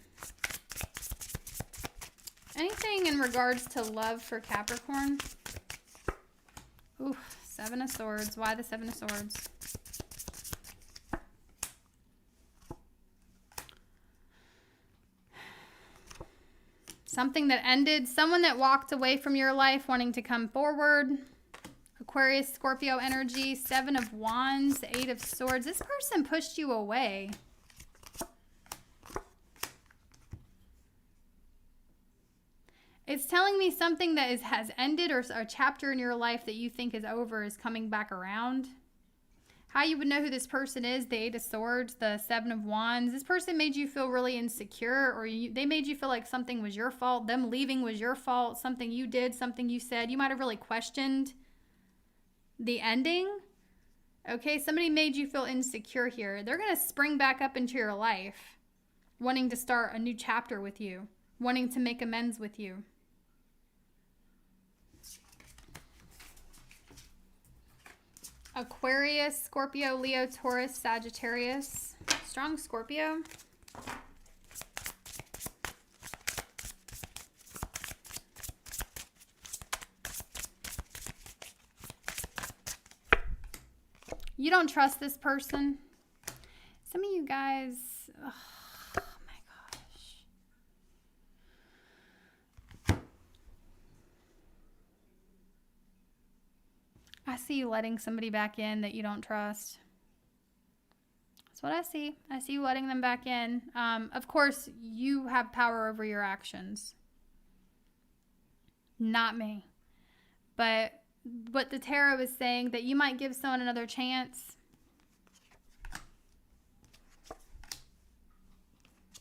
Anything in regards to love for Capricorn? Ooh, Seven of Swords. Why the Seven of Swords? Something that ended. Someone that walked away from your life wanting to come forward. Aquarius, Scorpio energy. Seven of Wands. Eight of Swords. This person pushed you away. It's telling me something that has ended, or a chapter in your life that you think is over is coming back around. How you would know who this person is, the Eight of Swords, the Seven of Wands. This person made you feel really insecure, or they made you feel like something was your fault. Them leaving was your fault. Something you did, something you said. You might have really questioned the ending. Okay, somebody made you feel insecure here. They're going to spring back up into your life, wanting to start a new chapter with you, wanting to make amends with you. Aquarius, Scorpio, Leo, Taurus, Sagittarius. Strong Scorpio. You don't trust this person. Some of you guys, oh my gosh. I see you letting somebody back in that you don't trust. That's what I see. I see you letting them back in. Of course, you have power over your actions. Not me. But what the tarot is saying, that you might give someone another chance.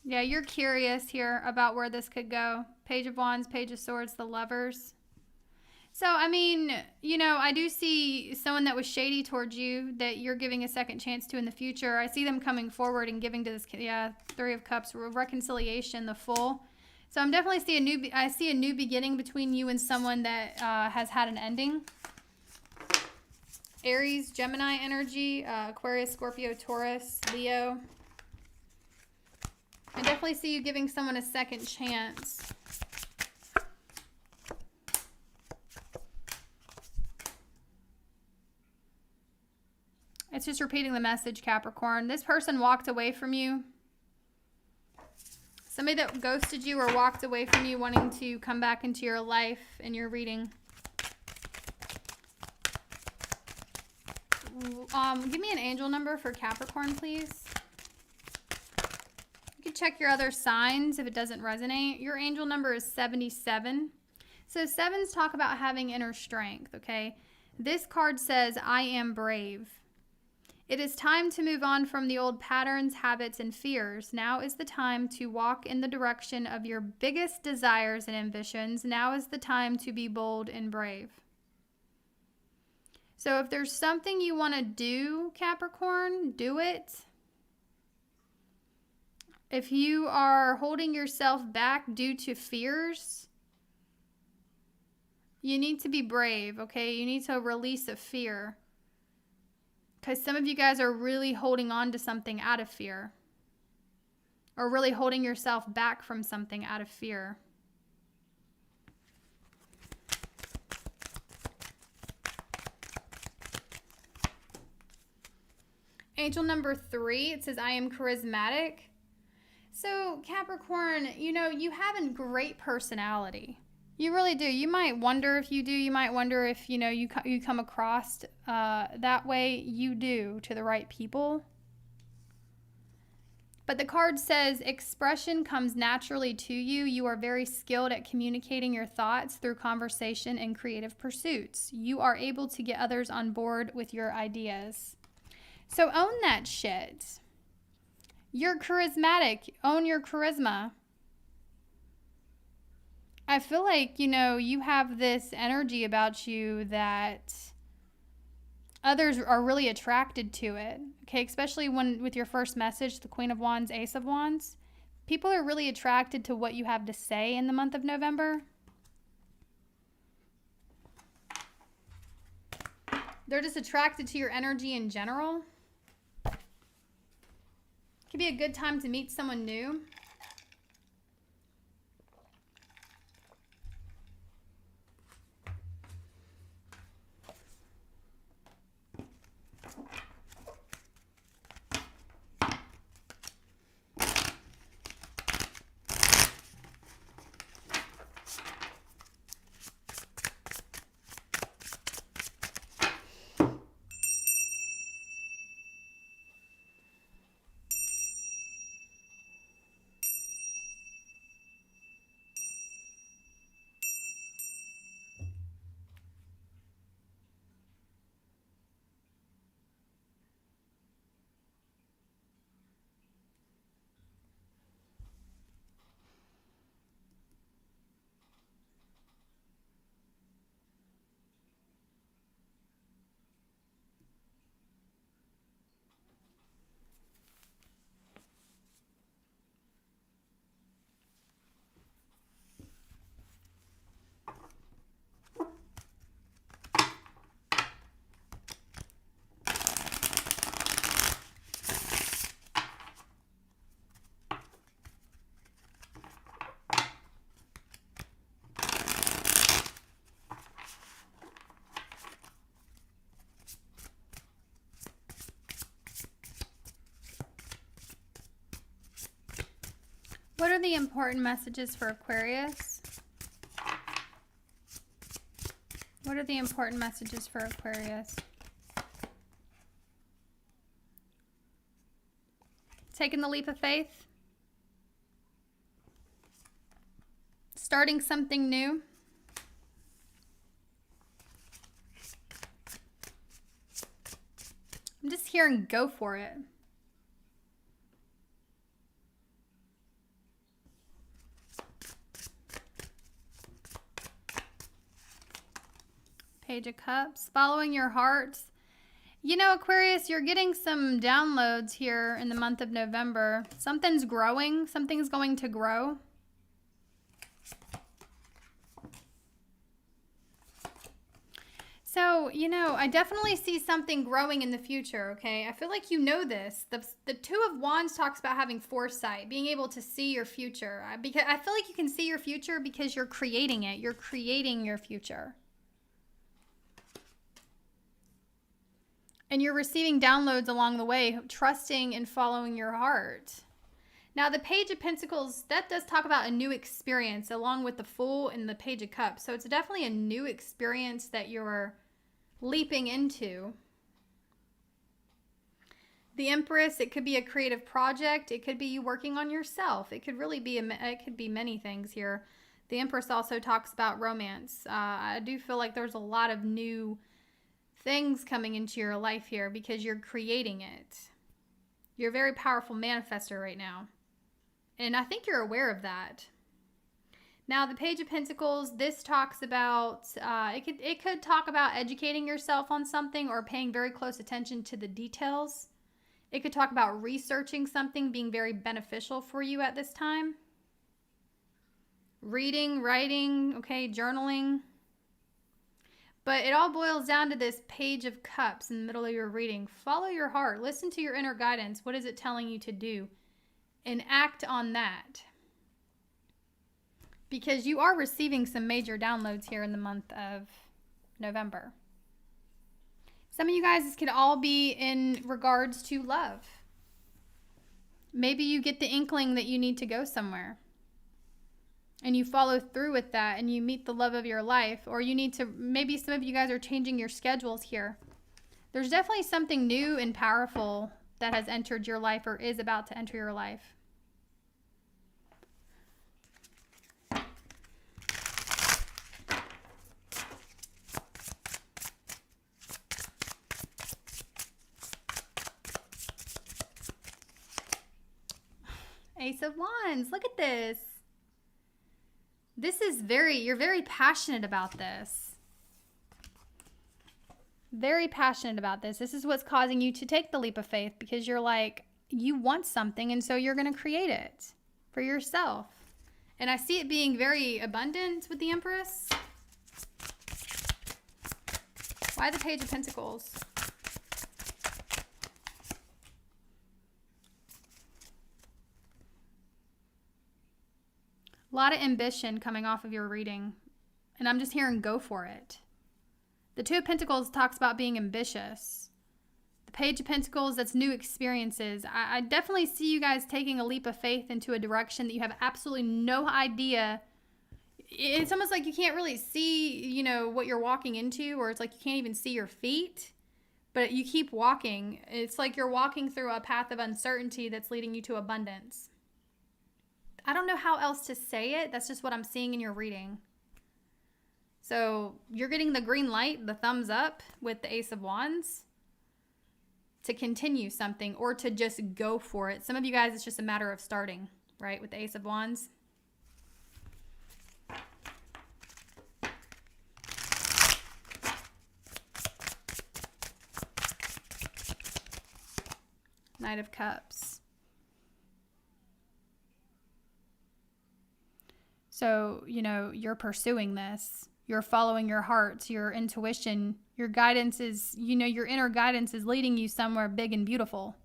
Yeah, you're curious here about where this could go. Page of Wands, Page of Swords, the Lovers. So, I mean, you know, I do see someone that was shady towards you that you're giving a second chance to in the future. I see them coming forward and giving to this, Three of Cups, reconciliation, the Fool. So I'm definitely I see a new beginning between you and someone that has had an ending. Aries, Gemini energy, Aquarius, Scorpio, Taurus, Leo. I definitely see you giving someone a second chance. It's just repeating the message, Capricorn. This person walked away from you. Somebody that ghosted you or walked away from you wanting to come back into your life in your reading. Give me an angel number for Capricorn, please. You can check your other signs if it doesn't resonate. Your angel number is 77. So sevens talk about having inner strength, okay? This card says, I am brave. It is time to move on from the old patterns, habits, and fears. Now is the time to walk in the direction of your biggest desires and ambitions. Now is the time to be bold and brave. So if there's something you want to do, Capricorn, do it. If you are holding yourself back due to fears, you need to be brave, okay? You need to release a fear. Because some of you guys are really holding on to something out of fear. Or really holding yourself back from something out of fear. Angel number 3, it says, I am charismatic. So, Capricorn, you know, you have a great personality. You really do. You might wonder if you do. You might wonder if, you know, you come across that way. You do, to the right people. But the card says expression comes naturally to you. You are very skilled at communicating your thoughts through conversation and creative pursuits. You are able to get others on board with your ideas. So own that shit. You're charismatic. Own your charisma. I feel like, you know, you have this energy about you that others are really attracted to it. Okay, especially when with your first message, the Queen of Wands, Ace of Wands. People are really attracted to what you have to say in the month of November. They're just attracted to your energy in general. Could be a good time to meet someone new. What are the important messages for Aquarius? What are the important messages for Aquarius? Taking the leap of faith? Starting something new? I'm just hearing go for it. Page of Cups, following your heart. You know, Aquarius, you're getting some downloads here in the month of November. Something's growing. Something's going to grow. So, you know, I definitely see something growing in the future, okay? I feel like you know this. The Two of Wands talks about having foresight, being able to see your future. Because I feel like you can see your future because you're creating it. You're creating your future. And you're receiving downloads along the way, trusting and following your heart. Now, the Page of Pentacles, that does talk about a new experience along with the Fool and the Page of Cups. So it's definitely a new experience that you're leaping into. The Empress, it could be a creative project. It could be you working on yourself. It could really be, it could be many things here. The Empress also talks about romance. I do feel like there's a lot of new things coming into your life here because you're creating it. You're a very powerful manifester right now. And I think you're aware of that. Now, the Page of Pentacles, this talks about, it could talk about educating yourself on something or paying very close attention to the details. It could talk about researching something being very beneficial for you at this time. Reading, writing, okay, journaling. But it all boils down to this Page of Cups in the middle of your reading. Follow your heart. Listen to your inner guidance. What is it telling you to do? And act on that. Because you are receiving some major downloads here in the month of November. Some of you guys, this could all be in regards to love. Maybe you get the inkling that you need to go somewhere. And you follow through with that and you meet the love of your life. Or you need to, maybe some of you guys are changing your schedules here. There's definitely something new and powerful that has entered your life or is about to enter your life. Ace of Wands, look at this. This is you're very passionate about this. Very passionate about this. This is what's causing you to take the leap of faith, because you're like, you want something, and so you're going to create it for yourself. And I see it being very abundant with the Empress. Why the Page of Pentacles? A lot of ambition coming off of your reading. And I'm just hearing go for it. The Two of Pentacles talks about being ambitious. The Page of Pentacles, that's new experiences. I definitely see you guys taking a leap of faith into a direction that you have absolutely no idea. It's almost like you can't really see, you know, what you're walking into, or it's like you can't even see your feet, but you keep walking. It's like you're walking through a path of uncertainty that's leading you to abundance. I don't know how else to say it. That's just what I'm seeing in your reading. So you're getting the green light, the thumbs up with the Ace of Wands to continue something or to just go for it. Some of you guys, it's just a matter of starting, right, with the Ace of Wands. Knight of Cups. So, you know, you're pursuing this. You're following your heart, your intuition. Your guidance is, you know, your inner guidance is leading you somewhere big and beautiful.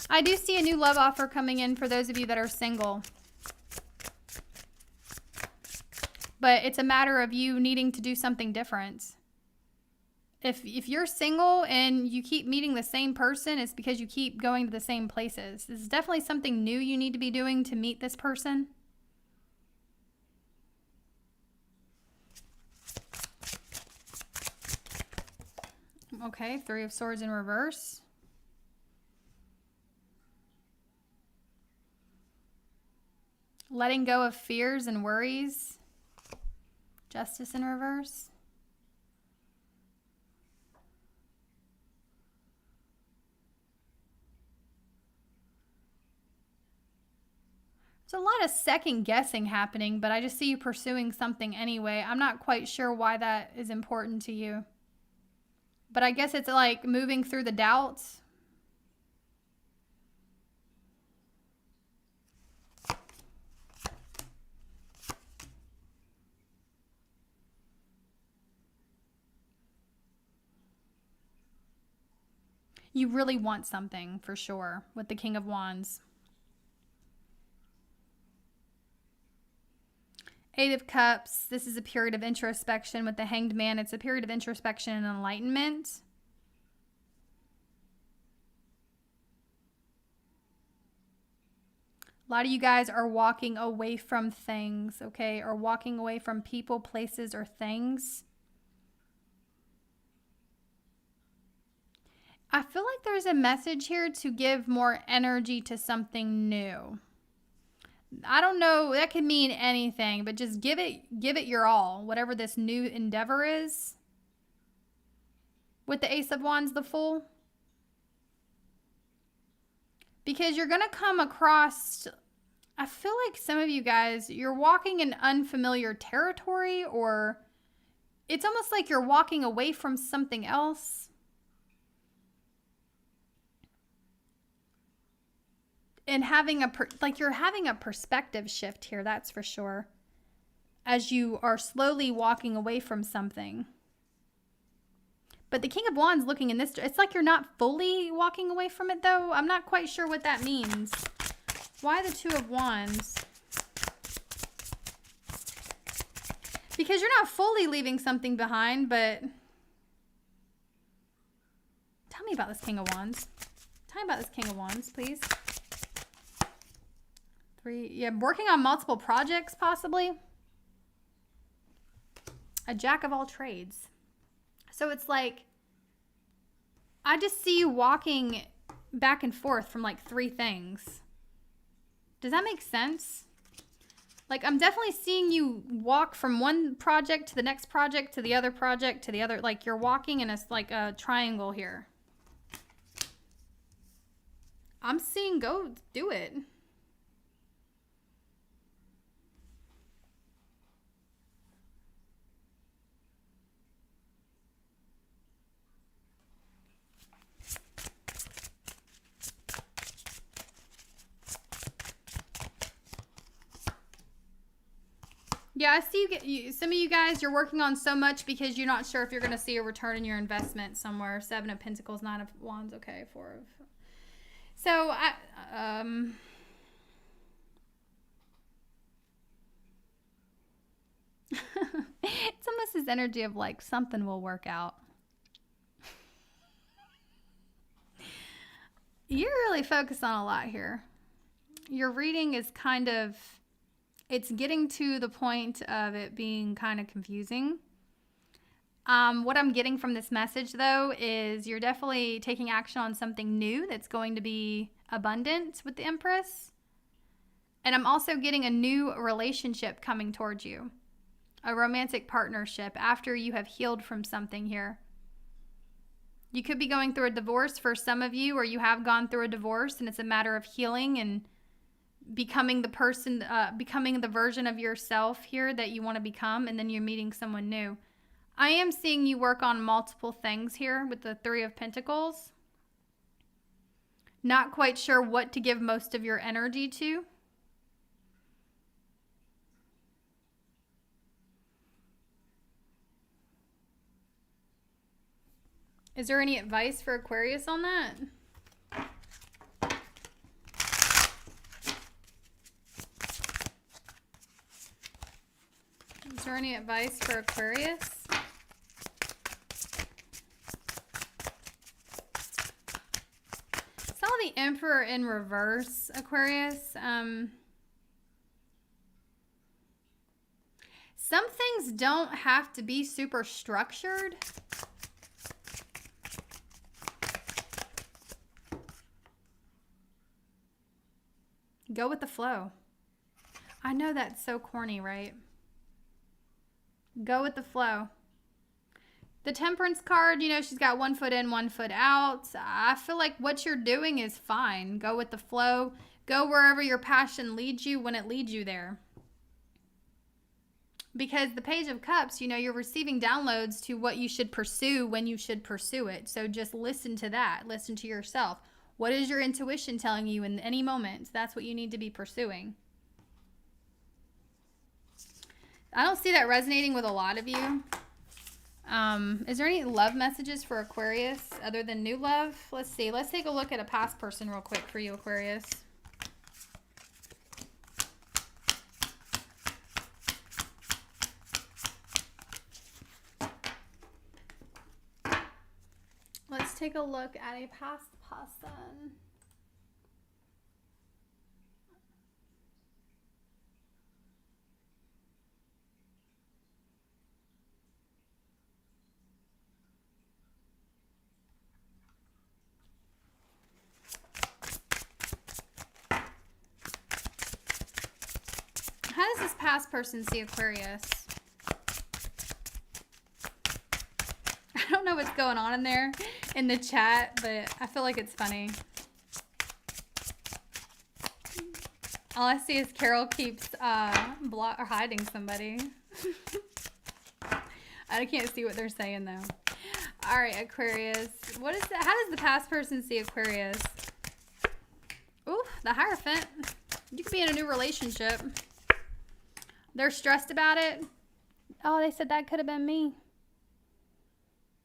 I do see a new love offer coming in for those of you that are single. But it's a matter of you needing to do something different. If you're single and you keep meeting the same person, it's because you keep going to the same places. This is definitely something new you need to be doing to meet this person. Okay, Three of Swords in reverse. Letting go of fears and worries. Justice in reverse. There's a lot of second guessing happening, but I just see you pursuing something anyway. I'm not quite sure why that is important to you. But I guess it's like moving through the doubts. You really want something for sure with the King of Wands. Eight of Cups. This is a period of introspection with the Hanged Man. It's a period of introspection and enlightenment. A lot of you guys are walking away from things, okay? Or walking away from people, places, or things. I feel like there's a message here to give more energy to something new. I don't know, that could mean anything, but just give it your all, whatever this new endeavor is. With the Ace of Wands, the Fool. Because you're going to come across, I feel like some of you guys, you're walking in unfamiliar territory, or it's almost like you're walking away from something else. And having you're having a perspective shift here, that's for sure. As you are slowly walking away from something. But the King of Wands looking in this, it's like you're not fully walking away from it though. I'm not quite sure what that means. Why the Two of Wands? Because you're not fully leaving something behind, but tell me about this King of Wands. Tell me about this King of Wands, please. Yeah, working on multiple projects, possibly. A Jack of all trades. So it's like, I just see you walking back and forth from like three things. Does that make sense? Like, I'm definitely seeing you walk from one project to the next project to the other project to the other. Like, you're walking in a triangle here. I'm seeing go do it. Yeah, I see some of you guys, you're working on so much because you're not sure if you're going to see a return in your investment somewhere. 7 of Pentacles, 9 of Wands. Okay, 4 of... So, it's almost this energy of like something will work out. You're really focused on a lot here. Your reading is kind of, it's getting to the point of it being kind of confusing. What I'm getting from this message, though, is you're definitely taking action on something new that's going to be abundant with the Empress. And I'm also getting a new relationship coming towards you. A romantic partnership after you have healed from something here. You could be going through a divorce for some of you, or you have gone through a divorce and it's a matter of healing and becoming the person, becoming the version of yourself here that you want to become, and then you're meeting someone new. I am seeing you work on multiple things here with the 3 of Pentacles. Not quite sure what to give most of your energy to. Is there any advice for Aquarius on that? Is there any advice for Aquarius? Saw the Emperor in reverse, Aquarius. Some things don't have to be super structured. Go with the flow. I know that's so corny, right? Go with the flow. The Temperance card, you know, she's got 1 foot in, 1 foot out. I feel like what you're doing is fine. Go with the flow. Go wherever your passion leads you when it leads you there. Because the Page of Cups, you know, you're receiving downloads to what you should pursue when you should pursue it. So just listen to that. Listen to yourself. What is your intuition telling you in any moment? That's what you need to be pursuing. I don't see that resonating with a lot of you. Is there any love messages for Aquarius other than new love? Let's see. Let's take a look at a past person real quick for you, Aquarius. Let's take a look at a past person. How does this past person see Aquarius? I don't know what's going on in there in the chat, but I feel like it's funny. All I see is Carol keeps hiding somebody. I can't see what they're saying though. All right, Aquarius. What is that? How does the past person see Aquarius? Ooh, the Hierophant. You could be in a new relationship. They're stressed about it. Oh, they said that could have been me.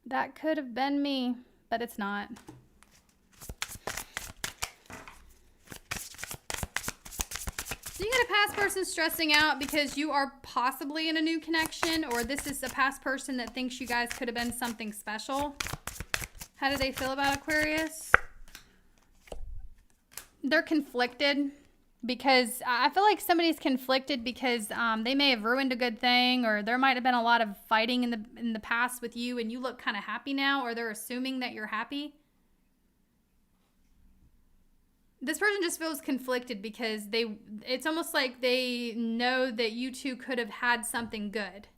That could have been me, but it's not. So you got a past person stressing out because you are possibly in a new connection, or this is a past person that thinks you guys could have been something special. How do they feel about Aquarius? They're conflicted. Because I feel like somebody's conflicted because they may have ruined a good thing, or there might have been a lot of fighting in the past with you, and you look kind of happy now, or they're assuming that you're happy. This person just feels conflicted because it's almost like they know that you two could have had something good.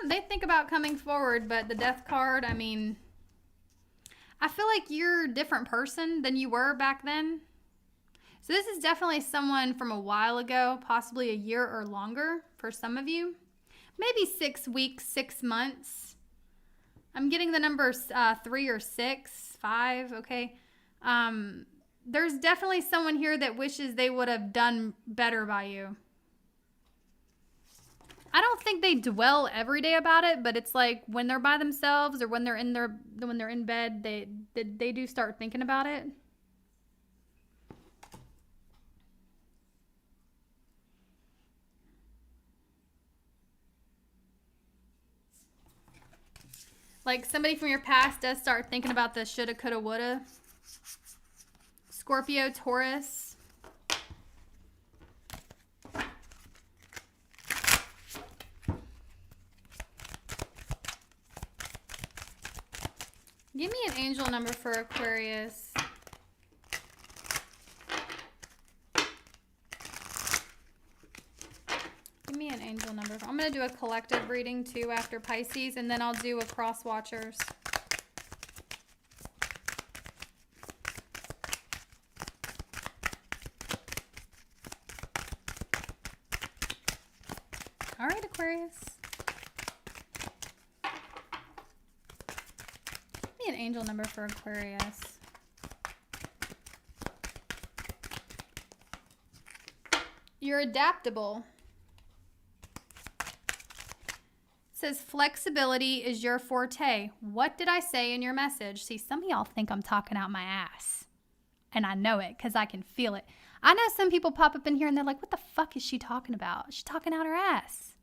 They think about coming forward, but the Death card, I mean, I feel like you're a different person than you were back then. So this is definitely someone from a while ago, possibly a year or longer for some of you. Maybe 6 weeks, 6 months. I'm getting the numbers 3 or 6, 5, okay. There's definitely someone here that wishes they would have done better by you. I don't think they dwell every day about it, but it's like when they're by themselves or when they're in bed, they do start thinking about it. Like somebody from your past does start thinking about the shoulda, coulda, woulda. Scorpio, Taurus. Give me an angel number for Aquarius. Give me an angel number. I'm going to do a collective reading too after Pisces, and then I'll do a Crosswatchers. All right, Aquarius. Give me an angel number for Aquarius. You're adaptable. It says flexibility is your forte. What did I say in your message? See, some of y'all think I'm talking out my ass. And I know it because I can feel it. I know some people pop up in here and they're like, what the fuck is she talking about? She's talking out her ass.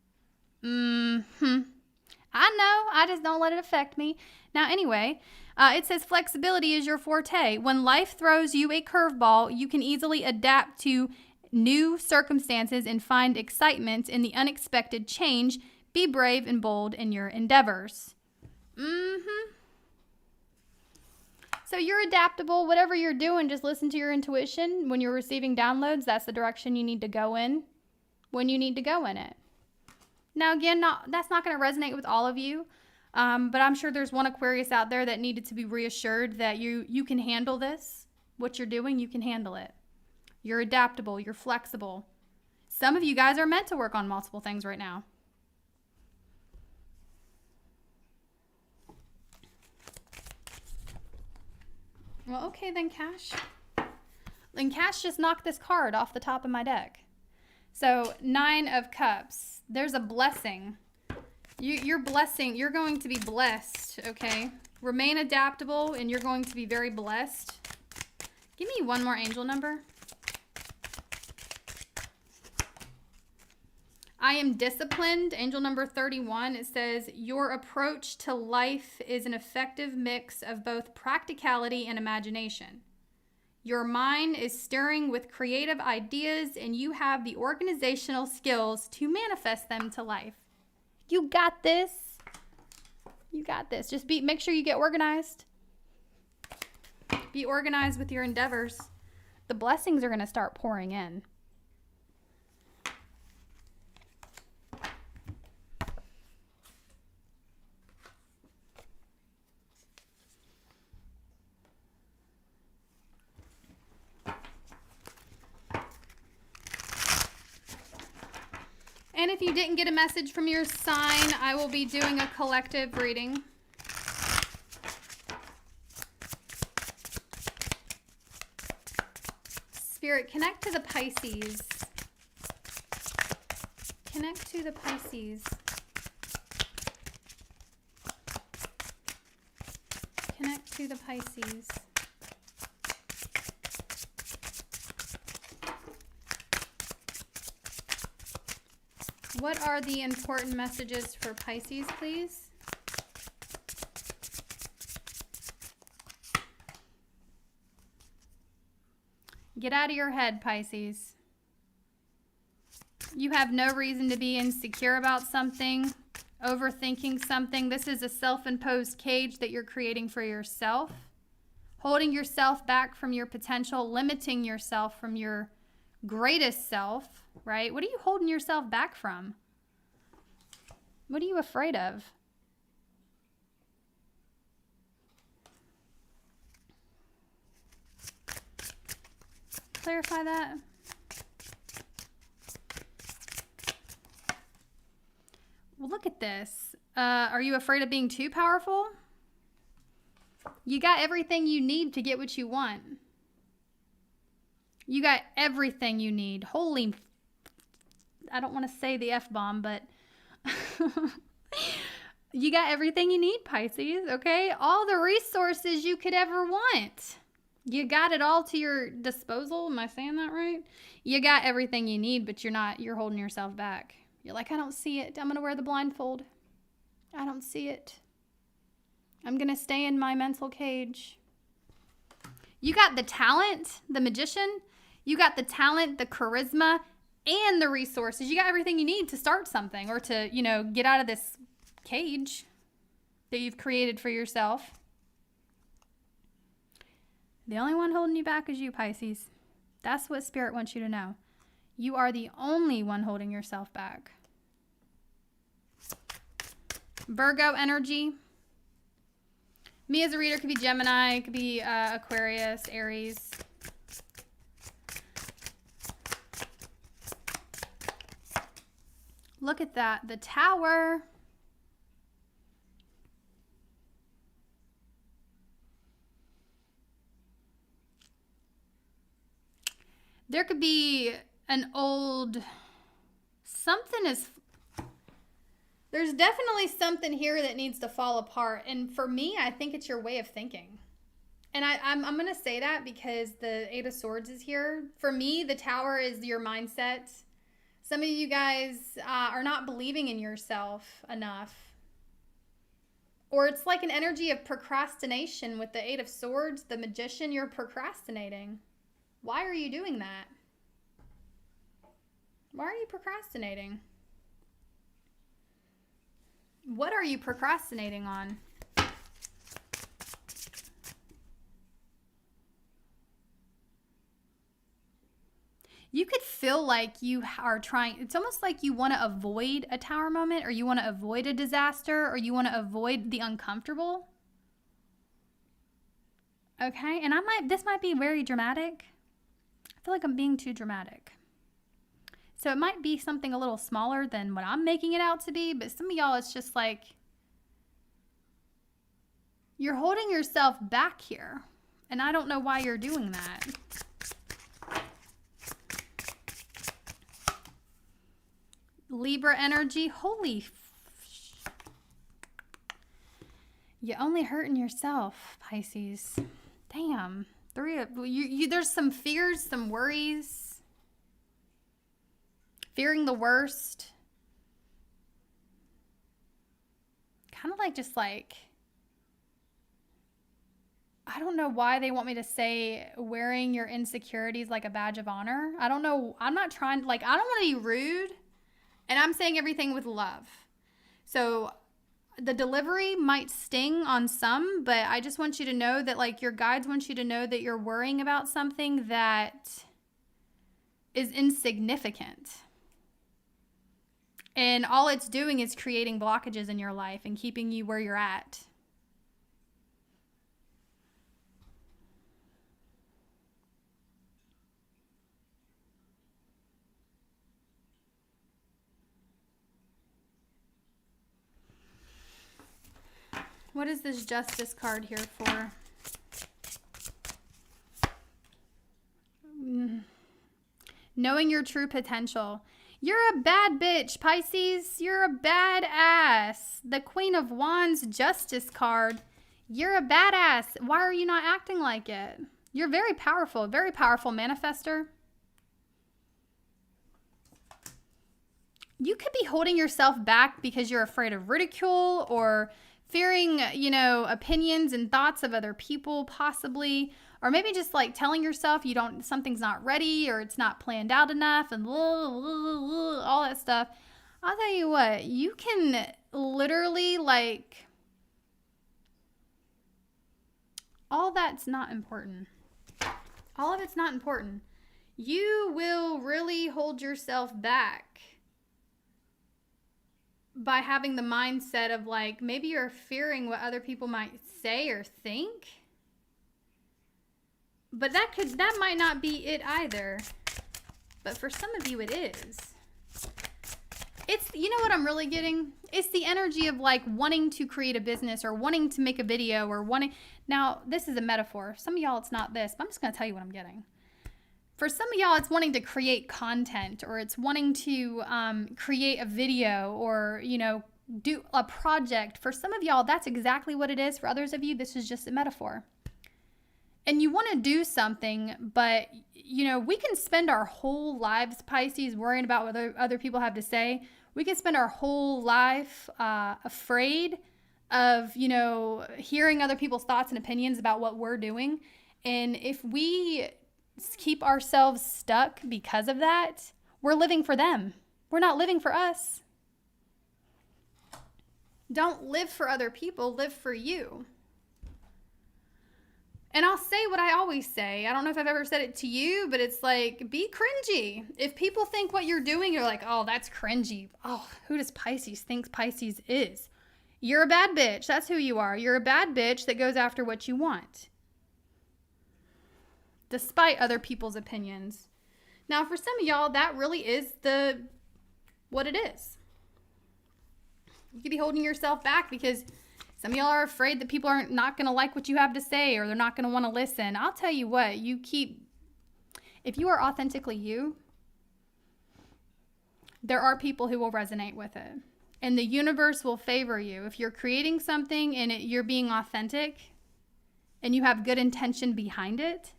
I know. I just don't let it affect me. Now, anyway, it says flexibility is your forte. When life throws you a curveball, you can easily adapt to new circumstances and find excitement in the unexpected change. Be brave and bold in your endeavors. So you're adaptable. Whatever you're doing, just listen to your intuition. When you're receiving downloads, that's the direction you need to go in when you need to go in it. Now, again, that's not going to resonate with all of you, but I'm sure there's one Aquarius out there that needed to be reassured that you can handle this. What you're doing, you can handle it. You're adaptable. You're flexible. Some of you guys are meant to work on multiple things right now. Well, okay then, Cash. Then Cash just knocked this card off the top of my deck. So, 9 of Cups. There's a blessing. You're going to be blessed, okay? Remain adaptable, and you're going to be very blessed. Give me one more angel number. I am disciplined. Angel number 31. It says, your approach to life is an effective mix of both practicality and imagination. Your mind is stirring with creative ideas, and you have the organizational skills to manifest them to life. You got this. You got this. Just make sure you get organized. Be organized with your endeavors. The blessings are going to start pouring in. And if you didn't get a message from your sign, I will be doing a collective reading. Spirit, connect to the Pisces. Connect to the Pisces. Connect to the Pisces. What are the important messages for Pisces, please? Get out of your head, Pisces. You have no reason to be insecure about something, overthinking something. This is a self-imposed cage that you're creating for yourself, holding yourself back from your potential, limiting yourself from your greatest self, right? What are you holding yourself back from? What are you afraid of? Clarify that. Well, look at this. Are you afraid of being too powerful? You got everything you need to get what you want. You got everything you need. Holy, I don't want to say the F-bomb, but you got everything you need, Pisces, okay? All the resources you could ever want. You got it all to your disposal. Am I saying that right? You got everything you need, but you're holding yourself back. You're like, I don't see it. I'm going to wear the blindfold. I don't see it. I'm going to stay in my mental cage. You got the talent, the magician. You got the talent, the charisma, and the resources. You got everything you need to start something or to, get out of this cage that you've created for yourself. The only one holding you back is you, Pisces. That's what Spirit wants you to know. You are the only one holding yourself back. Virgo energy. Me as a reader could be Gemini, could be Aquarius, Aries. Look at that, the Tower. There could be an old, there's definitely something here that needs to fall apart. And for me, I think it's your way of thinking. And I'm going to say that because the Eight of Swords is here. For me, the Tower is your mindset. Some of you guys are not believing in yourself enough. Or it's like an energy of procrastination with the Eight of Swords, the Magician. You're procrastinating. Why are you doing that? Why are you procrastinating? What are you procrastinating on? You could feel like you are trying, it's almost like you want to avoid a Tower moment, or you want to avoid a disaster, or you want to avoid the uncomfortable. Okay, and this might be very dramatic. I feel like I'm being too dramatic. So it might be something a little smaller than what I'm making it out to be, but some of y'all, it's just like you're holding yourself back here, and I don't know why you're doing that. Libra energy, you're only hurting yourself, Pisces. Damn. There's some fears, some worries, fearing the worst. Kind of I don't know why they want me to say wearing your insecurities like a badge of honor. I don't know. I'm not trying, I don't want to be rude, and I'm saying everything with love. So the delivery might sting on some, but I just want you to know that your guides want you to know that you're worrying about something that is insignificant. And all it's doing is creating blockages in your life and keeping you where you're at. What is this Justice card here for? Knowing your true potential. You're a bad bitch, Pisces. You're a badass. The Queen of Wands Justice card. You're a badass. Why are you not acting like it? You're very powerful manifester. You could be holding yourself back because you're afraid of ridicule or fearing, opinions and thoughts of other people possibly, or maybe just telling yourself something's not ready or it's not planned out enough and all that stuff. I'll tell you what, you can literally all that's not important. All of it's not important. You will really hold yourself back by having the mindset of maybe you're fearing what other people might say or think. But that might not be it either. But for some of you it is. It's, what I'm really getting? It's the energy of wanting to create a business or wanting to make a video or now this is a metaphor. Some of y'all it's not this, but I'm just going to tell you what I'm getting. For some of y'all, it's wanting to create content, or it's wanting to create a video, or, you know, do a project. For some of y'all, that's exactly what it is. For others of you, this is just a metaphor. And you want to do something, but, you know, we can spend our whole lives, Pisces, worrying about what other people have to say. We can spend our whole life afraid of, you know, hearing other people's thoughts and opinions about what we're doing. And if we keep ourselves stuck because of that, we're living for them. We're not living for us. Don't live for other people, live for you. And I'll say what I always say. I don't know if I've ever said it to you, but it's like, be cringy. If people think what you're doing, you're like, oh, that's cringy. Oh, who does Pisces think Pisces is? You're a bad bitch. That's who you are. You're a bad bitch that goes after what you want, despite other people's opinions. Now, for some of y'all, that really is what it is. You could be holding yourself back because some of y'all are afraid that people are not going to like what you have to say, or they're not going to want to listen. I'll tell you what, if you are authentically you, there are people who will resonate with it. And the universe will favor you. If you're creating something and you're being authentic and you have good intention behind it,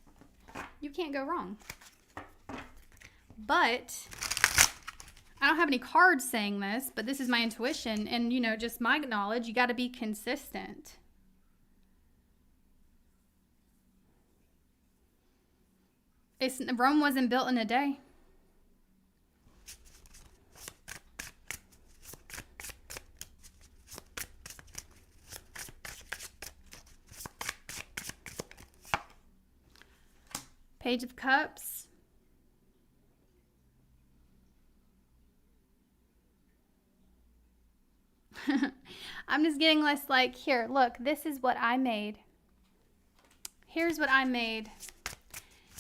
you can't go wrong. But I don't have any cards saying this, but this is my intuition and, you know, just my knowledge. You got to be consistent. Rome wasn't built in a day. Page of Cups. I'm just getting less like, here, look, this is what I made. Here's what I made.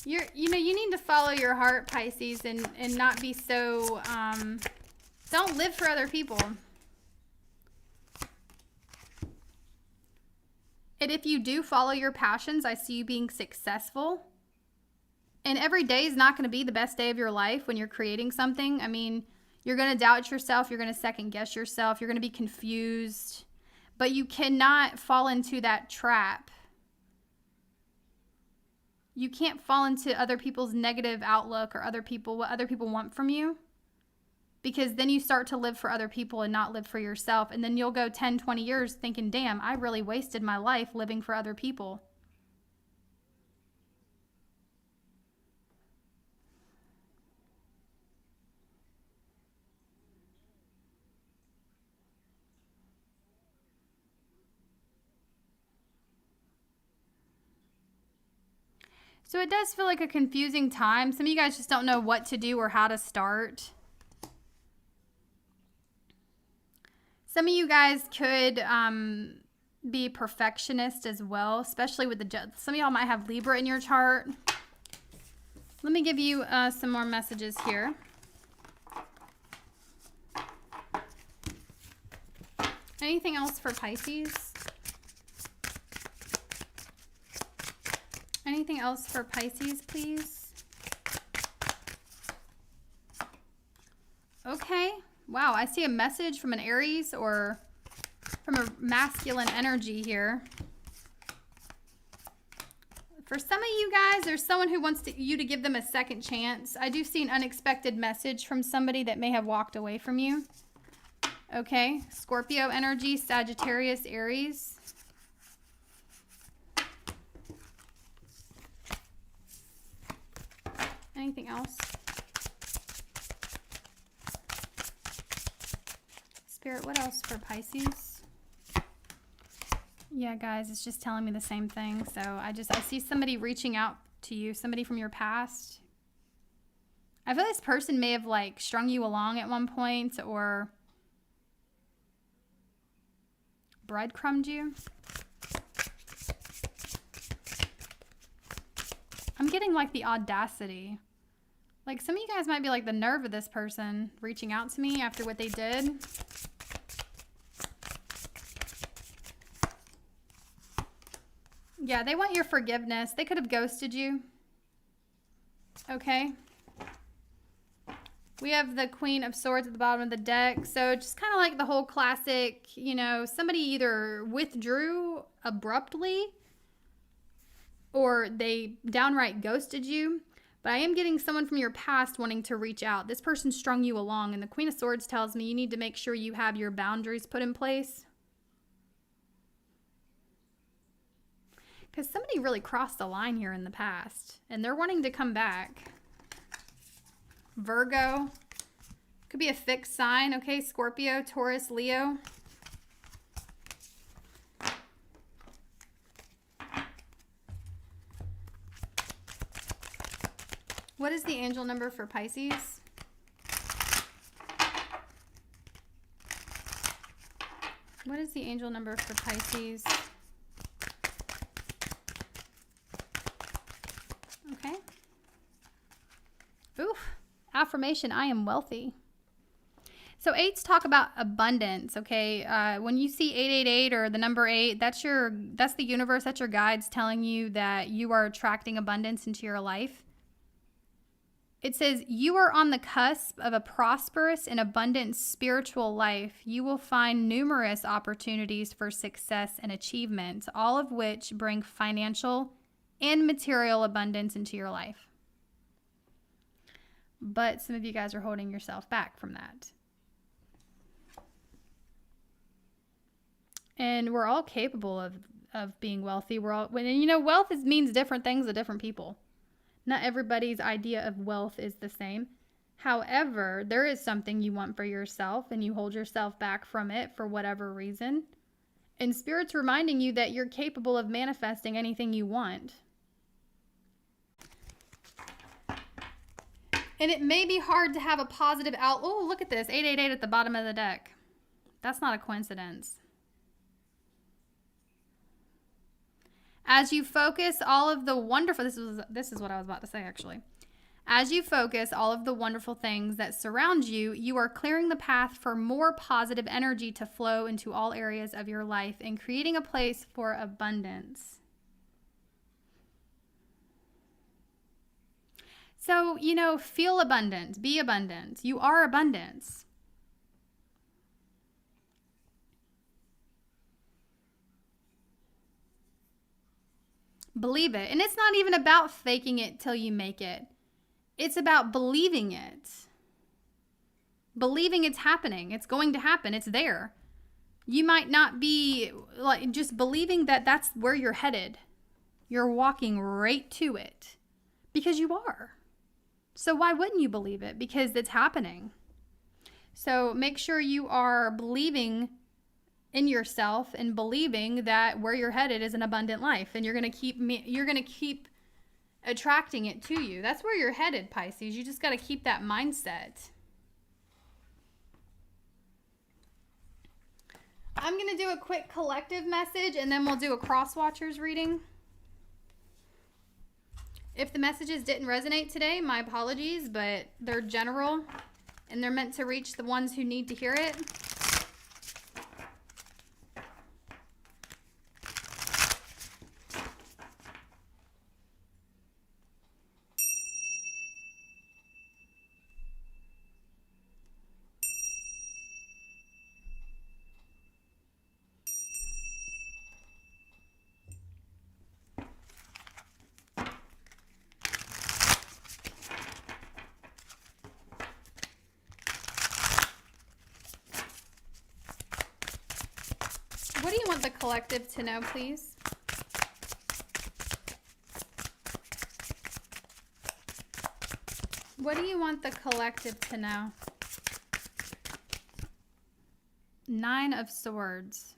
You need to follow your heart, Pisces, and not be so, don't live for other people. And if you do follow your passions, I see you being successful. And every day is not going to be the best day of your life when you're creating something. I mean, you're going to doubt yourself. You're going to second guess yourself. You're going to be confused. But you cannot fall into that trap. You can't fall into other people's negative outlook or what other people want from you. Because then you start to live for other people and not live for yourself. And then you'll go 10, 20 years thinking, damn, I really wasted my life living for other people. So it does feel like a confusing time. Some of you guys just don't know what to do or how to start. Some of you guys could be perfectionist as well, especially with some of y'all might have Libra in your chart. Let me give you some more messages here. Anything else for Pisces? Anything else for Pisces, please? Okay. Wow, I see a message from an Aries or from a masculine energy here. For some of you guys, there's someone who wants you to give them a second chance. I do see an unexpected message from somebody that may have walked away from you. Okay, Scorpio energy, Sagittarius, Aries. Anything else? Spirit, what else for Pisces? Yeah, guys, it's just telling me the same thing. So I see somebody reaching out to you, somebody from your past. I feel this person may have like strung you along at one point or breadcrumbed you. I'm getting like the audacity. Like some of you guys might be like the nerve of this person reaching out to me after what they did. Yeah, they want your forgiveness. They could have ghosted you. Okay. We have the Queen of Swords at the bottom of the deck. So just kind of like the whole classic, you know, somebody either withdrew abruptly or they downright ghosted you. But I am getting someone from your past wanting to reach out. This person strung you along. And the Queen of Swords tells me you need to make sure you have your boundaries put in place. Because somebody really crossed the line here in the past. And they're wanting to come back. Virgo. Could be a fixed sign. Okay, Scorpio, Taurus, Leo. What is the angel number for Pisces? What is the angel number for Pisces? Okay. Oof. Affirmation, I am wealthy. So 8s talk about abundance, okay? When you see 888 or the number 8, that's the universe, that's your guides telling you that you are attracting abundance into your life. It says, you are on the cusp of a prosperous and abundant spiritual life. You will find numerous opportunities for success and achievement, all of which bring financial and material abundance into your life. But some of you guys are holding yourself back from that. And we're all capable of being wealthy. And you know, wealth means different things to different people. Not everybody's idea of wealth is the same. However, there is something you want for yourself and you hold yourself back from it for whatever reason. And Spirit's reminding you that you're capable of manifesting anything you want. And it may be hard to have a positive outlook. Oh, look at this. 888 at the bottom of the deck. That's not a coincidence. As you focus all of the wonderful, this is what I was about to say actually. As you focus all of the wonderful things that surround you, you are clearing the path for more positive energy to flow into all areas of your life and creating a place for abundance. So, you know, feel abundant, be abundant. You are abundance. Believe it. And it's not even about faking it till you make it. It's about believing it. Believing it's happening. It's going to happen. It's there. You might not be like just believing that that's where you're headed. You're walking right to it because you are. So why wouldn't you believe it? Because it's happening. So make sure you are believing in yourself and believing that where you're headed is an abundant life, and you're going to keep attracting it to you. That's where you're headed, Pisces. You just got to keep that mindset. I'm going to do a quick collective message and then we'll do a Crosswatchers reading. If the messages didn't resonate today, my apologies, but they're general and they're meant to reach the ones who need to hear it. What do you want the collective to know, please? What do you want the collective to know? 9 of Swords.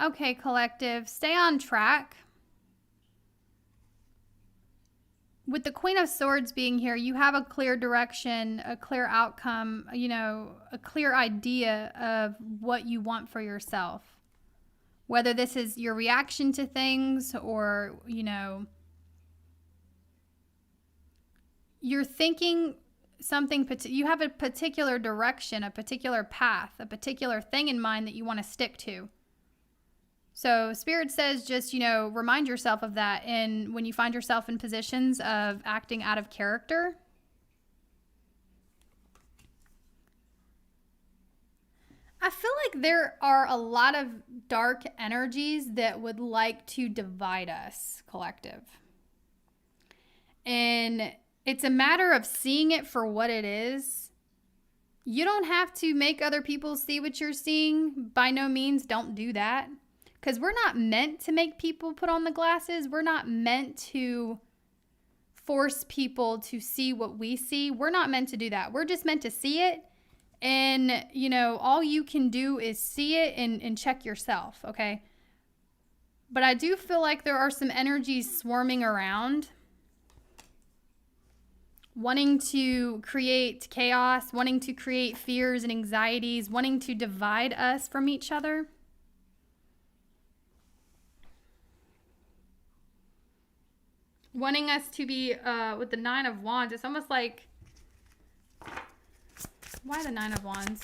Okay, collective, stay on track. with the Queen of Swords being here, you have a clear direction, a clear outcome, a clear idea of what you want for yourself. Whether this is your reaction to things or, you're thinking something, you have a particular direction, a particular path, a particular thing in mind that you want to stick to. So Spirit says just, remind yourself of that. And when you find yourself in positions of acting out of character, I feel like there are a lot of dark energies that would like to divide us, collective. And it's a matter of seeing it for what it is. You don't have to make other people see what you're seeing. By no means, don't do that. Because we're not meant to make people put on the glasses. We're not meant to force people to see what we see. We're not meant to do that. We're just meant to see it. And, all you can do is see it and check yourself, okay? But I do feel like there are some energies swarming around, wanting to create chaos, wanting to create fears and anxieties, wanting to divide us from each other. Wanting us to be, with the Nine of Wands, it's almost like, why the Nine of Wands?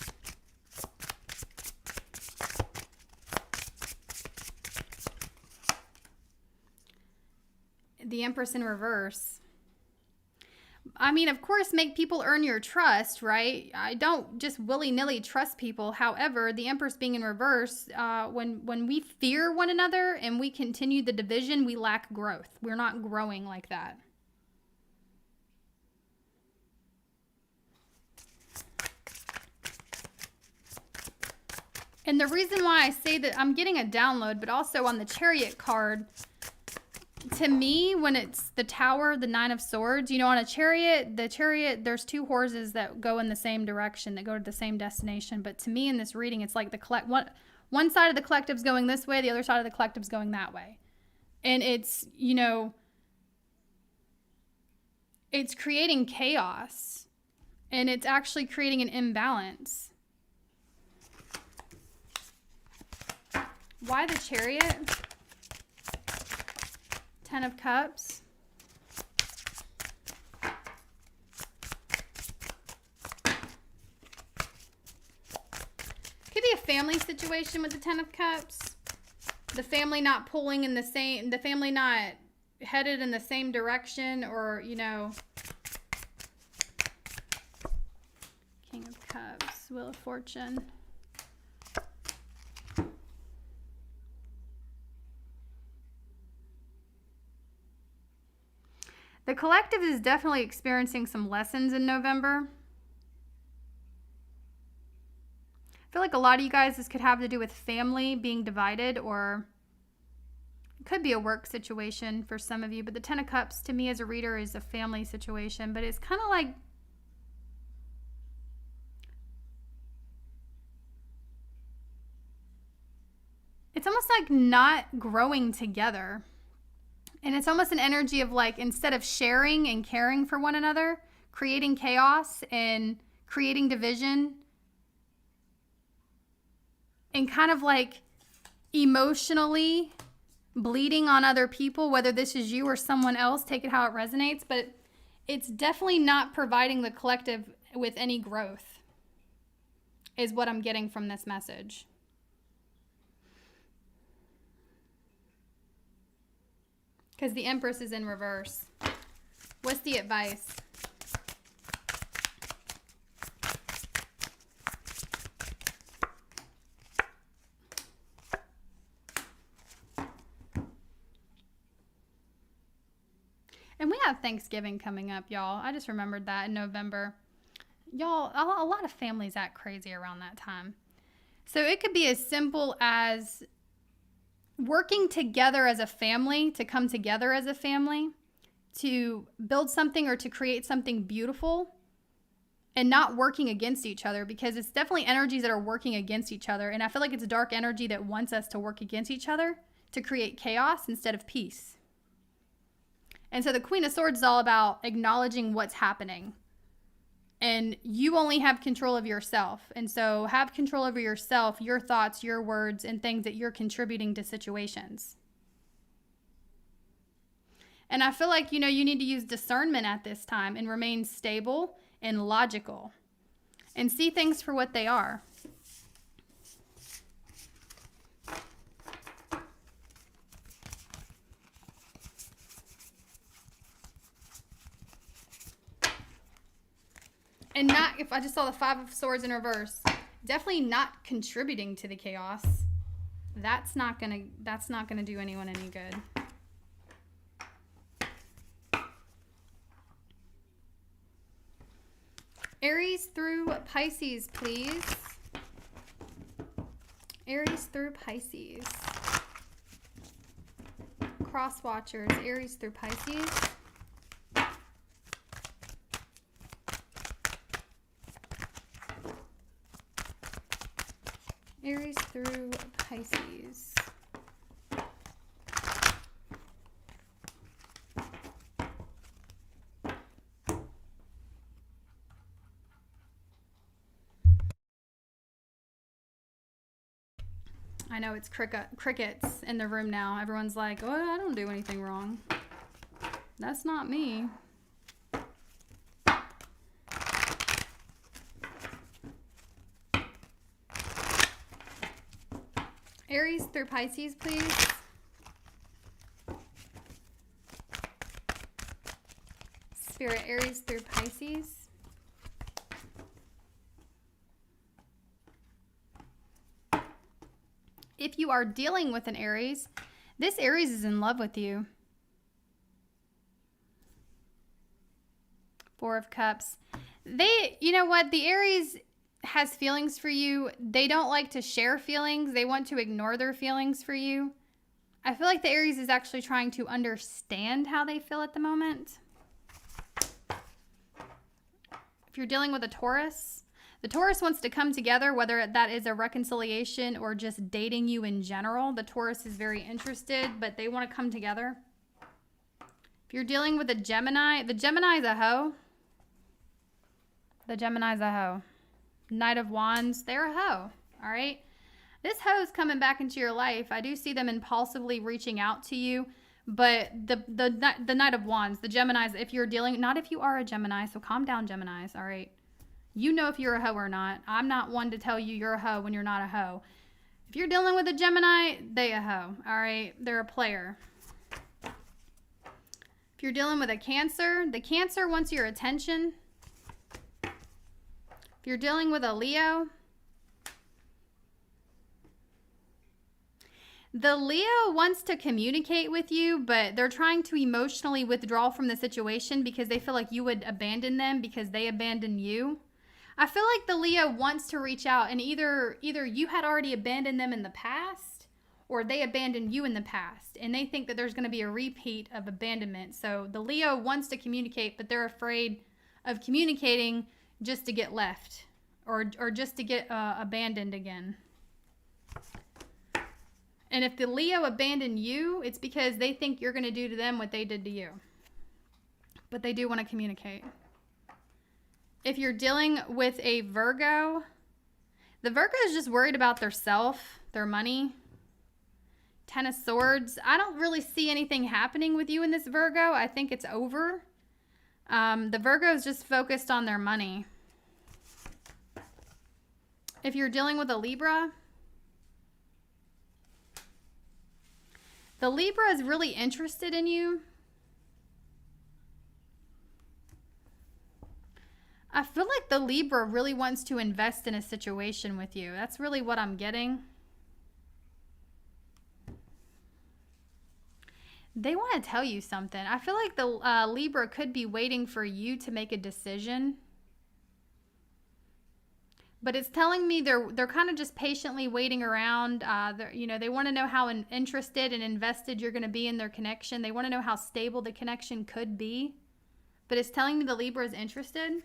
The Empress in reverse. I mean, of course, make people earn your trust, right? I don't just willy-nilly trust people. However, the Empress being in reverse, when we fear one another and we continue the division, we lack growth. We're not growing like that. And the reason why I say that I'm getting a download, but also on the Chariot card, to me, when it's the Tower, the Nine of Swords, on a chariot, there's two horses that go in the same direction, that go to the same destination. But to me in this reading, it's like one side of the collective's going this way, the other side of the collective's going that way. And it's, it's creating chaos. And it's actually creating an imbalance. Why the Chariot? Ten of Cups. Could be a family situation with the Ten of Cups. The family not pulling in the family not headed in the same direction, or, King of Cups, Wheel of Fortune. The collective is definitely experiencing some lessons in November. I feel like a lot of you guys, this could have to do with family being divided, or it could be a work situation for some of you. But the Ten of Cups, to me as a reader, is a family situation. But it's kind of like, it's almost like not growing together. And it's almost an energy of like, instead of sharing and caring for one another, creating chaos and creating division, and kind of like emotionally bleeding on other people, whether this is you or someone else, take it how it resonates. But it's definitely not providing the collective with any growth, is what I'm getting from this message. Because the Empress is in reverse. What's the advice? And we have Thanksgiving coming up, y'all. I just remembered that in November. Y'all, a lot of families act crazy around that time. So it could be as simple as working together as a family, to come together as a family, to build something or to create something beautiful, and not working against each other, because it's definitely energies that are working against each other. And I feel like it's a dark energy that wants us to work against each other to create chaos instead of peace. And so the Queen of Swords is all about acknowledging what's happening. And you only have control of yourself. And so have control over yourself, your thoughts, your words, and things that you're contributing to situations. And I feel like, you need to use discernment at this time and remain stable and logical and see things for what they are. And not, if I just saw the Five of Swords in reverse, definitely not contributing to the chaos. That's not gonna do anyone any good. Aries through Pisces, please. Aries through Pisces. Crosswatchers, Aries through Pisces. Aries through Pisces. I know it's crickets in the room now. Everyone's like, oh, I don't do anything wrong. That's not me. Aries through Pisces, please. Spirit, Aries through Pisces. If you are dealing with an Aries, this Aries is in love with you. Four of Cups. You know what? The Aries has feelings for you. They don't like to share feelings. They want to ignore their feelings for you. I feel like the Aries is actually trying to understand how they feel at the moment. If you're dealing with a Taurus, the Taurus wants to come together, whether that is a reconciliation or just dating you in general. The Taurus is very interested, but they want to come together. If you're dealing with a Gemini, the Gemini is a hoe. The Gemini is a hoe. Knight of Wands, they're a hoe, all right? This hoe is coming back into your life. I do see them impulsively reaching out to you, but the Knight of Wands, the Geminis, if you're dealing, not if you are a Gemini, so calm down, Geminis, all right? You know if you're a hoe or not. I'm not one to tell you you're a hoe when you're not a hoe. If you're dealing with a Gemini, they a hoe, all right? They're a player. If you're dealing with a Cancer, the Cancer wants your attention. If you're dealing with a Leo, the Leo wants to communicate with you, but they're trying to emotionally withdraw from the situation because they feel like you would abandon them because they abandoned you. I feel like the Leo wants to reach out, and either you had already abandoned them in the past or they abandoned you in the past, and they think that there's going to be a repeat of abandonment. So the Leo wants to communicate, but they're afraid of communicating just to get left or just to get abandoned again. And if the Leo abandoned you, it's because they think you're going to do to them what they did to you. But they do want to communicate. If you're dealing with a Virgo, the Virgo is just worried about their self, their money. Ten of Swords. I don't really see anything happening with you in this Virgo. I think it's over. The Virgo is just focused on their money. If you're dealing with a Libra, the Libra is really interested in you. I feel like the Libra really wants to invest in a situation with you. That's really what I'm getting. They want to tell you something. I feel like the Libra could be waiting for you to make a decision. But it's telling me they're kind of just patiently waiting around. They want to know how interested and invested you're going to be in their connection. They want to know how stable the connection could be. But it's telling me the Libra is interested.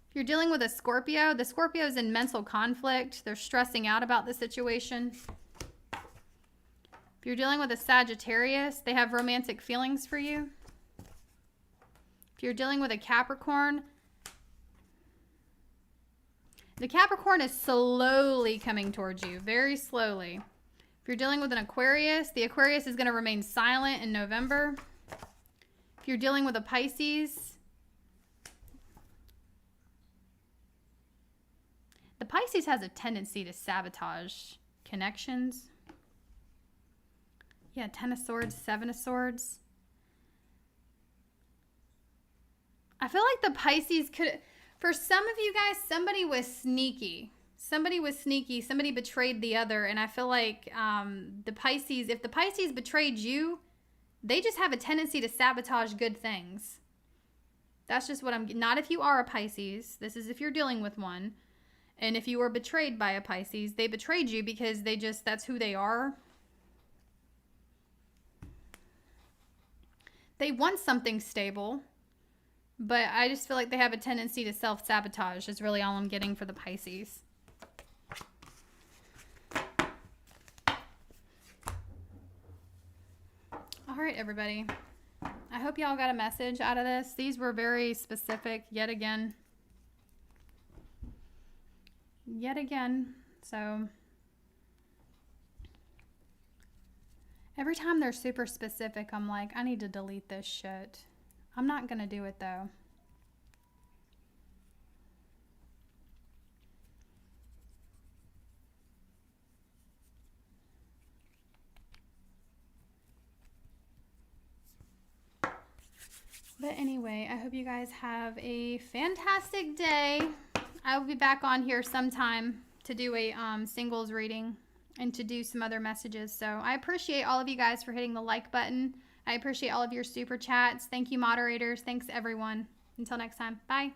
If you're dealing with a Scorpio, the Scorpio is in mental conflict. They're stressing out about the situation. If If you're dealing with a Sagittarius, they have romantic feelings for you. If you're dealing with a Capricorn, the Capricorn is slowly coming towards you, very slowly. If you're dealing with an Aquarius, the Aquarius is going to remain silent in November. If you're dealing with a Pisces, the Pisces has a tendency to sabotage connections. Yeah, 10 of Swords, 7 of Swords. I feel like the Pisces could, for some of you guys, somebody was sneaky. Somebody was sneaky. Somebody betrayed the other. And I feel like the Pisces, if the Pisces betrayed you, they just have a tendency to sabotage good things. That's just what I'm, not if you are a Pisces. This is if you're dealing with one. And if you were betrayed by a Pisces, they betrayed you because they just, that's who they are. They want something stable, but I just feel like they have a tendency to self-sabotage is really all I'm getting for the Pisces. All right, everybody. I hope y'all got a message out of this. These were very specific yet again. So every time they're super specific, I'm like, I need to delete this shit. I'm not going to do it though. But anyway, I hope you guys have a fantastic day. I will be back on here sometime to do a singles reading and to do some other messages. So I appreciate all of you guys for hitting the like button. I appreciate all of your super chats. Thank you, moderators. Thanks, everyone. Until next time. Bye.